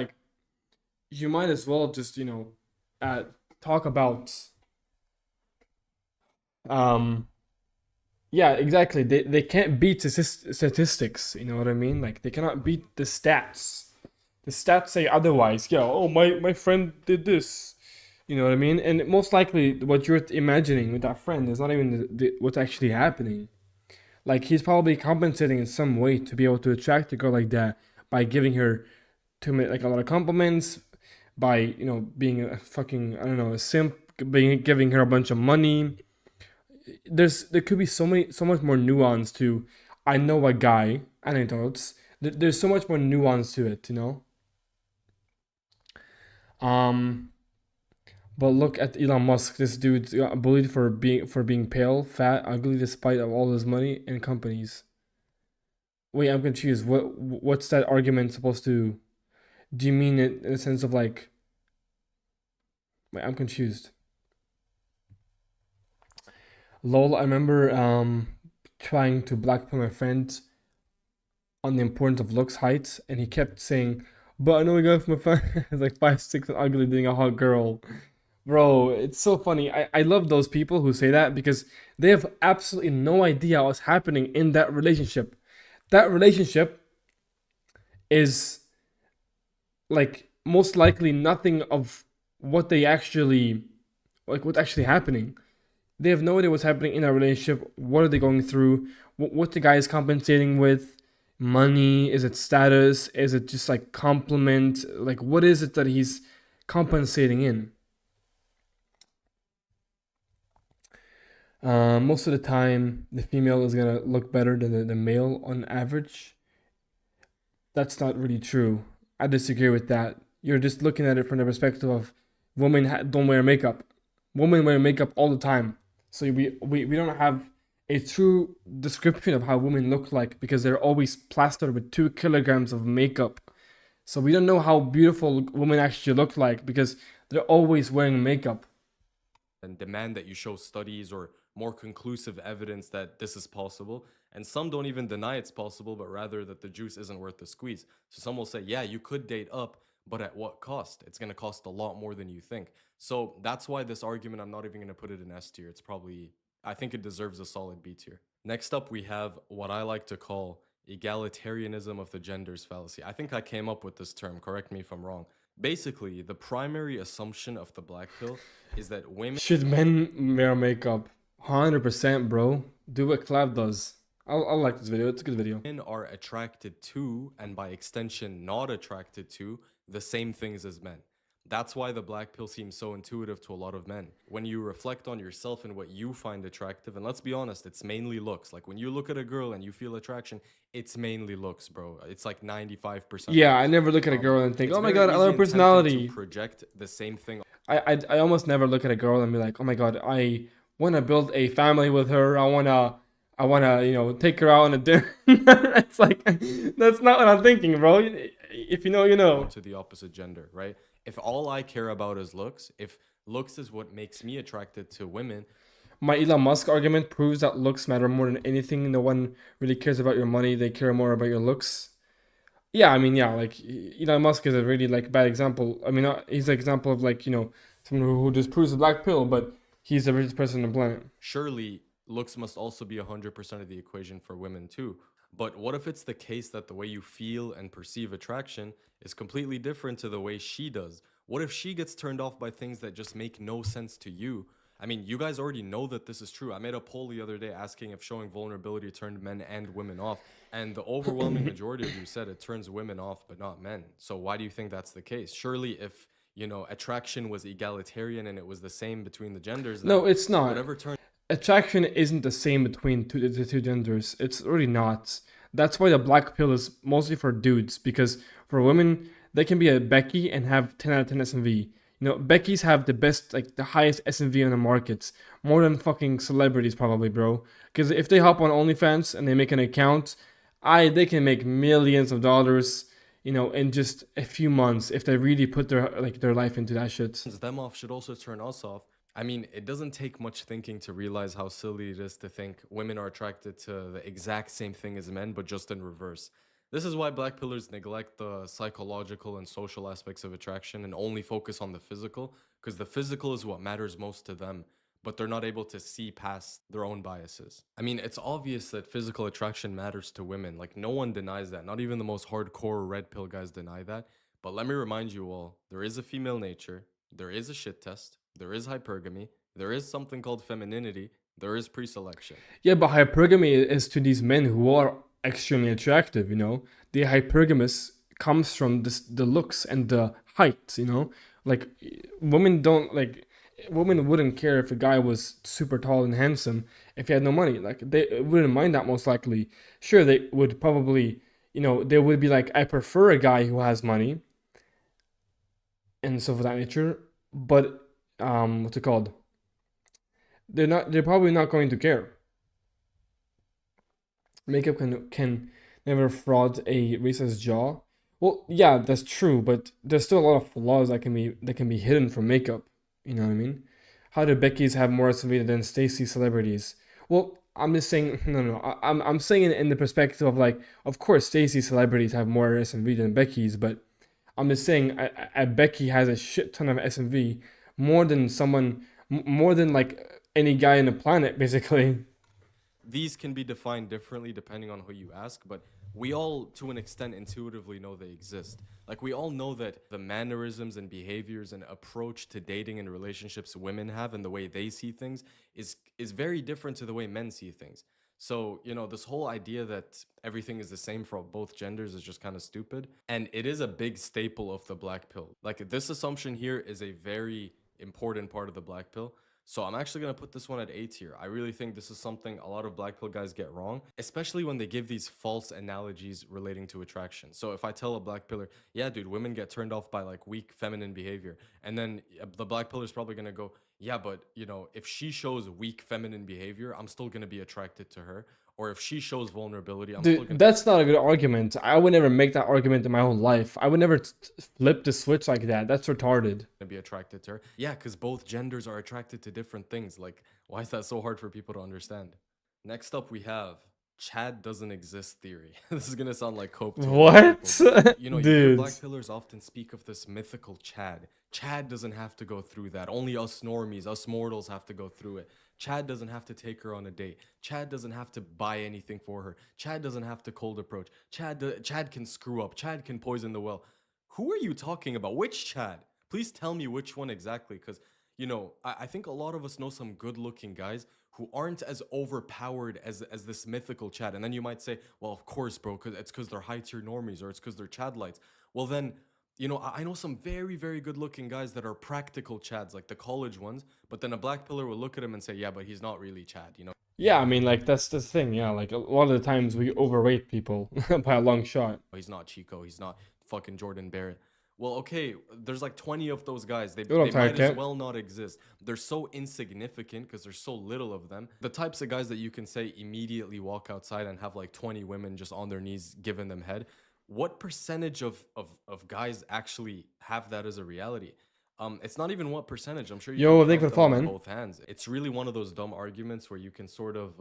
uh talk about um yeah, exactly. They can't beat statistics, you know what I mean? Like they cannot beat the stats. The stats say otherwise. Yeah, oh my friend did this. You know what I mean? And most likely what you're imagining with that friend is not even what's actually happening. Like he's probably compensating in some way to be able to attract a girl like that by giving her like a lot of compliments, by being a fucking, I don't know, a simp, giving her a bunch of money. There could be so much more nuance to I know a guy anecdotes. There's so much more nuance to it, um but look at Elon Musk. This dude got bullied for being pale, fat, ugly, despite of all his money and companies. Wait, I'm confused. What's that argument supposed to? Do you mean it in the sense of like? Wait, I'm confused. Lol, I remember trying to blackmail my friend on the importance of looks, height, and he kept saying, "But I know a guy from my friend is like 5'6" and ugly, being a hot girl." Bro, it's so funny. I love those people who say that because they have absolutely no idea what's happening in that relationship. That relationship is like most likely nothing of what they actually what's actually happening. They have no idea what's happening in that relationship. What are they going through? What the guy is compensating with? Money? Is it status? Is it just like compliment? Like what is it that he's compensating in? Most of the time, the female is gonna look better than the male on average. That's not really true. I disagree with that. You're just looking at it from the perspective of women don't wear makeup. Women wear makeup all the time. So we don't have a true description of how women look like because they're always plastered with 2 kilograms of makeup. So we don't know how beautiful women actually look like because they're always wearing makeup. And demand that you show studies or more conclusive evidence that this is possible. And some don't even deny it's possible, but rather that the juice isn't worth the squeeze. So some will say, yeah, you could date up, but at what cost? It's going to cost a lot more than you think. So that's why this argument, I'm not even going to put it in S tier. It's probably, I think it deserves a solid B tier. Next up, we have what I like to call egalitarianism of the genders fallacy. I think I came up with this term, correct me if I'm wrong. Basically, the primary assumption of the black pill is that women Should men wear makeup? 100%, bro. Do what Clav does. I like this video. It's a good video. are attracted to, and by extension not attracted to, the same things as men. That's why the black pill seems so intuitive to a lot of men. When you reflect on yourself and what you find attractive, and let's be honest, it's mainly looks. Like when you look at a girl and you feel attraction, it's mainly looks, bro. It's like 95%. Yeah, I never look at a girl and think, It's oh my very god, I easy love her and tempting personality. to project the same thing. I almost never look at a girl and be like, oh my god, I want to build a family with her. I wanna, take her out on a dinner. It's like that's not what I'm thinking, bro. If you know, you know. To the opposite gender, right? If all I care about is looks, if looks is what makes me attracted to women, My Elon Musk argument proves that looks matter more than anything. No one really cares about your money; they care more about your looks. Yeah, I mean, yeah, like Elon Musk is a really like bad example. I mean, he's an example of like someone who just proves the black pill, but he's the richest person on the planet. surely looks must also be 100% of the equation for women too. But what if it's the case that the way you feel and perceive attraction is completely different to the way she does? What if she gets turned off by things that just make no sense to you? I mean, you guys already know that this is true. I made a poll the other day asking if showing vulnerability turned men and women off, and the overwhelming majority of you said it turns women off but not men. So why do you think that's the case? Surely if, attraction was egalitarian and it was the same between the genders, then No, it's not. whatever turns Attraction isn't the same between the two genders. It's really not. That's why the black pill is mostly for dudes, because for women, they can be a Becky and have 10 out of 10 SMV. Becky's have the best, like the highest SMV on the markets, more than fucking celebrities probably, bro. Because if they hop on OnlyFans and they make an account, they can make millions of dollars, in just a few months if they really put their life into that shit. them off should also turn us off. I mean, it doesn't take much thinking to realize how silly it is to think women are attracted to the exact same thing as men, but just in reverse. This is why black pillars neglect the psychological and social aspects of attraction and only focus on the physical, because the physical is what matters most to them, but they're not able to see past their own biases. I mean, it's obvious that physical attraction matters to women. Like, no one denies that. Not even the most hardcore red pill guys deny that. But let me remind you all, there is a female nature, there is a shit test, there is hypergamy, there is something called femininity, there is pre-selection. Yeah, but hypergamy is to these men who are extremely attractive, The hypergamous comes from the looks and the height, Like women wouldn't care if a guy was super tall and handsome if he had no money. Like they wouldn't mind that most likely. Sure, they would probably, they would be like, I prefer a guy who has money and stuff of that nature. But what's it called? They're probably not going to care. Makeup can never fraud a racist jaw. Well, yeah, that's true, but there's still a lot of flaws that can be hidden from makeup. You know what I mean? How do Becky's have more SMV than Stacy celebrities? Well, I'm just saying no. I'm saying it in the perspective of like, of course, Stacy celebrities have more SMV than Becky's, but I'm just saying Becky has a shit ton of SMV, more than more than like any guy on the planet, basically. These can be defined differently depending on who you ask, but we all, to an extent, intuitively know they exist. Like, we all know that the mannerisms and behaviors and approach to dating and relationships women have and the way they see things is very different to the way men see things. So, this whole idea that everything is the same for both genders is just kind of stupid. And it is a big staple of the black pill. Like, this assumption here is a very important part of the black pill. So I'm actually going to put this one at A tier. I really think this is something a lot of black pill guys get wrong, especially when they give these false analogies relating to attraction. So if I tell a black pillar, yeah, dude, women get turned off by like weak feminine behavior. And then the black pillar is probably going to go, yeah, but if she shows weak feminine behavior, I'm still going to be attracted to her. Or if she shows vulnerability, I'm still Dude, going to... that's not a good argument. I would never make that argument in my whole life. I would never flip the switch like that. That's retarded. be attracted to her. Yeah, because both genders are attracted to different things. Like, why is that so hard for people to understand? Next up, we have Chad doesn't exist theory. This is gonna sound like cope to a lot of What? people, but you hear Dude. black pillars often speak of this mythical Chad. Chad doesn't have to go through that. Only us normies, us mortals have to go through it. Chad doesn't have to take her on a date. Chad doesn't have to buy anything for her. Chad doesn't have to cold approach. Chad can screw up. Chad can poison the well. Who are you talking about? Which Chad? Please tell me which one exactly, because I think a lot of us know some good-looking guys who aren't as overpowered as this mythical Chad. And then you might say, well, of course, bro, because it's because they're high tier normies or it's because they're Chad lights. Well, then, I know some very, very good looking guys that are practical Chads, like the college ones. But then a black pillar will look at him and say, yeah, but he's not really Chad. Yeah, I mean, like, that's the thing. Yeah, like, a lot of the times we overrate people by a long shot. He's not Chico. He's not fucking Jordan Barrett. Well, okay, there's like 20 of those guys. They, What up, they might as Tiger? well not exist. They're so insignificant because there's so little of them. The types of guys that you can say immediately walk outside and have like 20 women just on their knees giving them head. What percentage of guys actually have that as a reality? It's not even what percentage. I'm sure you can Yo, thank you count for the them follow, on man. both hands. It's really one of those dumb arguments where you can sort of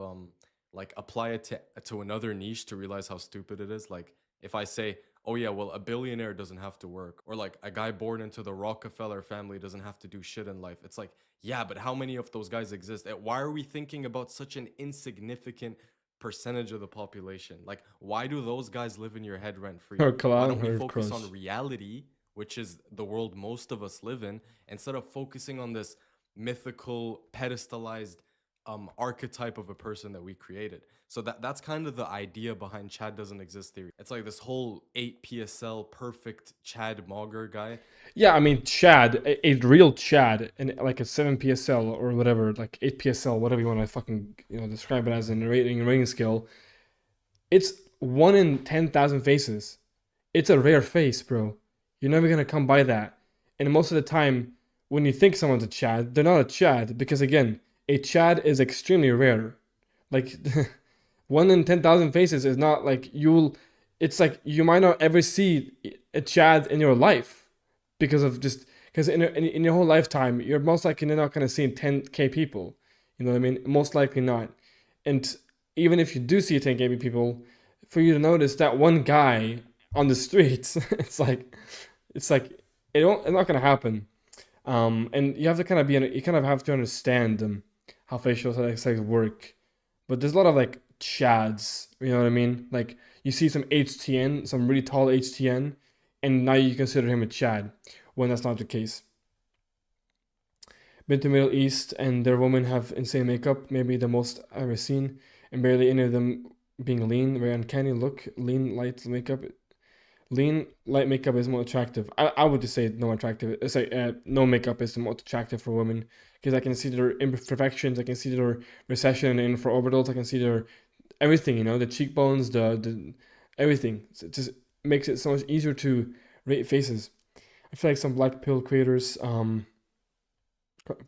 like apply it to another niche to realize how stupid it is. Like if I say, oh yeah, well, a billionaire doesn't have to work, or like a guy born into the Rockefeller family doesn't have to do shit in life. It's like, yeah, but how many of those guys exist? Why are we thinking about such an insignificant percentage of the population? Like, why do those guys live in your head rent free? Her Why clown, don't we her focus crush. on reality, which is the world most of us live in, instead of focusing on this mythical, pedestalized archetype of a person that we created? So that's kind of the idea behind Chad doesn't exist theory. It's like this whole 8 PSL perfect Chad Mauger guy. Yeah, I mean, Chad, a real Chad, and like a 7 PSL or whatever, like 8 PSL, whatever you want to fucking, describe it as in a rating scale. It's 1 in 10,000 faces. It's a rare face, bro. You're never gonna come by that. And most of the time, when you think someone's a Chad, they're not a Chad because, again, a Chad is extremely rare. Like, 1 in 10,000 faces is not like you'll. It's like you might not ever see a Chad in your life because of just because in your whole lifetime you're most likely not gonna see 10K people. You know what I mean? Most likely not. And even if you do see 10K people, for you to notice that one guy on the streets, it's like it's not gonna happen. And you have to kind of you kind of have to understand how facial exercises work. But there's a lot of like chads, you know what I mean? Like you see some HTN, some really tall HTN, and now you consider him a chad when that's not the case. Been to Middle East and their women have insane makeup, maybe the most I've ever seen, and barely any of them being lean, very uncanny look, lean light makeup. Lean light makeup is more attractive. I would just say no attractive. Say no makeup is the most attractive for women because I can see their imperfections. I can see their recession in for orbitals. I can see their everything. The cheekbones, the everything. It just makes it so much easier to rate faces. I feel like some black pill creators,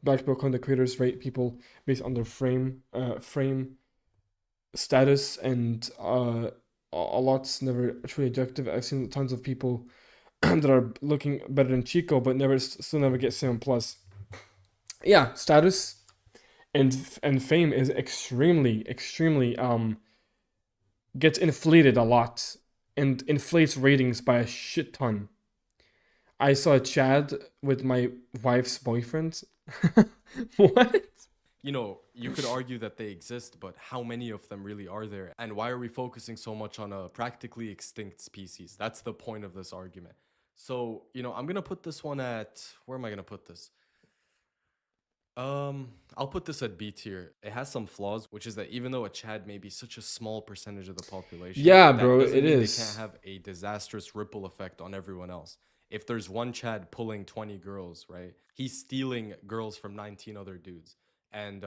black pill content creators rate people based on their frame status, and a lot's never truly objective. I've seen tons of people that are looking better than Chico, but still never get 7+. Yeah, status and fame is extremely gets inflated a lot and inflates ratings by a shit ton. I saw a Chad with my wife's boyfriend. What? You could argue that they exist, but how many of them really are there? And why are we focusing so much on a practically extinct species? That's the point of this argument. So, I'm gonna put this one at, where am I gonna put this? I'll put this at B tier. It has some flaws, which is that even though a Chad may be such a small percentage of the population, Yeah, that bro, doesn't it mean they is. can't have a disastrous ripple effect on everyone else. If there's one Chad pulling 20 girls, right? He's stealing girls from 19 other dudes. And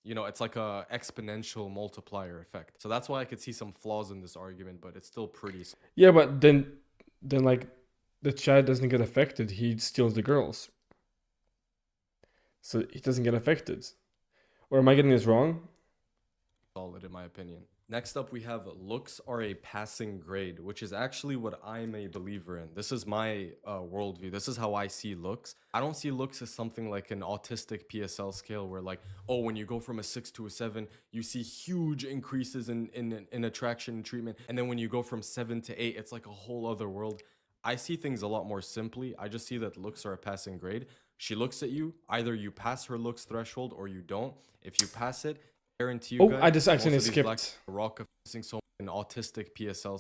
it's like a exponential multiplier effect. So that's why I could see some flaws in this argument, but it's still pretty Yeah, but then like the Chad doesn't get affected. He steals the girls, so he doesn't get affected. Or am I getting this wrong? solid in my opinion. Next up, we have looks are a passing grade, which is actually what I'm a believer in. This is my worldview. This is how I see looks. I don't see looks as something like an autistic PSL scale where, like, oh, when you go from a 6 to a 7, you see huge increases in attraction and treatment. And then when you go from 7 to 8, it's like a whole other world. I see things a lot more simply. I just see that looks are a passing grade. She looks at you, either you pass her looks threshold or you don't. If you pass it, guarantee you Oh, I guys, just most accidentally of these black skipped. rock of facing so an autistic PSL.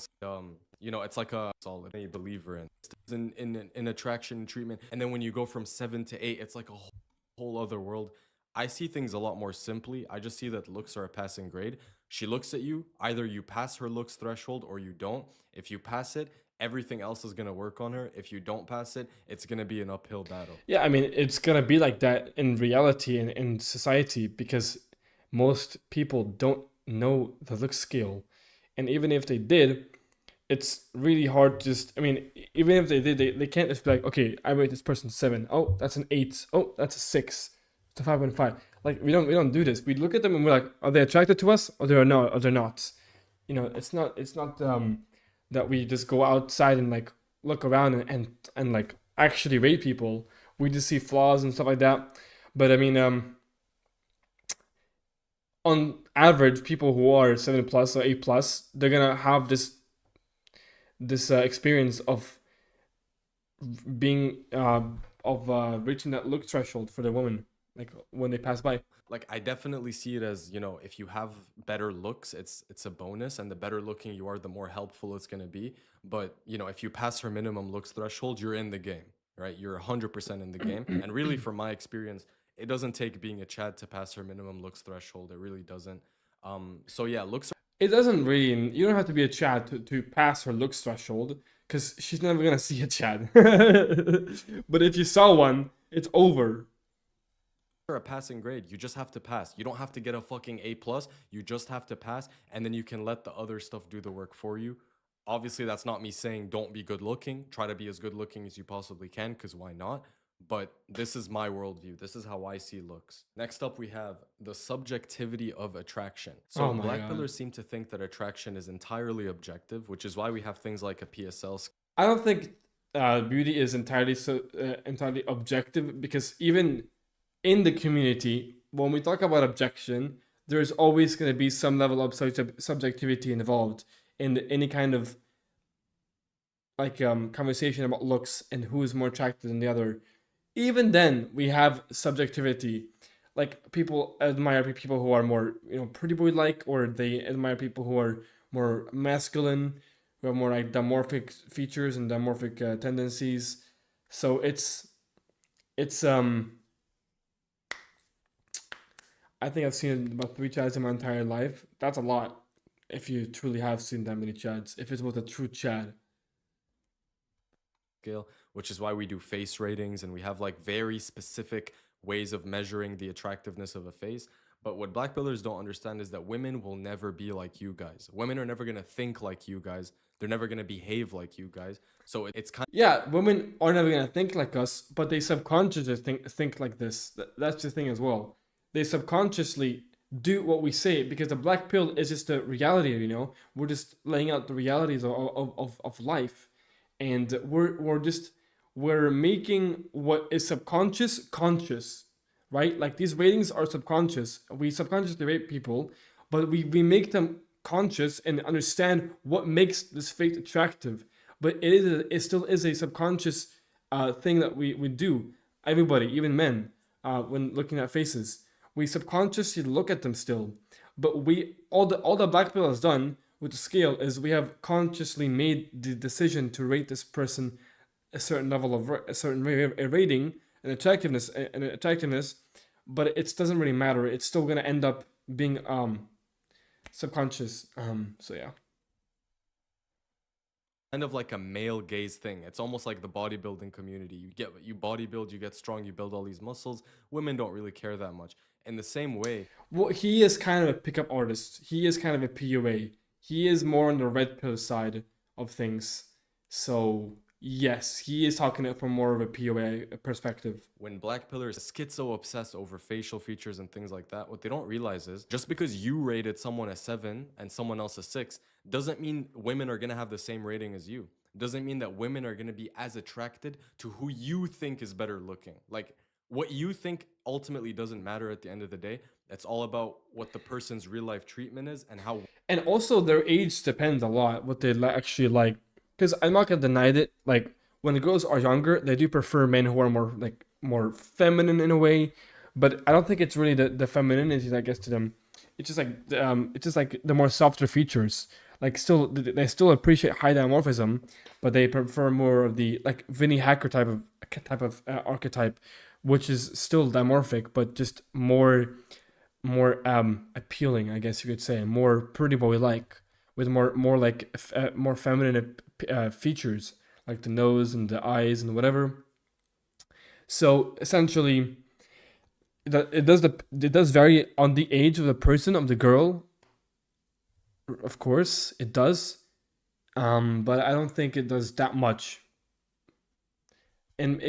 It's like a solid a believer in attraction and treatment. And then when you go from 7 to 8, it's like a whole other world. I see things a lot more simply. I just see that looks are a passing grade. She looks at you, either you pass her looks threshold or you don't. If you pass it, everything else is gonna work on her. If you don't pass it, it's gonna be an uphill battle. Yeah, I mean, it's gonna be like that in reality and in society because most people don't know the look scale. And even if they did, it's really hard to just, I mean, even if they did, they can't just be like, okay, I rate this person 7. Oh, that's an 8. Oh, that's a 6. It's a 5.5. Like, we don't do this. We look at them and we're like, are they attracted to us or they're not, or they're not? It's not that we just go outside and like look around and like actually rate people. We just see flaws and stuff like that. But I mean, on average, people who are 7 plus or 8 plus, they're gonna have this experience of being of reaching that look threshold for the woman, like when they pass by. Like, I definitely see it as, if you have better looks, it's a bonus, and the better looking you are, the more helpful it's going to be. But if you pass her minimum looks threshold, you're in the game, right? You're 100% in the game. And really, from my experience, it doesn't take being a Chad to pass her minimum looks threshold. It really doesn't. So yeah, looks It doesn't really. You don't have to be a Chad to pass her looks threshold, because she's never gonna see a Chad. But if you saw one, it's over. are a passing grade. You just have to pass. You don't have to get a fucking A+. You just have to pass, and then you can let the other stuff do the work for you. Obviously, that's not me saying don't be good looking. Try to be as good looking as you possibly can, because why not? But this is my worldview. This is how I see looks. Next up, we have the subjectivity of attraction. So Oh my black god. pillars seem to think that attraction is entirely objective, which is why we have things like a PSL. I don't think beauty is entirely objective, because even in the community, when we talk about objection, there's always going to be some level of subjectivity involved in any kind of like conversation about looks and who is more attractive than the other. Even then, we have subjectivity. Like, people admire people who are more, pretty boy like, or they admire people who are more masculine, who have more like dimorphic features and dimorphic tendencies. So it's I think I've seen about 3 chads in my entire life. That's a lot if you truly have seen that many chads. If it was a true chad. Scale, which is why we do face ratings and we have like very specific ways of measuring the attractiveness of a face. But what black pillars don't understand is that women will never be like you guys. Women are never going to think like you guys. They're never going to behave like you guys. So it's kind Yeah, women are never gonna think like us, but they subconsciously think like this. That's the thing as well. They subconsciously do what we say, because the black pill is just a reality. We're just laying out the realities of life, and we're making what is subconscious conscious, right? Like, these ratings are subconscious. We subconsciously rate people, but we make them conscious and understand what makes this fate attractive. But it still is a subconscious thing that we do. Everybody, even men, when looking at faces, we subconsciously look at them still. But we all the black pill has done with the scale is we have consciously made the decision to rate this person a certain level of a certain rating and attractiveness, but it doesn't really matter. It's still gonna end up being subconscious. So yeah. of like a male gaze thing. It's almost like the bodybuilding community. You bodybuild, you get strong, you build all these muscles. Women don't really care that much. In the same way, Well, he is kind of a pickup artist. He is kind of a PUA. He is more on the red pill side of things. So Yes, he is talking it from more of a POA perspective. When black pillars schizo obsess over facial features and things like that, what they don't realize is just because you rated someone a 7 and someone else a 6 doesn't mean women are going to have the same rating as you. Doesn't mean that women are going to be as attracted to who you think is better looking. Like, what you think ultimately doesn't matter at the end of the day. It's all about what the person's real life treatment is and how. And also their age depends a lot what they actually like. Because I'm not gonna deny it. Like when the girls are younger, they do prefer men who are more feminine in a way. But I don't think it's really the femininity that gets to them. It's just like the more softer features. Like still they still appreciate high dimorphism, but they prefer more of the like Vinnie Hacker type of archetype, which is still dimorphic but just more appealing, I guess you could say, more pretty boy like, with more feminine features like the nose and the eyes and whatever. So essentially, it does vary on the age of the person, of the girl. Of course, it does, but I don't think it does that much. And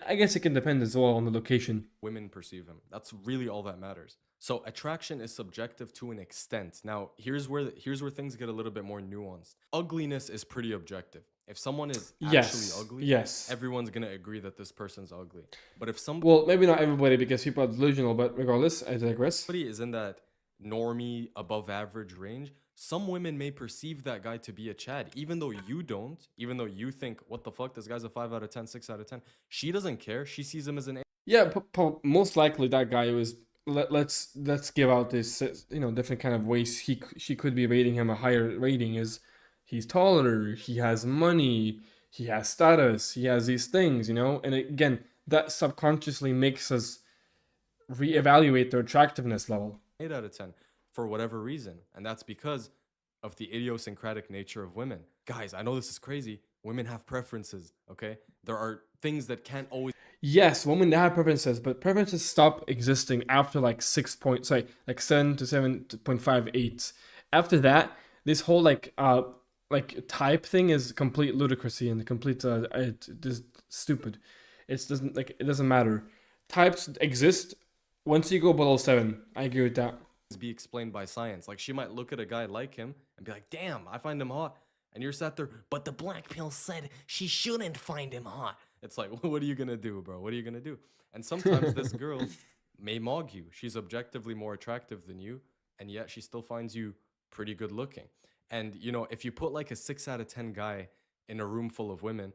I guess it can depend as well on the location. Women perceive him. That's really all that matters. So attraction is subjective to an extent. Now, here's where things get a little bit more nuanced. Ugliness is pretty objective. If someone is actually Yes, ugly, yes. everyone's going to agree that this person's ugly. But if somebody Well, maybe not everybody because people are delusional, but regardless, I digress. is in that normie above average range, some women may perceive that guy to be a Chad, even though you don't, even though you think, what the fuck, this guy's a 5 out of 10, 6 out of 10. She doesn't care. She sees him as an Yeah, most likely that guy was. Let's give out this different kind of ways she could be rating him a higher rating is he's taller, he has money, he has status, he has these things, and again that subconsciously makes us reevaluate their attractiveness level. 8 out of 10 for whatever reason. And that's because of the idiosyncratic nature of women. Guys, I know this is crazy. Women have preferences, okay? There are things that can't always Yes, women have preferences, but preferences stop existing after like 6 points, sorry, like 7 to 7.58. After that, this whole like type thing is complete ludicrousy and complete just stupid. It doesn't matter. Types exist once you go below 7. I agree with that. be explained by science. Like she might look at a guy like him and be like, damn, I find him hot. And you're sat there, but the black pill said she shouldn't find him hot. It's like, what are you gonna do, bro? What are you gonna do? And sometimes this girl may mog you. She's objectively more attractive than you, and yet she still finds you pretty good looking. And if you put like a 6 out of 10 guy in a room full of women,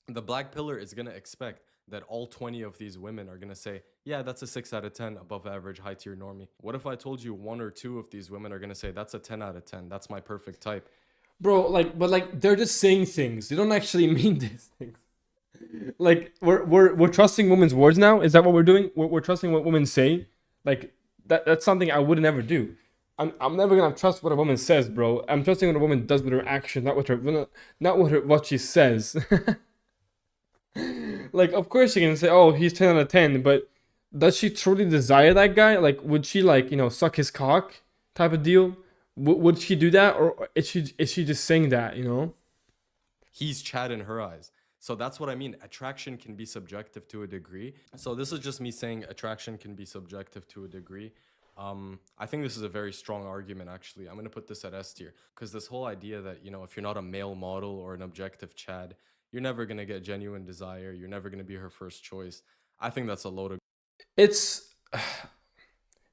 the black pillar is gonna expect that all 20 of these women are gonna say, yeah, that's a 6 out of 10 above average high tier normie. What if I told you one or two of these women are gonna say, that's a 10 out of 10, that's my perfect type? Bro, but they're just saying things. They don't actually mean these things. Like we're trusting women's words now. Is that what we're doing? We're trusting what women say. Like that's something I would never do. I'm never gonna trust what a woman says, bro. I'm trusting what a woman does with her action, not what she says. Like, of course, you can say, "Oh, he's 10 out of 10," but does she truly desire that guy? Like, would she suck his cock type of deal? Would she do that, or is she just saying that? He's Chad in her eyes. So that's what I mean. Attraction can be subjective to a degree. So this is just me saying attraction can be subjective to a degree. I think this is a very strong argument, actually. I'm going to put this at S tier because this whole idea that, if you're not a male model or an objective Chad, you're never going to get genuine desire. You're never going to be her first choice. I think that's a load of It's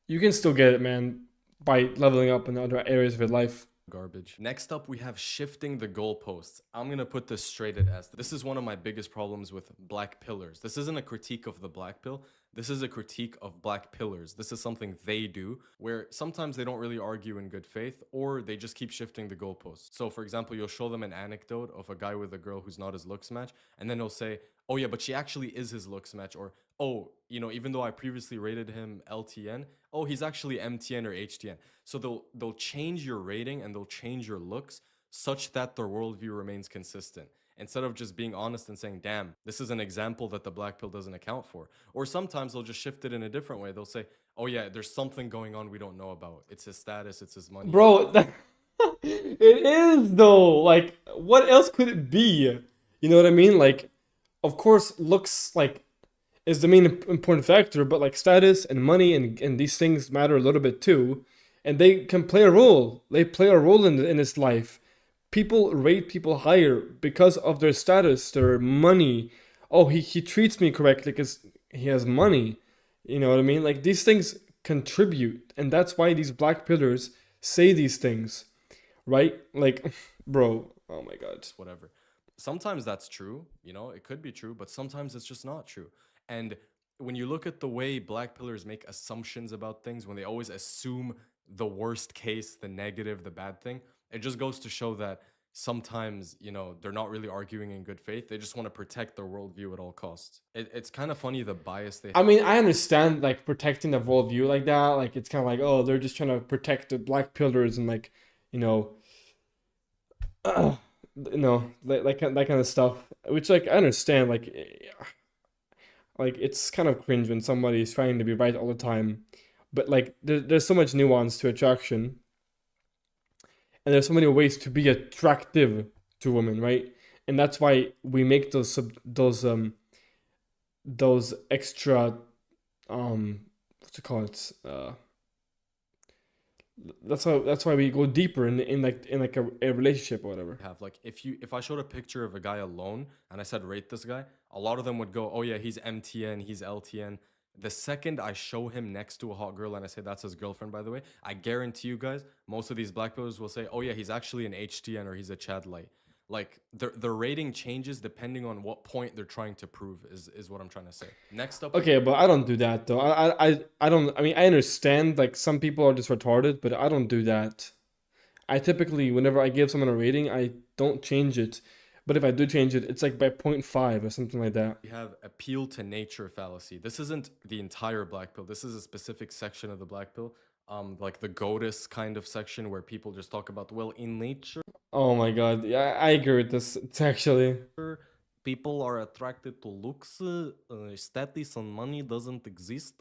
you can still get it, man, by leveling up in other areas of your life. garbage. Next up, we have shifting the goalposts. I'm gonna put this straight at S. This is one of my biggest problems with black pillars. This isn't a critique of the black pill. This is a critique of black pillars. This is something they do where sometimes they don't really argue in good faith or they just keep shifting the goalposts. So for example, you'll show them an anecdote of a guy with a girl who's not his looks match, and then they'll say, oh yeah, but she actually is his looks match, or oh, even though I previously rated him LTN, oh, he's actually MTN or HTN. So they'll change your rating and they'll change your looks such that their worldview remains consistent. Instead of just being honest and saying, damn, this is an example that the black pill doesn't account for. Or sometimes they'll just shift it in a different way. They'll say, oh yeah, there's something going on we don't know about. It's his status, it's his money. Bro, it is though. Like, what else could it be? You know what I mean? Like, of course, looks like is the main important factor, but like status and money and these things matter a little bit too, and they can play a role. They play a role in his life. People rate people higher because of their status, their money. Oh, he treats me correctly because he has money. You know what I mean? Like these things contribute, and that's why these black pillars say these things, right? Like, bro, oh my god. whatever. Sometimes that's true, you know, it could be true, but sometimes it's just not true. And when you look at the way black pillars make assumptions about things, when they always assume the worst case, the negative, the bad thing, it just goes to show that sometimes, you know, they're not really arguing in good faith. They just want to protect their worldview at all costs. It's kind of funny the bias they I mean, I understand like protecting the worldview like that. Like it's kind of like, oh, they're just trying to protect the black pillars and like, you know, like that kind of stuff. Which like I understand. Like it's kind of cringe when somebody is trying to be right all the time. But like there's so much nuance to attraction, and there's so many ways to be attractive to women, right? And that's why we make those extra what's it called? That's why we go deeper in like a relationship or whatever. have. Like if I showed a picture of a guy alone and I said rate this guy, a lot of them would go, oh yeah, he's MTN, he's LTN. The second I show him next to a hot girl and I say that's his girlfriend, by the way, I guarantee you guys, most of these black pillars will say, oh yeah, he's actually an HTN or he's a Chad light. Like the rating changes depending on what point they're trying to prove is what I'm trying to say. Next up, Okay, but I don't do that though. I don't. I mean, I understand like some people are just retarded, but I don't do that. I typically, whenever I give someone a rating, I don't change it. But if I do change it, it's like by point 0.5 or something like that. we have appeal to nature fallacy. This isn't the entire black pill. This is a specific section of the black pill. Like the goddess kind of section where people just talk about, well, in nature, Oh my god, yeah, I agree with this. It's actually. people are attracted to looks, status and money doesn't exist.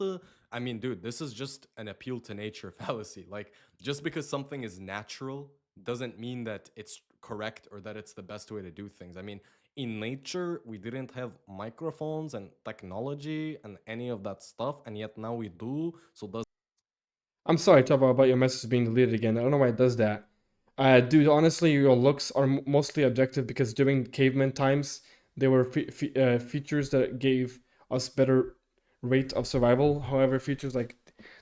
I mean, dude, this is just an appeal to nature fallacy. Like, just because something is natural doesn't mean that it's correct or that it's the best way to do things. I mean, in nature, we didn't have microphones and technology and any of that stuff, and yet now we do. So does I'm sorry, Tava, about your message being deleted again. I don't know why it does that. Dude, honestly, your looks are mostly objective because during caveman times, there were features that gave us better rate of survival. However, features like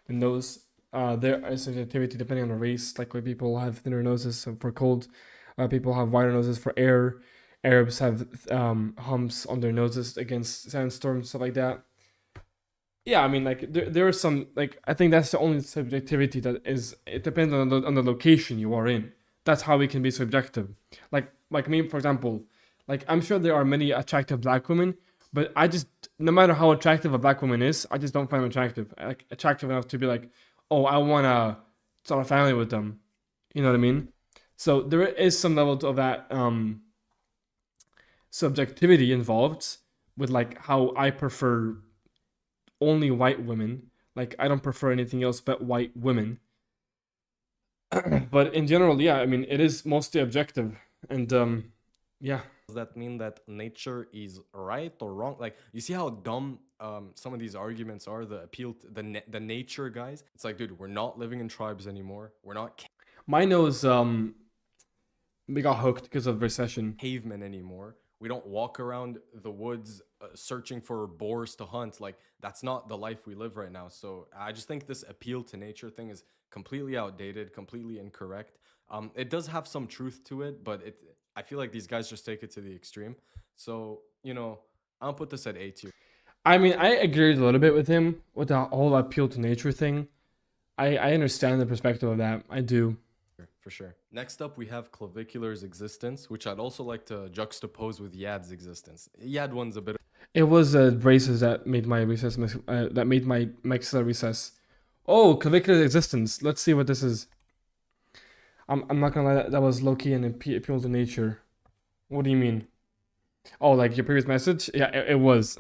the nose, there is sensitivity depending on the race. Like where people have thinner noses for cold, people have wider noses for air. Arabs have humps on their noses against sandstorms, stuff like that. Yeah, I mean, like there are some like I think that's the only subjectivity that is. It depends on the location you are in. That's how we can be subjective. Like me, for example, like I'm sure there are many attractive black women, but I just no matter how attractive a black woman is, I just don't find them attractive. Like attractive enough to be like, oh, I wanna start a family with them. You know what I mean? So there is some level of that subjectivity involved with like how I prefer only white women. Like I don't prefer anything else but white women. But in general, yeah, I mean it is mostly objective, and yeah. that mean that nature is right or wrong? Like, you see how dumb some of these arguments are? The appeal to the nature guys. It's like, dude, we're not living in tribes anymore. We're not My nose we got hooked because of recession. cavemen anymore. We don't walk around the woods searching for boars to hunt. Like, that's not the life we live right now. So I just think this appeal to nature thing is completely outdated, completely incorrect. It does have some truth to it, but I feel like these guys just take it to the extreme. So, you know, I'll put this at A tier. I mean, I agreed a little bit with him with the whole appeal to nature thing. I understand the perspective of that. I do. For sure. Next up, we have clavicular's existence, which I'd also like to juxtapose with Yad's existence. Yad one's a bit It was braces that made my that made my maxilla recess. Oh, clavicular existence. Let's see what this is. I'm not gonna lie, that was low key and appeal to nature. What do you mean? Oh, like your previous message? Yeah, it was.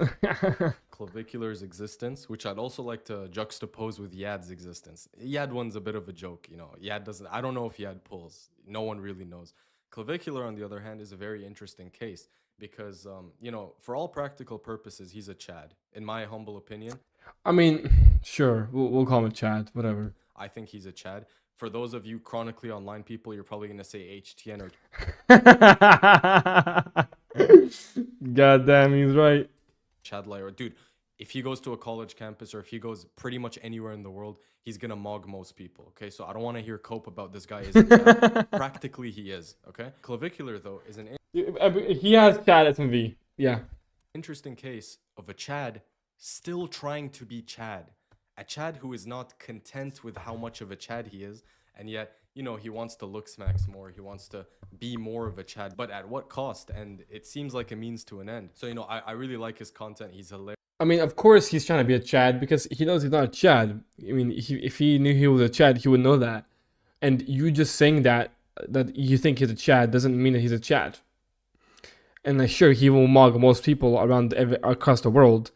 clavicular's existence, which I'd also like to juxtapose with Yad's existence. Yad one's a bit of a joke, you know. Yad doesn't. I don't know if Yad pulls. No one really knows. Clavicular, on the other hand, is a very interesting case because you know, for all practical purposes, he's a Chad, in my humble opinion. I mean, sure, we'll call him Chad, whatever. I think he's a Chad. For those of you chronically online people, you're probably gonna say HTN or God damn, he's right. Chad Liar. Dude, if he goes to a college campus or if he goes pretty much anywhere in the world, he's gonna mog most people. Okay, so I don't want to hear cope about this guy isn't Chad. Practically, he is. Okay, clavicular though is an He has Chad SMV. Yeah. interesting case of a Chad still trying to be Chad. A Chad who is not content with how much of a Chad he is, and yet, you know, he wants to look smacks more. He wants to be more of a Chad, but at what cost? And it seems like a means to an end. So, you know, I really like his content. He's hilarious. I mean, of course he's trying to be a Chad because he knows he's not a Chad. I mean, if he knew he was a Chad, he would know that. And you just saying that you think he's a Chad doesn't mean that he's a Chad. And like, sure, he will mug most people across the world,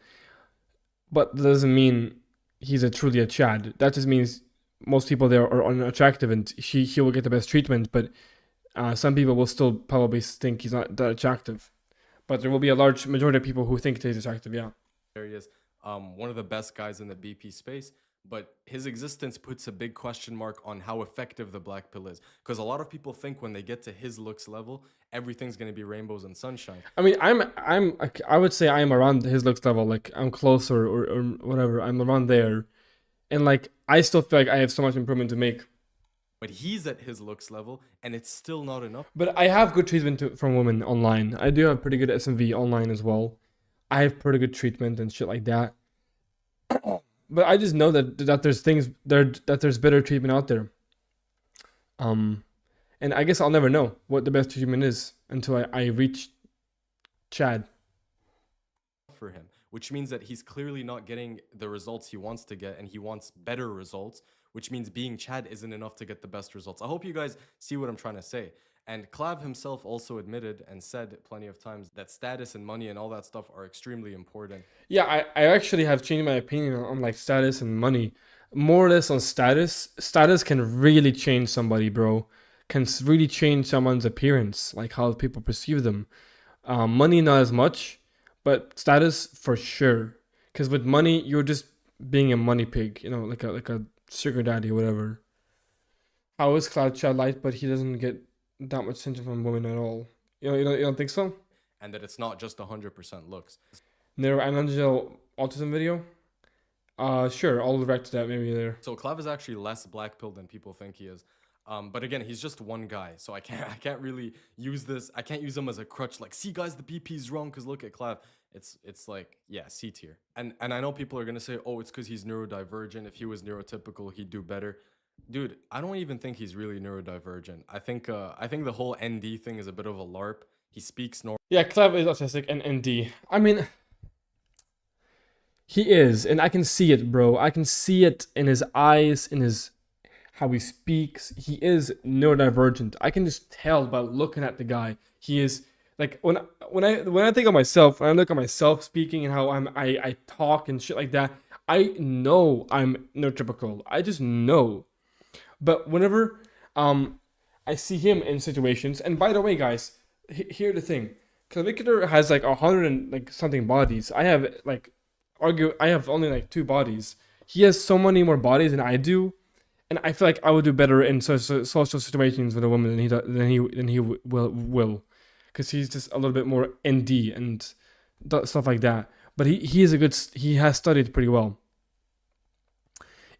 but that doesn't mean he's truly a Chad. That just means most people there are unattractive, and he will get the best treatment. But some people will still probably think he's not that attractive. But there will be a large majority of people who think that he's attractive. Yeah. There he is, one of the best guys in the BP space. But his existence puts a big question mark on how effective the black pill is, because a lot of people think when they get to his looks level, everything's gonna be rainbows and sunshine. I mean, I would say I'm around his looks level. Like I'm closer or whatever. I'm around there, and like I still feel like I have so much improvement to make. But he's at his looks level, and it's still not enough. But I have good treatment from women online. I do have pretty good SMV online as well. I have pretty good treatment and shit like that. But I just know that there's things there, that there's better treatment out there. And I guess I'll never know what the best treatment is until I reach Chad. For him, which means that he's clearly not getting the results he wants to get, and he wants better results, which means being Chad isn't enough to get the best results. I hope you guys see what I'm trying to say. And Clav himself also admitted and said plenty of times that status and money and all that stuff are extremely important. Yeah, I actually have changed my opinion on like status and money. More or less on status. Status can really change somebody, bro. Can really change someone's appearance, like how people perceive them. Money not as much, but status for sure. Because with money, you're just being a money pig, you know, like a sugar daddy or whatever. How is Cloud Chad light, but he doesn't get that much attention from women at all? You don't think so? And that it's not just 100% looks. Neuroanangel autism video? Sure, I'll react to that maybe later. So Clav is actually less black pilled than people think he is. But again, he's just one guy, so I can't really use this. I can't use him as a crutch. Like, see, guys, the BP's wrong because look at Clav. It's like, yeah, C tier. And I know people are gonna say, oh, it's because he's neurodivergent. If he was neurotypical, he'd do better. Dude, I don't even think he's really neurodivergent. I think the whole ND thing is a bit of a LARP. He speaks normal. Yeah, Clav is autistic and ND. I mean, he is, and I can see it, bro. I can see it in his eyes, in his how he speaks. He is neurodivergent. I can just tell by looking at the guy. He is like when I think of myself, when I look at myself speaking and how I talk and shit like that, I know I'm neurotypical. I just know. But whenever I see him in situations, and by the way, guys, here's the thing: Clavicular has like 100 and like something bodies. I have only like 2 bodies. He has so many more bodies than I do, and I feel like I would do better in social situations with a woman than he will, because he's just a little bit more ND and stuff like that. But he has studied pretty well.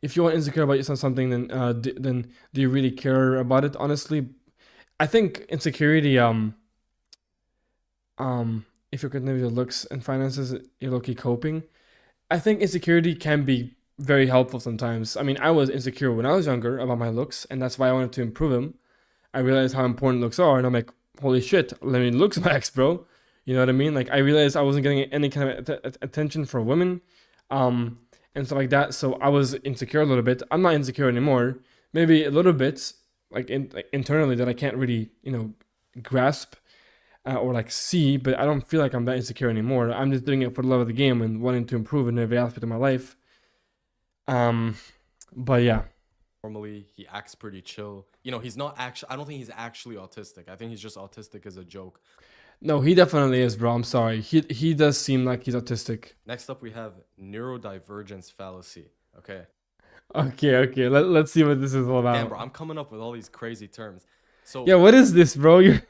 If you're insecure about something, then do you really care about it? Honestly, I think insecurity, if you're continuing your looks and finances, you're low-key coping. I think insecurity can be very helpful sometimes. I mean, I was insecure when I was younger about my looks, and that's why I wanted to improve them. I realized how important looks are, and I'm like, holy shit, let me looks max, bro. You know what I mean? Like, I realized I wasn't getting any kind of attention from women, and stuff like that. So I was insecure a little bit. I'm not insecure anymore. Maybe a little bit, like internally, that I can't really, grasp or like see. But I don't feel like I'm that insecure anymore. I'm just doing it for the love of the game and wanting to improve in every aspect of my life. But yeah. Normally, he acts pretty chill. You know, he's not actually. I don't think he's actually autistic. I think he's just autistic as a joke. No, he definitely is, bro. I'm sorry. He does seem like he's autistic. Next up, we have neurodivergence fallacy. Okay. Okay, okay. Let's see what this is all Damn, about. bro, I'm coming up with all these crazy terms. Yeah, So, what is this, bro? You're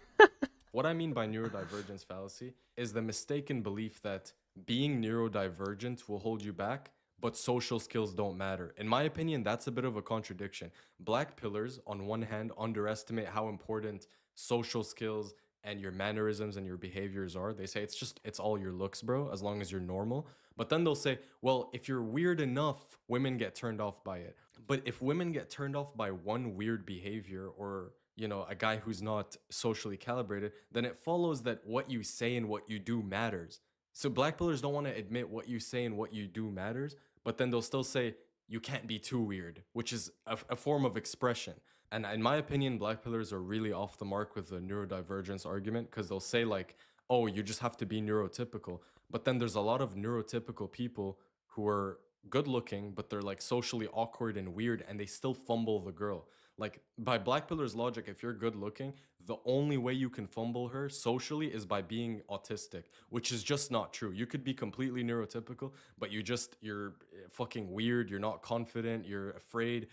what I mean by neurodivergence fallacy is the mistaken belief that being neurodivergent will hold you back, but social skills don't matter. In my opinion, that's a bit of a contradiction. Black pillars, on one hand, underestimate how important social skills and your mannerisms and your behaviors are. They say it's all your looks, bro, as long as you're normal. But then they'll say, well, if you're weird enough, women get turned off by it. But if women get turned off by one weird behavior or a guy who's not socially calibrated, then it follows that what you say and what you do matters. So black pillars don't want to admit what you say and what you do matters, but then they'll still say you can't be too weird, which is a form of expression. And in my opinion, black pillars are really off the mark with the neurodivergence argument because they'll say like, oh, you just have to be neurotypical. But then there's a lot of neurotypical people who are good looking, but they're like socially awkward and weird, and they still fumble the girl. Like by Black Pillar's logic, if you're good looking, the only way you can fumble her socially is by being autistic, which is just not true. You could be completely neurotypical, but you're fucking weird. You're not confident. You're afraid.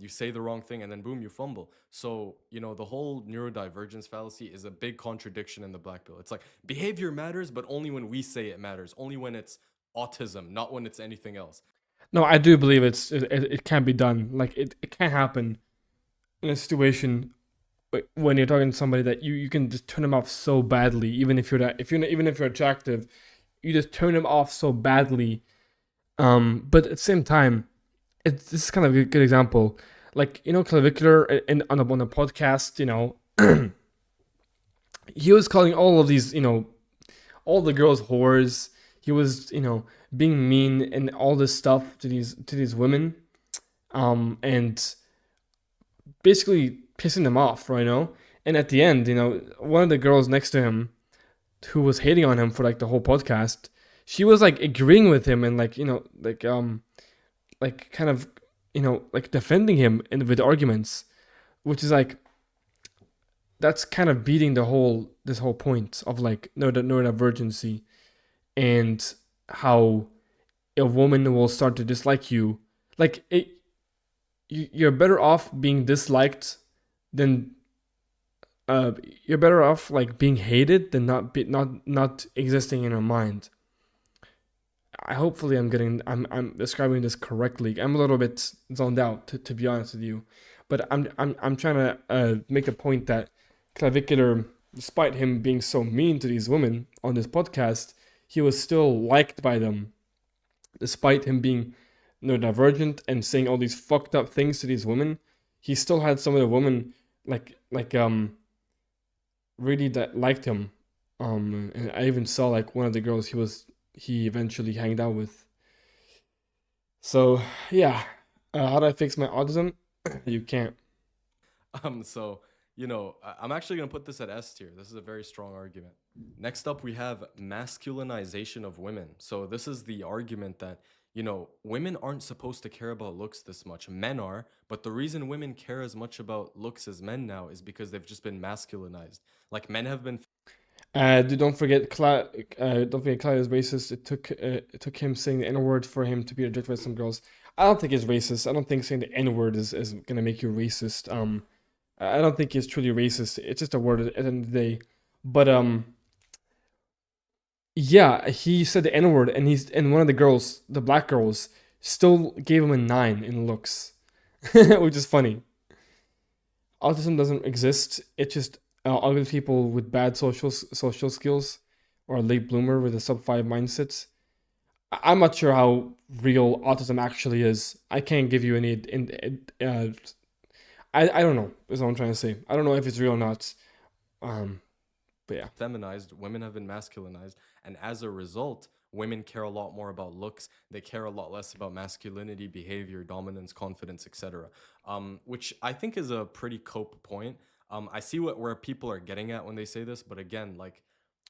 You say the wrong thing, and then boom, you fumble. So the whole neurodivergence fallacy is a big contradiction in the Black Pill. It's like behavior matters, but only when we say it matters. Only when it's autism, not when it's anything else. No, I do believe it can be done. Like it can happen in a situation when you're talking to somebody that you can just turn them off so badly, even if you're that if you're even if you're attractive, you just turn them off so badly. But at the same time, this is kind of a good example. Like Clavicular in on a podcast, he was calling all of these, all the girls whores. He was, being mean and all this stuff to these women, and basically pissing them off, right? And at the end, one of the girls next to him, who was hating on him for like the whole podcast, she was like agreeing with him and like like kind of like defending him in with arguments, which is like that's kind of beating this whole point of like neurodivergency and how a woman will start to dislike you. Like you're better off being disliked than you're better off like being hated than not existing in her mind. Hopefully I'm describing this correctly. I'm a little bit zoned out to be honest with you, but I'm trying to make the point that Clavicular, despite him being so mean to these women on this podcast, he was still liked by them, despite him being neurodivergent and saying all these fucked up things to these women. He still had some of the women really that liked him. And I even saw like one of the girls he eventually hanged out with. So yeah, how do I fix my autism? You can't. So, I'm actually going to put this at S tier. This is a very strong argument. Next up, we have masculinization of women. So, this is the argument that, women aren't supposed to care about looks this much. Men are, but the reason women care as much about looks as men now is because they've just been masculinized. Like, men have been. Don't forget, don't forget, Clyde is racist. It took him saying the N word for him to be rejected by some girls. I don't think he's racist. I don't think saying the N word is gonna make you racist. I don't think he's truly racist. It's just a word at the end of the day. But yeah, he said the N word, and one of the girls, the black girls, still gave him a 9 in looks, which is funny. Autism doesn't exist. It's just ugly people with bad social skills, or a late bloomer with a sub 5 mindset. I'm not sure how real autism actually is. I can't give you any. I don't know. Is what I'm trying to say. I don't know if it's real or not. But yeah. Feminized, women have been masculinized, and as a result, women care a lot more about looks. They care a lot less about masculinity, behavior, dominance, confidence, etc. Which I think is a pretty cope point. I see where people are getting at when they say this, but again, like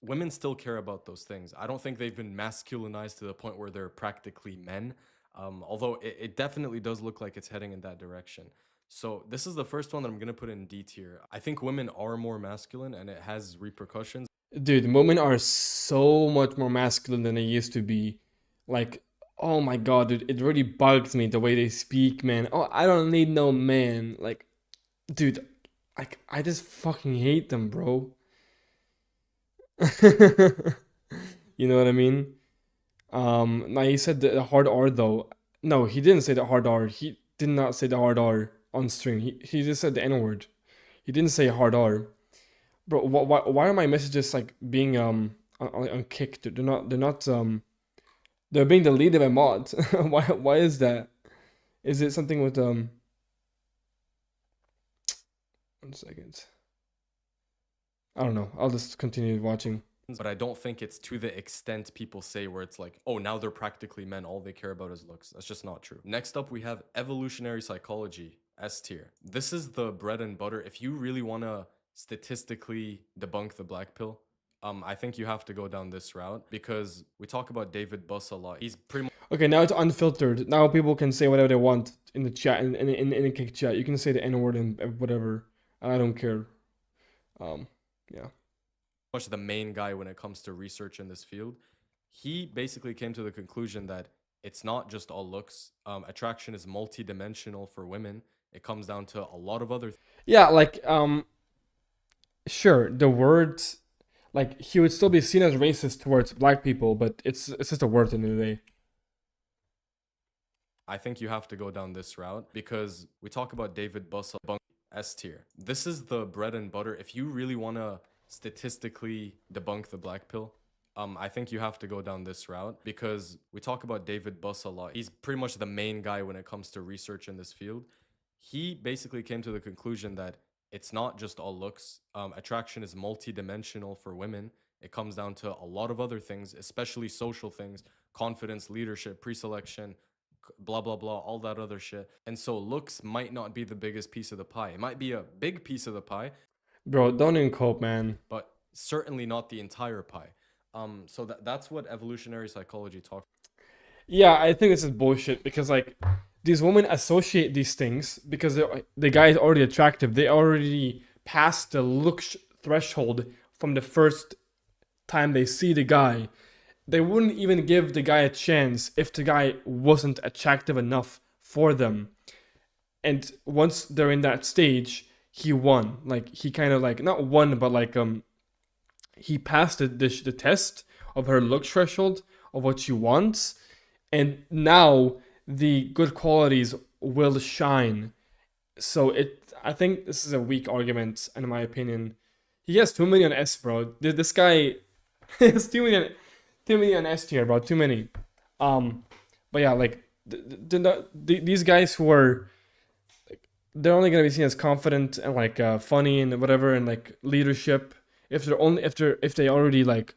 women still care about those things. I don't think they've been masculinized to the point where they're practically men. Although it definitely does look like it's heading in that direction. So this is the first one that I'm going to put in D tier. I think women are more masculine and it has repercussions. Dude, women are so much more masculine than they used to be. Like, oh my god, dude, it really bugs me the way they speak, man. Oh, I don't need no man. Like, dude, I just fucking hate them, bro. You know what I mean? Now he said the hard R though. No, he didn't say the hard R. He did not say the hard R on stream. He just said the N word. He didn't say hard R. Bro, why are my messages like being on kicked? They're being deleted by mods. Why is that? Is it something with 1 second. I don't know. I'll just continue watching. But I don't think it's to the extent people say where it's like, oh, now they're practically men. All they care about is looks. That's just not true. Next up, we have evolutionary psychology, S tier. This is the bread and butter. If you really want to statistically debunk the black pill, I think you have to go down this route because we talk about David Buss a lot. He's pretty much Okay, now it's unfiltered. Now people can say whatever they want in the chat, in the kick chat. You can say the N word and whatever. I don't care. Yeah. much the main guy when it comes to research in this field. He basically came to the conclusion that it's not just all looks. Attraction is multidimensional for women. It comes down to a lot of other Yeah, like sure, the word, like he would still be seen as racist towards black people, but it's just a word in the end of the day. I think you have to go down this route because we talk about David Buss S tier. This is the bread and butter. If you really want to statistically debunk the black pill, I think you have to go down this route because we talk about David Buss a lot. He's pretty much the main guy when it comes to research in this field. He basically came to the conclusion that it's not just all looks. Attraction is multidimensional for women. It comes down to a lot of other things, especially social things, confidence, leadership, pre-selection, blah blah blah, all that other shit. And so looks might not be the biggest piece of the pie. It might be a big piece of the pie, Bro, don't even cope, man. but certainly not the entire pie. So that's what evolutionary psychology talks. Yeah, I think this is bullshit because like these women associate these things because the guy is already attractive. They already passed the threshold from the first time they see the guy. They wouldn't even give the guy a chance if the guy wasn't attractive enough for them. And once they're in that stage, he won. Like he kind of like not won, but like he passed the test of her look threshold of what she wants, and now the good qualities will shine. So I think this is a weak argument, in my opinion. He has too many on S, bro. This guy has too many on S tier, bro. Too many. But yeah, like these guys who are they're only gonna be seen as confident and like funny and whatever and like leadership if they already like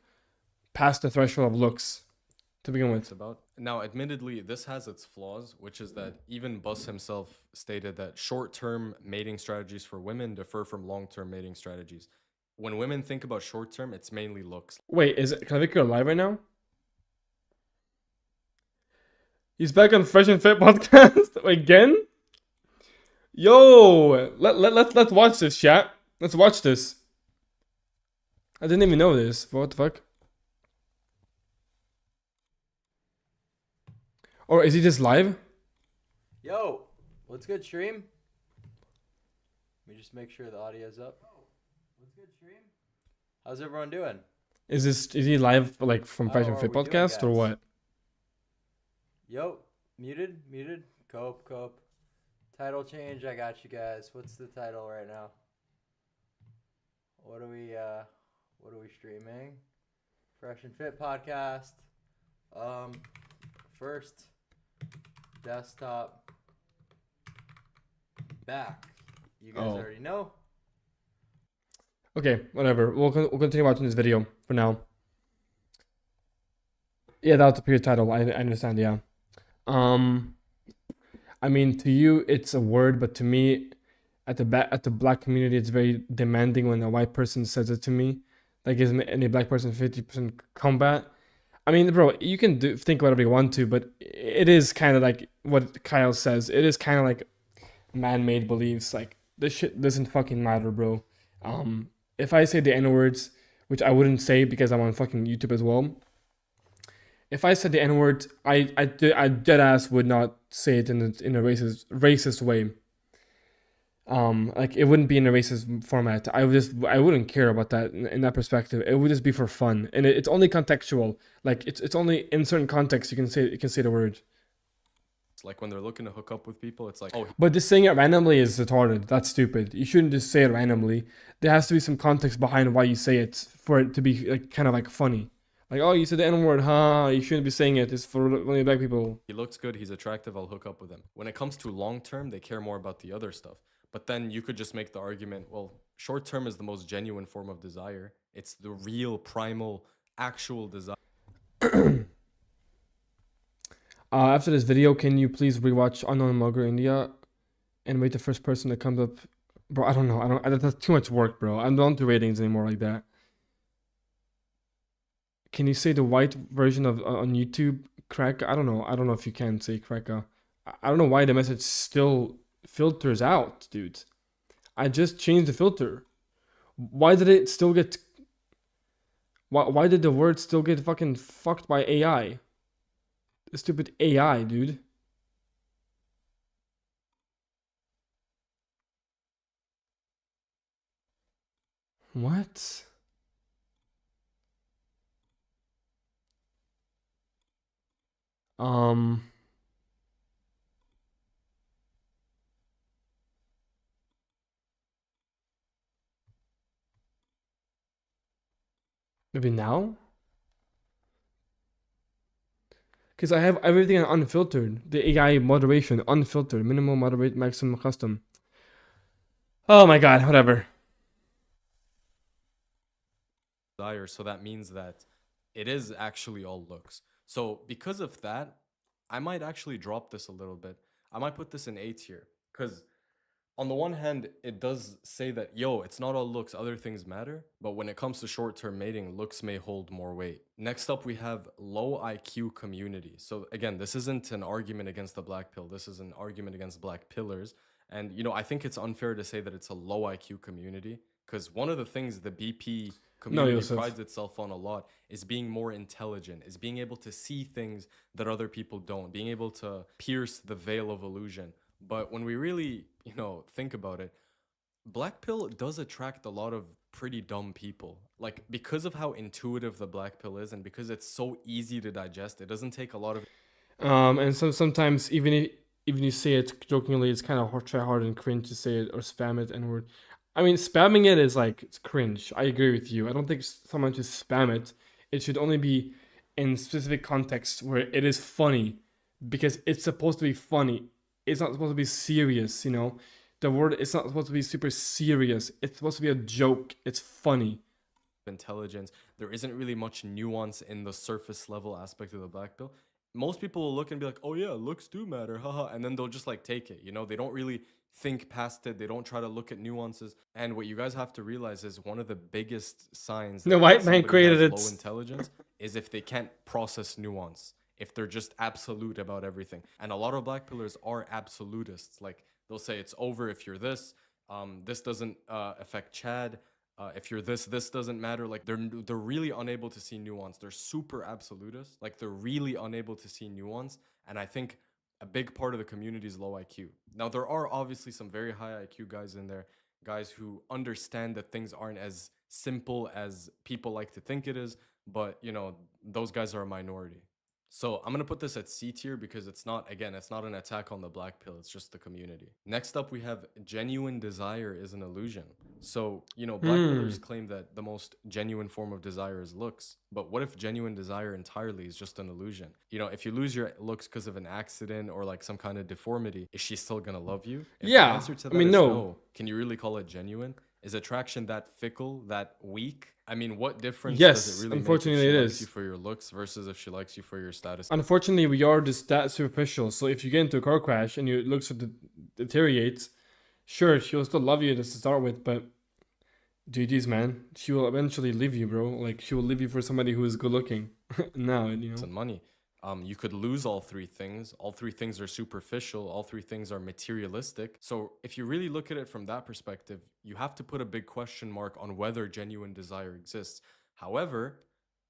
passed the threshold of looks to begin with. About now, admittedly, this has its flaws, which is that even Buss himself stated that short-term mating strategies for women differ from long-term mating strategies. When women think about short-term, it's mainly looks. Wait, can I make you live right now? He's back on Fresh and Fit podcast again. Yo, let's watch this, chat. Let's watch this. I didn't even know this. What the fuck? Or is he just live? Yo, what's good, stream? Let me just make sure the audio's up. What's good, stream? How's everyone doing? Is he live like from Fresh and How are Fit we doing, podcast or guys? what? Yo, muted. Cope. Title change, I got you guys. What's the title right now? What are we streaming? Fresh and Fit podcast. First desktop back. You guys already know. Okay, whatever. We'll continue watching this video for now. Yeah, that was the previous title. I understand. Yeah. I mean, to you it's a word, but to me, at the black community, it's very demanding when a white person says it to me. Like, is any black person 50% combat? I mean, bro, you can think whatever you want to, but it is kind of like what Kyle says. It is kind of like man-made beliefs. Like, this shit doesn't fucking matter, bro. If I say the N-words, which I wouldn't say because I'm on fucking YouTube as well. If I said the N word, I dead ass would not say it in a racist way. Like it wouldn't be in a racist format. I wouldn't care about that in that perspective. It would just be for fun, and it's only contextual. Like it's only in certain contexts you can say the word. It's like when they're looking to hook up with people, it's like, oh, But just saying it randomly is retarded. That's stupid. You shouldn't just say it randomly. There has to be some context behind why you say it for it to be like kind of like funny. Like, oh, you said the N word, huh? You shouldn't be saying it. It's for only black people. he looks good, he's attractive, I'll hook up with him. When it comes to long term, they care more about the other stuff. But then you could just make the argument, well, short term is the most genuine form of desire. It's the real, primal, actual desire. After this video, can you please rewatch Unknown Mugger India and rate the first person that comes up? Bro, I don't know. That's too much work, bro. I don't do ratings anymore like that. Can you say the white version of on YouTube crack? I don't know. I don't know if you can say cracker. I don't know why the message still filters out, dude. I just changed the filter. Why did it still get? Why did the word still get fucking fucked by AI? The stupid AI, dude. What? Um. Maybe now? Because I have everything unfiltered. The AI moderation, unfiltered, minimal, moderate, maximum, custom. Oh my god, whatever. Desire, so that means that it is actually all looks. So because of that, I might actually drop this a little bit. I might put this in A tier because on the one hand, it does say that, yo, it's not all looks, other things matter. But when it comes to short-term mating, looks may hold more weight. Next up, we have low IQ community. So again, this isn't an argument against the black pill. This is an argument against black pillars. And, you know, I think it's unfair to say that it's a low IQ community because one of the things the BP community Yusuf. prides itself on a lot is being more intelligent, is being able to see things that other people don't, being able to pierce the veil of illusion. But when we really, you know, think about it, black pill does attract a lot of pretty dumb people. Like because of how intuitive the black pill is and because it's so easy to digest, it doesn't take a lot of And sometimes even you say it jokingly, it's kind of try hard and cringe to say it or spam it and word. I mean, spamming it is like it's cringe. I agree with you. I don't think someone should spam it. It should only be in specific contexts where it is funny, because it's supposed to be funny. It's not supposed to be serious. You know, the word it's not supposed to be super serious. It's supposed to be a joke. It's funny. intelligence. There isn't really much nuance in the surface level aspect of the black pill. Most people will look and be like, oh yeah, looks do matter, haha, and then they'll just like take it. You know, they don't really think past it. They don't try to look at nuances. And what you guys have to realize is one of the biggest signs The that white man somebody created has it. low intelligence is if they can't process nuance, if they're just absolute about everything. And a lot of black pillars are absolutists. Like they'll say it's over if you're this. This doesn't affect Chad. If you're this doesn't matter. Like they're really unable to see nuance. They're super absolutist. Like they're really unable to see nuance. And I think a big part of the community is low IQ. Now there are obviously some very high IQ guys in there, guys who understand that things aren't as simple as people like to think it is. But you know, those guys are a minority. So I'm gonna put this at C tier because it's not, again, it's not an attack on the black pill, it's just the community. Next up, we have genuine desire is an illusion. So, you know, black pillars claim that the most genuine form of desire is looks, but what if genuine desire entirely is just an illusion? You know, if you lose your looks because of an accident or like some kind of deformity, is she still gonna love you? If Yeah, the answer to that I mean, is no. can you really call it genuine? Is attraction that fickle, that weak? I mean, what difference Yes, does it really unfortunately make if she it likes is. you for your looks versus if she likes you for your status? Unfortunately, we are just that superficial. So if you get into a car crash and your looks deteriorates, sure, she'll still love you to start with, but GG's, man. She will eventually leave you, bro. Like, she will leave you for somebody who is good looking. Now, you know. And money. You could lose all three things. All three things are superficial. All three things are materialistic. So if you really look at it from that perspective, you have to put a big question mark on whether genuine desire exists. However,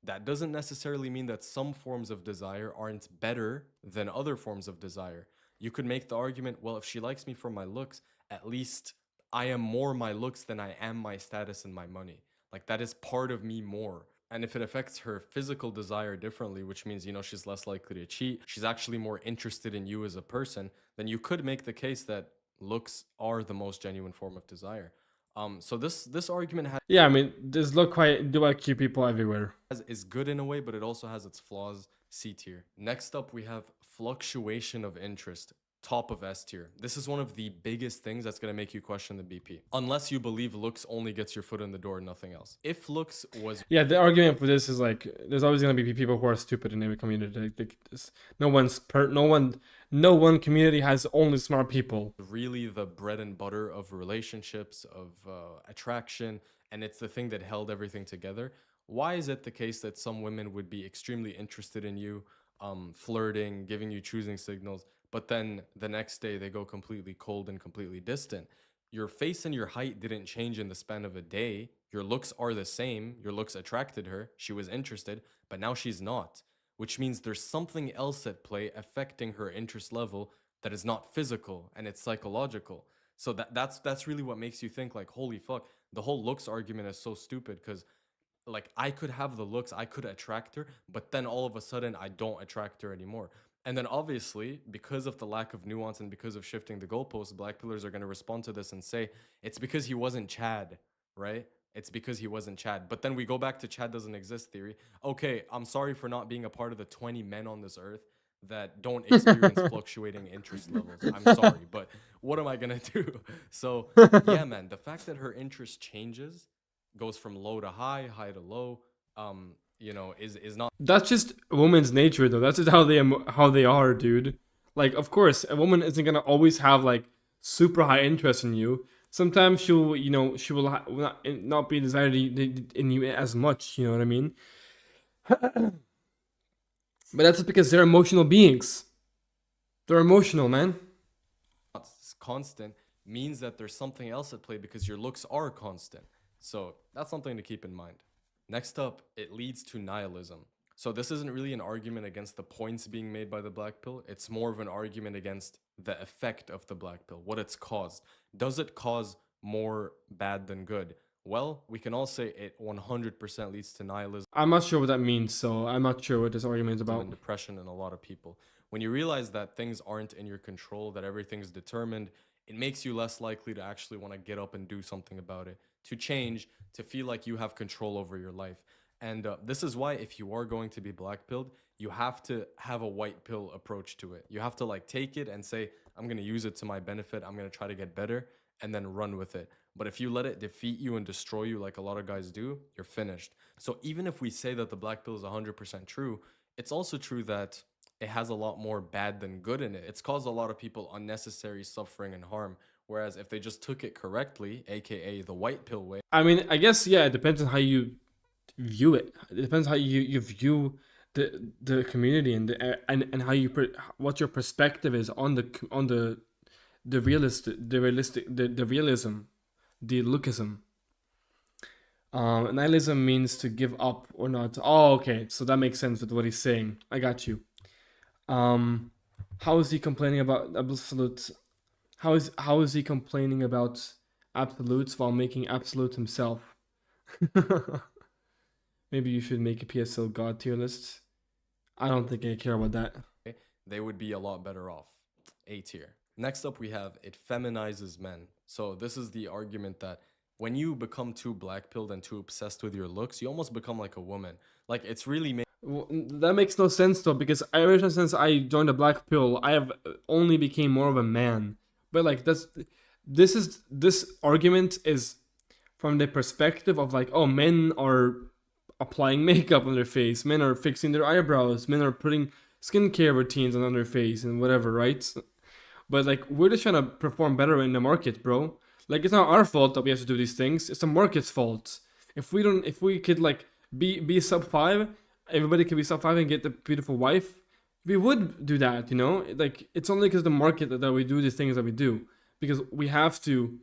that doesn't necessarily mean that some forms of desire aren't better than other forms of desire. You could make the argument, well, if she likes me for my looks, at least I am more my looks than I am my status and my money. Like that is part of me more. And if it affects her physical desire differently, which means, she's less likely to cheat, she's actually more interested in you as a person, then you could make the case that looks are the most genuine form of desire. So this argument Yeah, I mean, there's look quite do I keep people everywhere. is good in a way, but it also has its flaws. C tier. Next up, we have fluctuation of interest. Top of S tier. This is one of the biggest things that's going to make you question the BP. Unless you believe looks only gets your foot in the door, nothing else. If looks was Yeah, the argument for this is like there's always gonna be people who are stupid in every community. No one community has only smart people. really the bread and butter of relationships, of attraction, and it's the thing that held everything together, why is it the case that some women would be extremely interested in you, flirting, giving you choosing signals, but then the next day they go completely cold and completely distant? Your face and your height didn't change in the span of a day. Your looks are the same. Your looks attracted her. She was interested, but now she's not, which means there's something else at play affecting her interest level that is not physical and it's psychological. So that's really what makes you think like, holy fuck, the whole looks argument is so stupid because like I could have the looks, I could attract her, but then all of a sudden I don't attract her anymore. And then obviously, because of the lack of nuance and because of shifting the goalposts, black pillars are going to respond to this and say it's because he wasn't Chad, right? It's because he wasn't Chad. But then we go back to Chad doesn't exist theory. Okay, I'm sorry for not being a part of the 20 men on this earth that don't experience fluctuating interest levels. I'm sorry, but what am I going to do? So, yeah, man, the fact that her interest changes, goes from low to high, high to low, is not That's just a woman's nature, though. That's just how they are, dude. Like, of course, a woman isn't gonna always have like super high interest in you. Sometimes she will not be desired in you as much. You know what I mean? But that's because they're emotional beings. They're emotional, man. constant means that there's something else at play because your looks are constant. So that's something to keep in mind. Next up, it leads to nihilism. So this isn't really an argument against the points being made by the black pill. It's more of an argument against the effect of the black pill, what it's caused. Does it cause more bad than good? Well, we can all say it 100% leads to nihilism I'm not sure what that means, so I'm not sure what this argument is about. and depression in a lot of people. When you realize that things aren't in your control, that everything's determined, it makes you less likely to actually want to get up and do something about it, to change, to feel like you have control over your life. And this is why if you are going to be black pilled, you have to have a white pill approach to it. You have to like take it and say, I'm going to use it to my benefit. I'm going to try to get better and then run with it. But if you let it defeat you and destroy you like a lot of guys do, you're finished. So even if we say that the black pill is 100% true, it's also true that it has a lot more bad than good in it. It's caused a lot of people unnecessary suffering and harm. Whereas if they just took it correctly, aka the white pill way, I mean, I guess, yeah, it depends on how you view it. It depends how you view the community and how what your perspective is on the realism, the lookism. Nihilism means to give up or not. Oh, okay, so that makes sense with what he's saying. I got you. How is he complaining about absolutes? How is he complaining about absolutes while making absolute himself? Maybe you should make a PSL God tier list. I don't think I care about that. they would be a lot better off. A tier. Next up, we have it feminizes men. So this is the argument that when you become too black pilled and too obsessed with your looks, you almost become like a woman. Like it's really That makes no sense though, because ever since I joined the black pill, I have only became more of a man. But like this argument is from the perspective of like, oh, men are applying makeup on their face, men are fixing their eyebrows, men are putting skincare routines on their face and whatever, right? But like we're just trying to perform better in the market, bro. Like it's not our fault that we have to do these things. It's the market's fault. If we could like be sub 5, everybody could be sub 5 and get the beautiful wife, we would do that, you know? Like it's only because of the market that we do these things that we do. Because we have to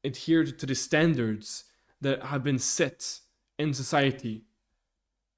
adhere to the standards that have been set in society,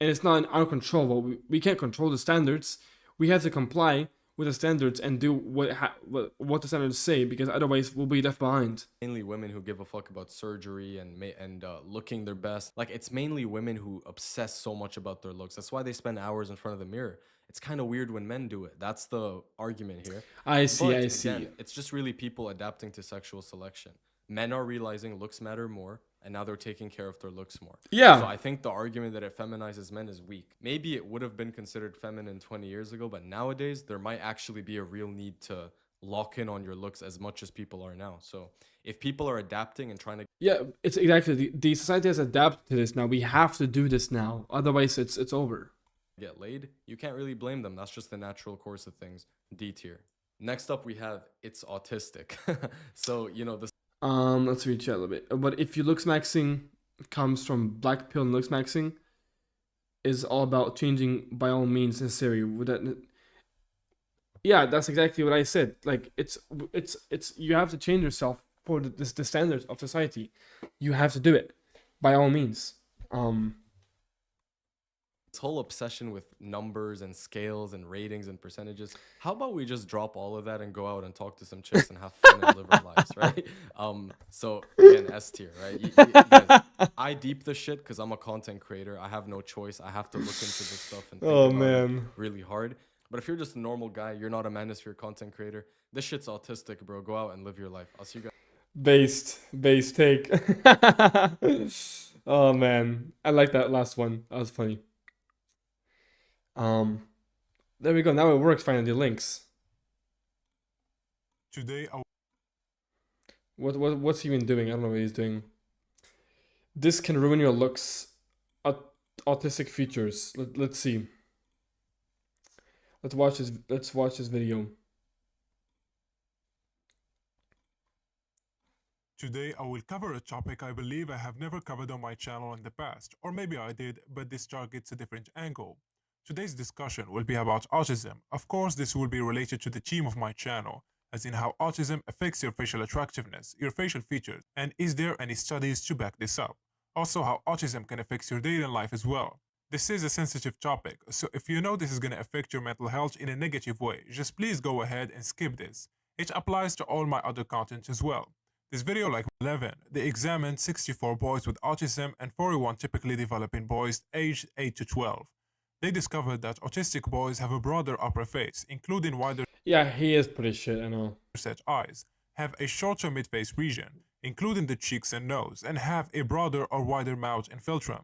and it's not in our control. Well, we can't control the standards. We have to comply with the standards and do what the standards say, because otherwise we'll be left behind. Mainly women who give a fuck about surgery and looking their best. Like, it's mainly women who obsess so much about their looks. That's why they spend hours in front of the mirror. It's kind of weird when men do it. That's the argument here. I see. But I see. again, it's just really people adapting to sexual selection. Men are realizing looks matter more, and now they're taking care of their looks more. Yeah. So I think the argument that it feminizes men is weak. Maybe it would have been considered feminine 20 years ago, but nowadays there might actually be a real need to lock in on your looks as much as people are now. So if people are adapting and trying to Yeah, it's exactly the society has adapted to this now. We have to do this now, otherwise it's over. get laid, you can't really blame them. That's just the natural course of things. D tier. Next up, we have it's autistic. So, you know, this Let's read chat a little bit. But if you looksmaxxing comes from black pill, and looksmaxxing is all about changing by all means necessary. Would that? Yeah, that's exactly what I said. Like it's you have to change yourself for the standards of society. You have to do it by all means. this whole obsession with numbers and scales and ratings and percentages, how about we just drop all of that and go out and talk to some chicks and have fun and live our lives, right? So again, S tier, right? Guys, I deep the shit because I'm a content creator. I have no choice. I have to look into this stuff and think about it really hard. But if you're just a normal guy, you're not a manosphere content creator, this shit's autistic, bro. Go out and live your life. I'll see you guys. Based take. Oh man, I like that last one. That was funny. There we go. Now it works. Finally, links. Today, What's he even doing? I don't know what he's doing. This can ruin your looks. Autistic features. Let's see. Let's watch this video. Today, I will cover a topic I believe I have never covered on my channel in the past, or maybe I did, but this targets a different angle. Today's discussion will be about autism. Of course, this will be related to the theme of my channel, as in how autism affects your facial attractiveness, your facial features, and is there any studies to back this up? Also, how autism can affect your daily life as well. This is a sensitive topic, so if you know this is going to affect your mental health in a negative way, just please go ahead and skip this. It applies to all my other content as well. This video, like 11, they examined 64 boys with autism and 41 typically developing boys aged 8 to 12. They discovered that autistic boys have a broader upper face, including wider Yeah, he is pretty shit. I know. set eyes, have a shorter mid-face region, including the cheeks and nose, and have a broader or wider mouth and philtrum.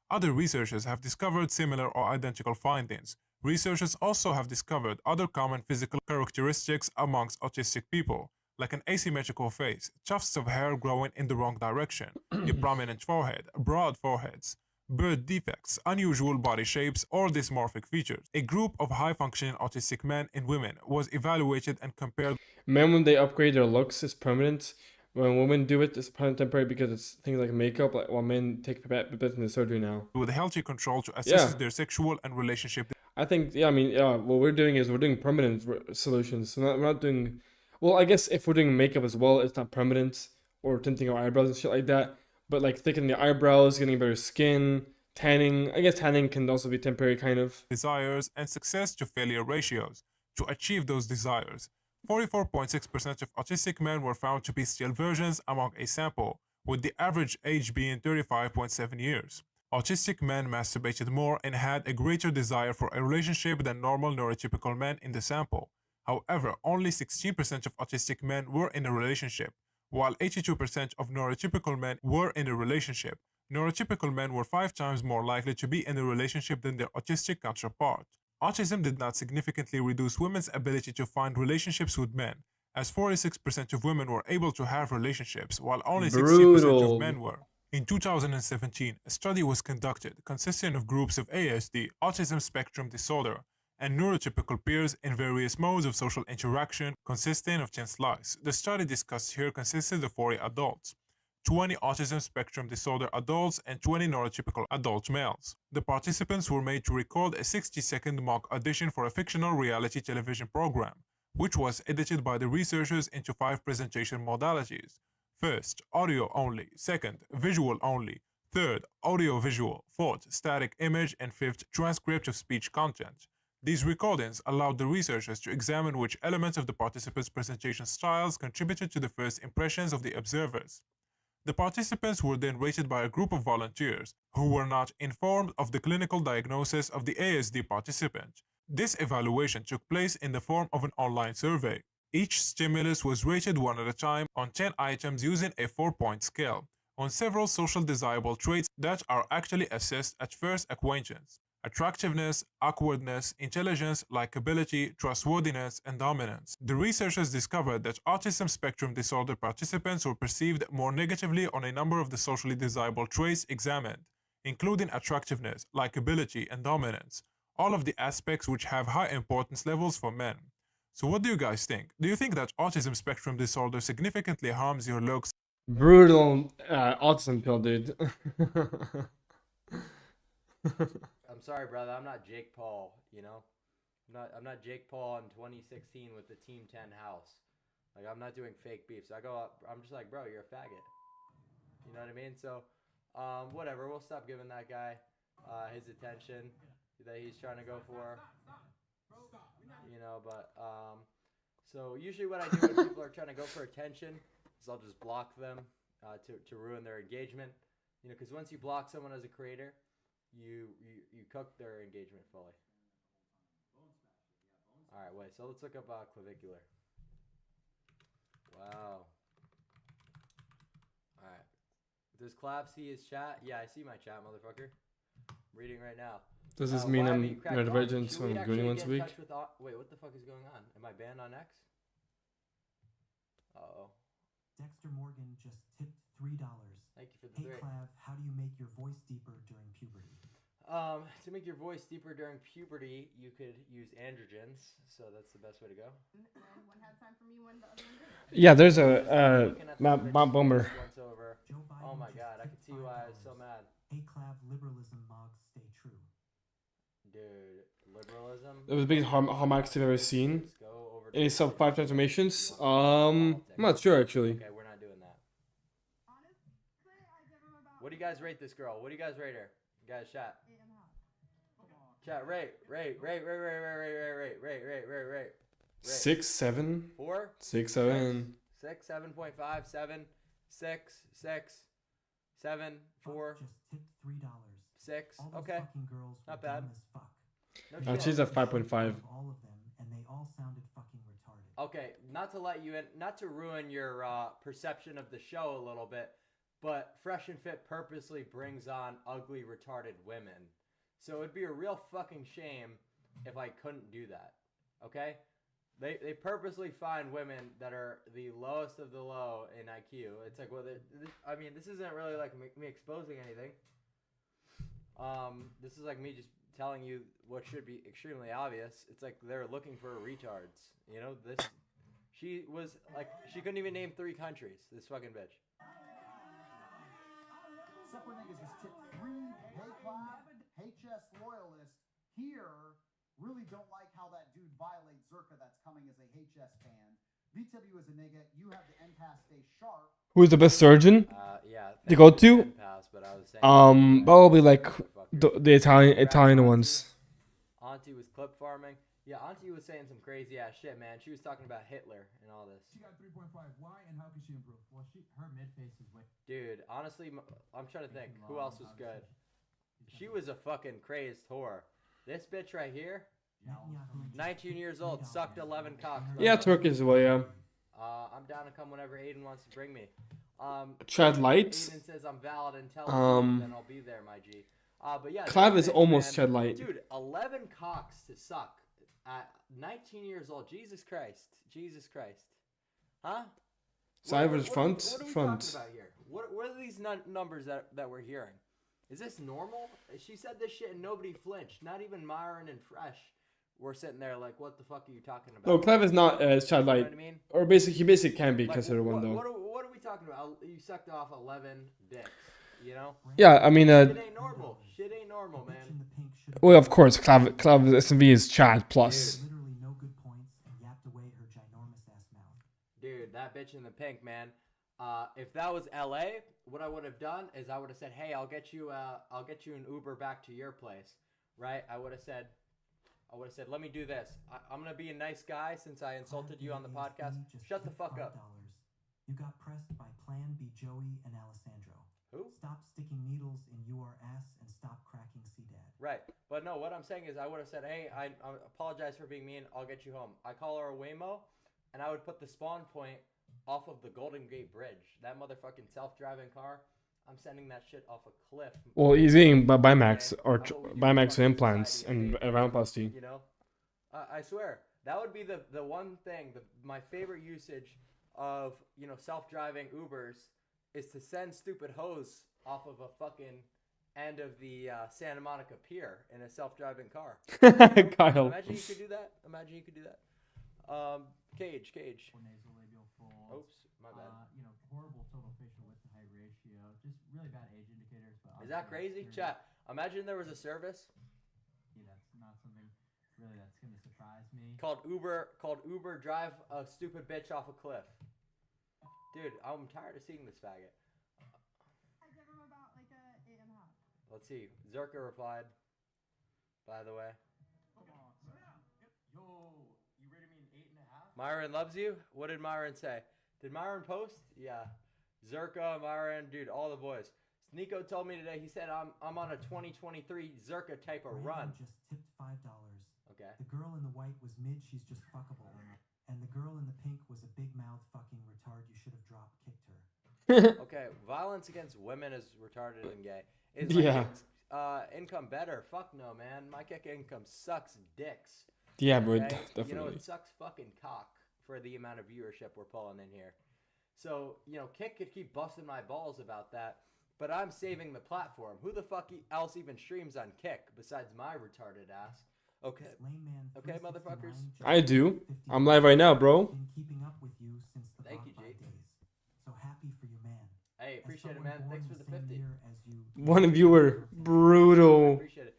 Other researchers have discovered similar or identical findings. Researchers also have discovered other common physical characteristics amongst autistic people, like an asymmetrical face, tufts of hair growing in the wrong direction, a prominent forehead, broad foreheads, birth defects, unusual body shapes, or dysmorphic features. A group of high-functioning autistic men and women was evaluated and compared Men, when they upgrade their looks, it's permanent. When women do it, it's temporary because it's things like makeup. Like while men take beds in the surgery now. with healthy control to assess Yeah. their sexual and relationship I think, yeah, I mean, yeah, what we're doing is we're doing permanent solutions. So we're not doing, well, I guess if we're doing makeup as well, it's not permanent, or tinting our eyebrows and shit like that. But like thickening the eyebrows, getting better skin, tanning. I guess tanning can also be temporary, kind of. desires and success to failure ratios to achieve those desires. 44.6% of autistic men were found to be still virgins among a sample, with the average age being 35.7 years. Autistic men masturbated more and had a greater desire for a relationship than normal neurotypical men in the sample. However, only 16% of autistic men were in a relationship, while 82% of neurotypical men were in a relationship. Neurotypical men were 5 times more likely to be in a relationship than their autistic counterpart. Autism did not significantly reduce women's ability to find relationships with men, as 46% of women were able to have relationships, while only 16% Brutal. of men were. In 2017, a study was conducted consisting of groups of ASD, autism spectrum disorder, and neurotypical peers in various modes of social interaction, consisting of 10 slides. The study discussed here consisted of 40 adults, 20 autism spectrum disorder adults, and 20 neurotypical adult males. The participants were made to record a 60-second mock audition for a fictional reality television program, which was edited by the researchers into 5 presentation modalities. First, audio only. Second, visual only. Third, audio-visual. Fourth, static image. And fifth, transcript of speech content. These recordings allowed the researchers to examine which elements of the participants' presentation styles contributed to the first impressions of the observers. The participants were then rated by a group of volunteers who were not informed of the clinical diagnosis of the ASD participant. This evaluation took place in the form of an online survey. Each stimulus was rated one at a time on 10 items using a 4-point scale on several social desirable traits that are actually assessed at first acquaintance: attractiveness, awkwardness, intelligence, likability, trustworthiness, and dominance. The researchers discovered that autism spectrum disorder participants were perceived more negatively on a number of the socially desirable traits examined, including attractiveness, likability, and dominance, all of the aspects which have high importance levels for men. So what do you guys think? Do you think that autism spectrum disorder significantly harms your looks? Brutal autism pill, dude. I'm sorry, brother. I'm not Jake Paul. I'm not Jake Paul in 2016 with the Team 10 house. Like, I'm not doing fake beefs. I go up. I'm just like, bro, you're a faggot. You know what I mean? So, whatever. We'll stop giving that guy his attention that he's trying to go for. So usually what I do when people are trying to go for attention is I'll just block them to ruin their engagement. Because once you block someone as a creator, you cook their engagement fully. All right, wait. So let's look up clavicular. Wow. All right. Does Clav see his chat? Yeah, I see my chat, motherfucker. I'm reading right now. Does this mean I'm neurodivergent, so I'm gooning once a week? Wait, what the fuck is going on? Am I banned on X? Uh-oh. Dexter Morgan just tipped $3. Thank you for the Hey Clav, how do you make your voice deeper during puberty? To make your voice deeper during puberty, you could use androgens, so that's the best way to go. And one had time for me when the other one didn't. Yeah, there's a Mount Boomer. Oh my god, I can see why I was so mad. Hey Clav, liberalism mogs stay true. Dude, liberalism? It was the biggest hallmarks I've ever seen. Any sub 5 transformations? I'm not sure actually. Okay, we're not doing that. What do you guys rate this girl? What do you guys rate her? You guys chat. Chat, rate. 6, 7. 4? 6, 7. 6, 7.5, 7, 6, 6, 7, 4. Just tipped $3. 6. All those Okay. fucking girls were Not bad. dumb as fuck. No shit. She's at 5.5. All of them, and they all sounded fucking retarded. Okay, not to let you in, not to ruin your perception of the show a little bit, but Fresh and Fit purposely brings on ugly, retarded women. So it'd be a real fucking shame if I couldn't do that. Okay? They purposely find women that are the lowest of the low in IQ. It's like, well, I mean, this isn't really like me exposing anything. This is like me just telling you what should be extremely obvious. It's like they're looking for retards. She was like, she couldn't even name 3 countries. This fucking bitch. Super Niggas has tipped 3. Hey Clav, HS loyalist here really don't like how that dude violates Zerka that's coming as a HS fan. VW is a nigga. You have the empath stay sharp. Who's the best surgeon Yeah. to go to? Pass, but I was saying, Probably like the Italian ones. Auntie was clip farming. Yeah, Auntie was saying some crazy ass shit, man. She was talking about Hitler and all this. She got 3.5. Why and how can she improve? Well, her mid face is way. Dude, honestly, I'm trying to think. Who else was good? She was a fucking crazed whore. This bitch right here, 19 years old, sucked 11 cocks. Yeah, Turkish as well, yeah. I'm down to come whenever Aiden wants to bring me. Chad Lights. Aiden says I'm valid and intelligent, then I'll be there, my G. But yeah, Clav is almost man, Chad Light. Dude, 11 cocks to suck at 19 years old. Jesus Christ. Huh? Cybers front. What are we talking about here? What are these numbers that we're hearing? Is this normal? She said this shit and nobody flinched. Not even Myron and Fresh were sitting there like, what the fuck are you talking about? No, Clav is not Chad Light. You know what I mean? Or he basically can be Like, considered one though. What are we talking about? You sucked off 11 dicks, you know? Yeah, I mean, Shit ain't normal. Shit ain't normal, man. well, of course, Clav SMV is Chad plus. Literally no good points and yapped away her ginormous ass mouth. Dude, that bitch in the pink, man. If that was LA, what I would have done is I would have said, "Hey, I'll get you an Uber back to your place," right? I would have said, "Let me do this. I'm gonna be a nice guy since I insulted you on the podcast. Just Shut the tipped fuck up." $5. You got pressed by Plan B Joey and Alessandro. Who? Stop sticking needles in your ass and stop cracking C-Dad. Right. But no, what I'm saying is I would have said, "Hey, I apologize for being mean. I'll get you home." I call her a Waymo, and I would put the spawn point off of the Golden Gate Bridge. That motherfucking self-driving car, I'm sending that shit off a cliff. Well, he's eating Bimax or How about we do Bimax fucking implants society a and favor, rhinoplasty. You know, I swear that would be the one thing. My favorite usage of self-driving Ubers is to send stupid hoes off of a fucking end of the Santa Monica Pier in a self-driving car. Kyle. Imagine you could do that. Cage. Nasolabial folds. Oops, my bad. Horrible total facial width to height ratio. Just really bad age indicators. But Is that crazy? Chat. Imagine there was a service Yeah, that's not something really that's gonna surprise me. called Uber drive a stupid bitch off a cliff. Dude, I'm tired of seeing this faggot. I give him about like a 8.5. Let's see. Zerka replied, by the way. Yo, you rated me an 8.5? Myron loves you? What did Myron say? Did Myron post? Yeah. Zerka, Myron, dude, all the boys. Nico told me today, he said I'm on a 2023 Zerka type of run. Just tipped $5. Okay. The girl in the white was mid, she's just fuckable. And the girl in the pink was a big mouth fucking retard. You should have drop kicked her. Okay, violence against women is retarded and gay. Is Yeah. Income better? Fuck no, man. My kick income sucks dicks. Yeah, bro, Okay? definitely. You know, it sucks fucking cock for the amount of viewership we're pulling in here. So, Kick could keep busting my balls about that, but I'm saving the platform. Who the fuck else even streams on Kick besides my retarded ass? Okay. This lame man Okay, 369 motherfuckers. just I do. tipped I'm live right now, bro. Been keeping up with you since the Thank you, Bot G. Bot days. So happy for you, man. Hey, As appreciate it, someone man. born Thanks in for the same 50. year as you, One viewer. I Brutal. appreciate it.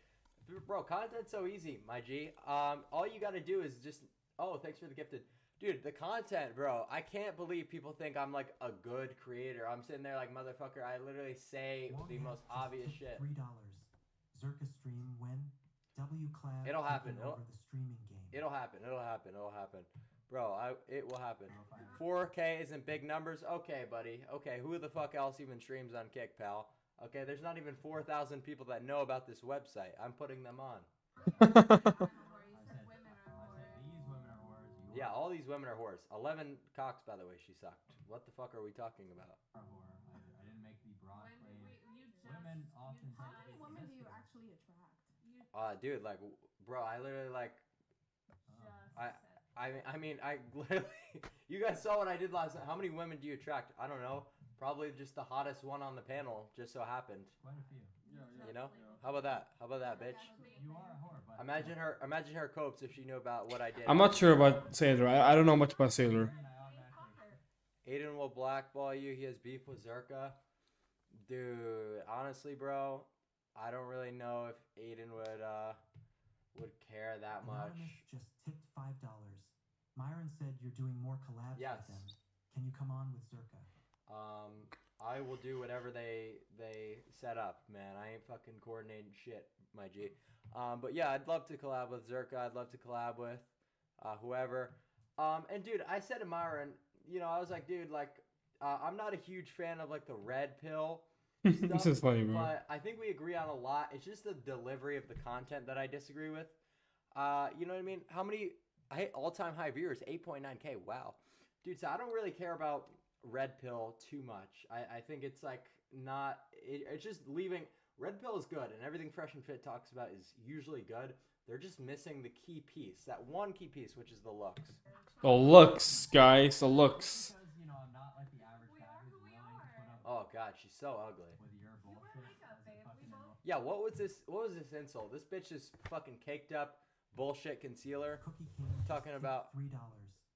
Bro, content's so easy, my G. All you gotta do is just... Oh, thanks for the gifted. Dude, the content, bro. I can't believe people think I'm like a good creator. I'm sitting there like, motherfucker, I literally say the most obvious shit. $3. Zerka stream when WClad It'll happen. taking over the streaming game. It'll happen. Bro, it will happen. 4K isn't big numbers. Okay, buddy. Okay, who the fuck else even streams on Kick, pal? Okay, there's not even 4,000 people that know about this website. I'm putting them on. Yeah, all these women are whores. 11 cocks, by the way, she sucked. What the fuck are we talking about? I didn't make the broad claim. Women often How tend to many be women do you promiscuous. actually attract? Dude, like, bro, I literally like, I mean, I literally, you guys saw what I did last night. How many women do you attract? I don't know. Probably just the hottest one on the panel, just so happened. Quite a few. You know? How about that, bitch? You are a whore, but Imagine her copes if she knew about what I did. I'm not sure about Sailor. I don't know much about Sailor. Aiden will blackball you. He has beef with Zerka. Dude, honestly, bro, I don't really know if Aiden would care that much. Anonymous just tipped $5. Myron said you're doing more collabs Yes. with them. Can you come on with Zerka? I will do whatever they set up, man. I ain't fucking coordinating shit, my G. But yeah, I'd love to collab with Zerka. I'd love to collab with whoever. And dude, I said to Myron, I was like, dude, like, I'm not a huge fan of like the red pill stuff, This is funny, bro. but I think we agree on a lot. It's just the delivery of the content that I disagree with. You know what I mean? How many all-time high viewers? 8.9K. Wow, dude. So I don't really care about red pill too much. I think it's like not. It's just leaving. Red pill is good, and everything Fresh and Fit talks about is usually good. They're just missing the key piece, that one key piece, which is the looks. The looks, guys. The looks. Because, I'm not like the average guy who's willing to put up Oh God, she's so ugly. with your bullshit as a fucking Yeah, what was this? What was this insult? This bitch is fucking caked up bullshit concealer. Cookie King just Talking tipped about- $3.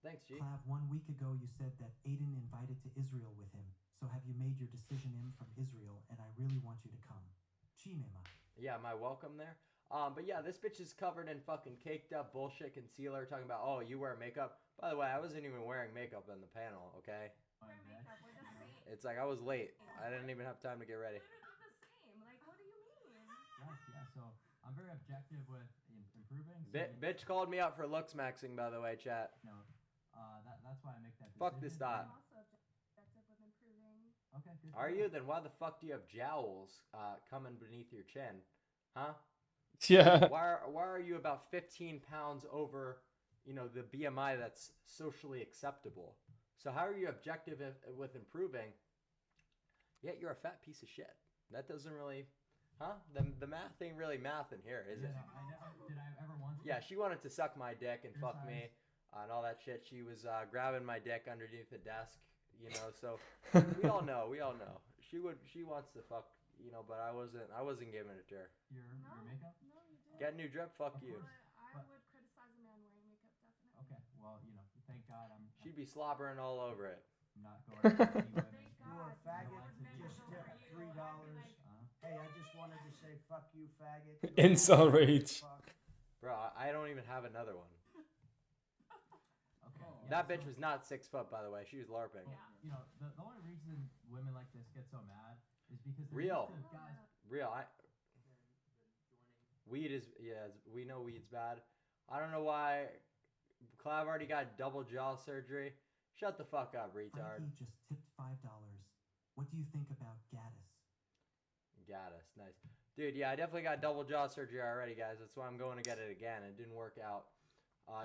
Thanks, G. Clav, 1 week ago you said that Aiden invited to Israel with him. So have you made your decision in from Israel? And I really want you to come. Chinema. Yeah, am I welcome there? But yeah, this bitch is covered in fucking caked up bullshit concealer talking about, oh, you wear makeup. By the way, I wasn't even wearing makeup in the panel, okay? Fine, bitch. We're the same. It's like I was late. I didn't even have time to get ready. Literally the same. Like, what do you mean? Right, yeah. So I'm very objective with improving. So Bitch called me out for looksmaxxing, by the way, chat. that's why I make that decision. Fuck this I'm dot. also objective with improving. Okay, good. Are you? Then why the fuck do you have jowls coming beneath your chin? Huh? Yeah. Why are you about 15 pounds over, the BMI that's socially acceptable? So how are you objective with improving, yet you're a fat piece of shit? That doesn't really, huh? The math ain't really math in here, is it? No, I never did. I ever once. Yeah, she wanted to suck my dick and Your fuck me and all that shit. She was grabbing my dick underneath the desk, So we all know. She wants to fuck, but I wasn't giving it to her. Your makeup. No, you did. Get a new drip, fuck Of you. course. But I would criticize a man wearing makeup, definitely. Okay, well, thank God I'm She'd be slobbering all over it. not going to any women. Thank You are a God. faggot. Would men Just go tip for you? $3. I'd be like, Hey, I just wanted to say fuck you, faggot. Incel rage. Bro, I don't even have another one. Okay. That bitch was not 6 foot, by the way. She was LARPing. The only reason women like this get so mad is because they're Real. used to guys. Real. Weed is, we know weed's bad. I don't know why. Clav already got double jaw surgery. Shut the fuck up, retard. Frankie just tipped $5. What do you think about Gaddis? Gaddis, nice. Dude, yeah, I definitely got double jaw surgery already, guys. That's why I'm going to get it again. It didn't work out.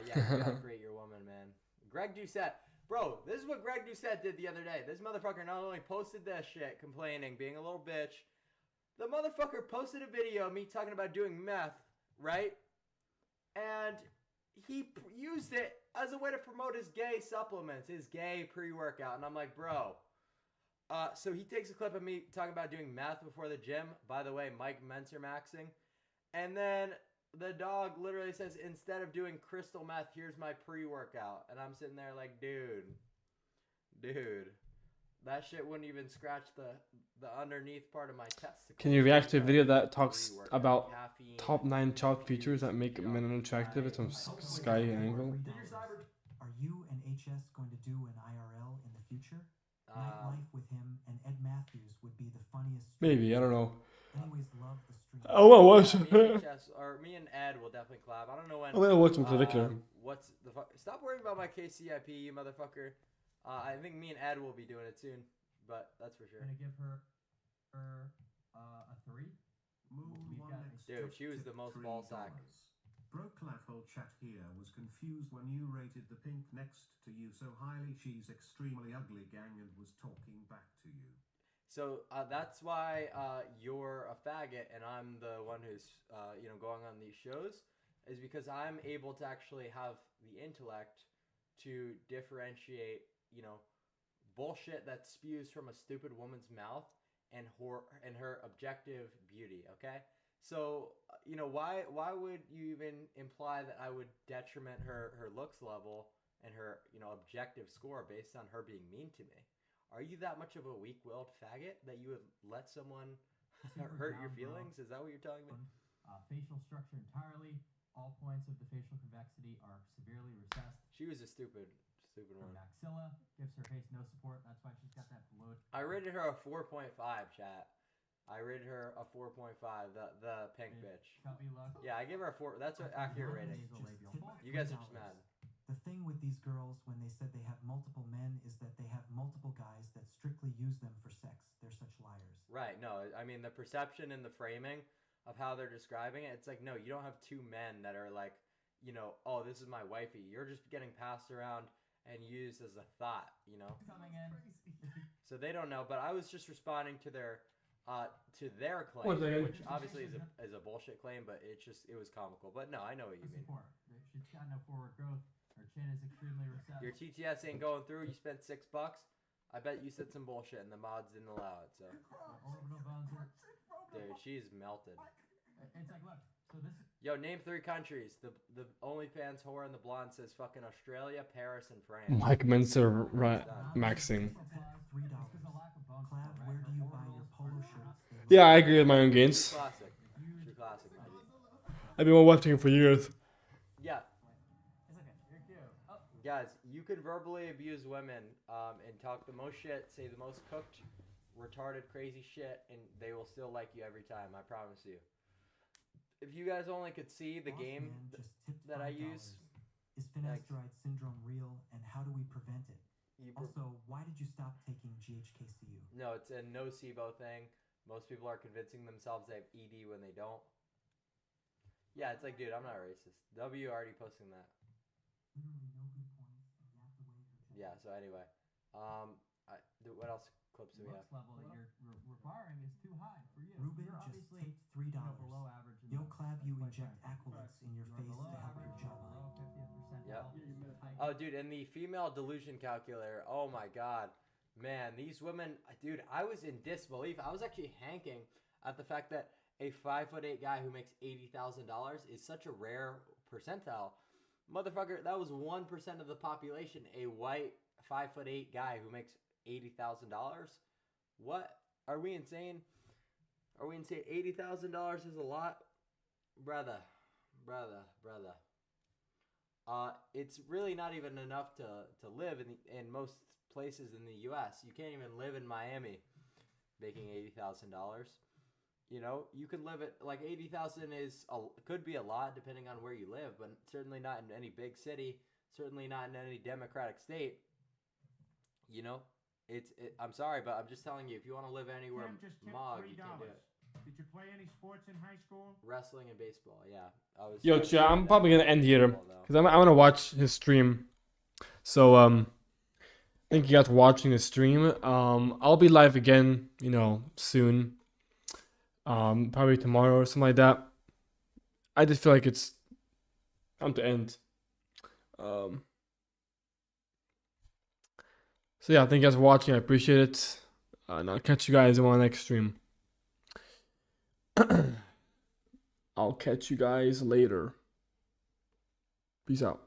Yeah, you gotta create your woman, man. Greg Doucette. Bro, this is what Greg Doucette did the other day. This motherfucker not only posted that shit, complaining, being a little bitch. The motherfucker posted a video of me talking about doing meth, right? And he used it as a way to promote his gay supplements, his gay pre-workout. And I'm like, bro. So he takes a clip of me talking about doing meth before the gym. By the way, Mike Menser maxing. And then the dog literally says, instead of doing crystal meth, here's my pre-workout. And I'm sitting there like, dude, that shit wouldn't even scratch the underneath part of my testicles. Can you react to a video that talks Pre-workout, about caffeine. top 9 child features that make men unattractive at some sky angle? Are you and HS going to do an IRL in the future? Nightlife with him and Ed Matthews would be the funniest. Maybe, I don't know. Anyways, love the stream. I want to watch Me and Ed will definitely collab. I don't know when. I'm gonna watch some particular. What's the fuck? Stop worrying about my KCIP, you motherfucker. I think me and Ed will be doing it soon, but that's for sure. Gonna give her a 3. Dude, she was the most ball sack. Bro Clafhole chat here was confused when you rated the pink next to you so highly. She's extremely ugly gang and was talking back to you. So that's why you're a faggot and I'm the one who's going on these shows, is because I'm able to actually have the intellect to differentiate bullshit that spews from a stupid woman's mouth and her objective beauty. Okay. So, why would you even imply that I would detriment her looks level and her, objective score based on her being mean to me? Are you that much of a weak-willed faggot that you would let someone hurt your feelings? Is that what you're telling me? Facial structure entirely. All points of the facial convexity are severely recessed. She was a stupid Her one. maxilla gives her face no support. That's why she's got that bloat. I rated her a 4.5, chat. I rated her a 4.5, the pink bitch. Chubby look. Yeah, I give her a 4. That's an accurate rating. You guys are just mad. The thing with these girls when they said they have multiple men is that they have multiple guys that strictly use them for sex. They're such liars. Right. No, I mean, the perception and the framing of how they're describing it, it's like, no, you don't have 2 men that are like, oh, this is my wifey. You're just getting passed around and used as a thought, Coming in. So they don't know, but I was just responding to their claim, One second. which obviously is a bullshit claim, but it was comical. But no, I know what you mean. Support. She's got no forward growth. Her chin is extremely recessed. Your TTS ain't going through. You spent $6. I bet you said some bullshit and the mods didn't allow it. So, Orbital bones are. dude, she's melted. It's like, look. So this. Yo, name 3 countries. The OnlyFans whore in the blonde says fucking Australia, Paris, and France. Mike Menser maxing. $3. Clav, where do you buy your polo shirts? They look Yeah, I agree with my own gains. Classic. True classic, my dude. I've been weightlifting for years. Yeah, It's okay. You're cute. Oh. guys, You can verbally abuse women and talk the most shit, say the most cooked, retarded, crazy shit, and they will still like you every time. I promise you. If you guys only could see the Boss game man just tipped that I $5. use, Is finasteride syndrome real, and how do we prevent it? you Also, why did you stop taking GHKCU? no, it's a nocebo thing. Most people are convincing themselves they have ED when they don't. Yeah, it's like, dude, I'm not racist. W already posting that. Literally no good points, and yapped away her chat. Yeah. So anyway, what else clips do we have? Looks level that you're requiring is too high for you. Ruben You're just obviously tipped $3. below average. In Yo, those, Clav, like, you quite inject frankly. Aqualix in your You're face below to help average, your jawline. below 50th percentile. Yep. Oh, dude, and the female delusion calculator. Oh my god, man, these women, dude. I was in disbelief. I was actually hanking at the fact that a 5'8" guy who makes $80,000 is such a rare percentile. Motherfucker, that was 1% of the population. A white 5'8" guy who makes $80,000. What? Are we insane? Are we insane? $80,000 is a lot, brother. It's really not even enough to live in most places in the U.S. You can't even live in Miami making $80,000. You know, you can live at like 80,000 could be a lot depending on where you live, but certainly not in any big city. Certainly not in any democratic state. You know, I'm sorry, but I'm just telling you, if you want to live anywhere, Mog, you can't do it. Did you play any sports in high school? Wrestling and baseball, yeah. Yo, chat, I'm probably gonna end here because I want to watch his stream. So thank you guys for watching the stream. I'll be live again, you know, soon. Probably tomorrow or something like that. I just feel like it's time to end. So yeah, thank you guys for watching. I appreciate it. And I'll catch you guys in my next stream. I'll catch you guys later. Peace out.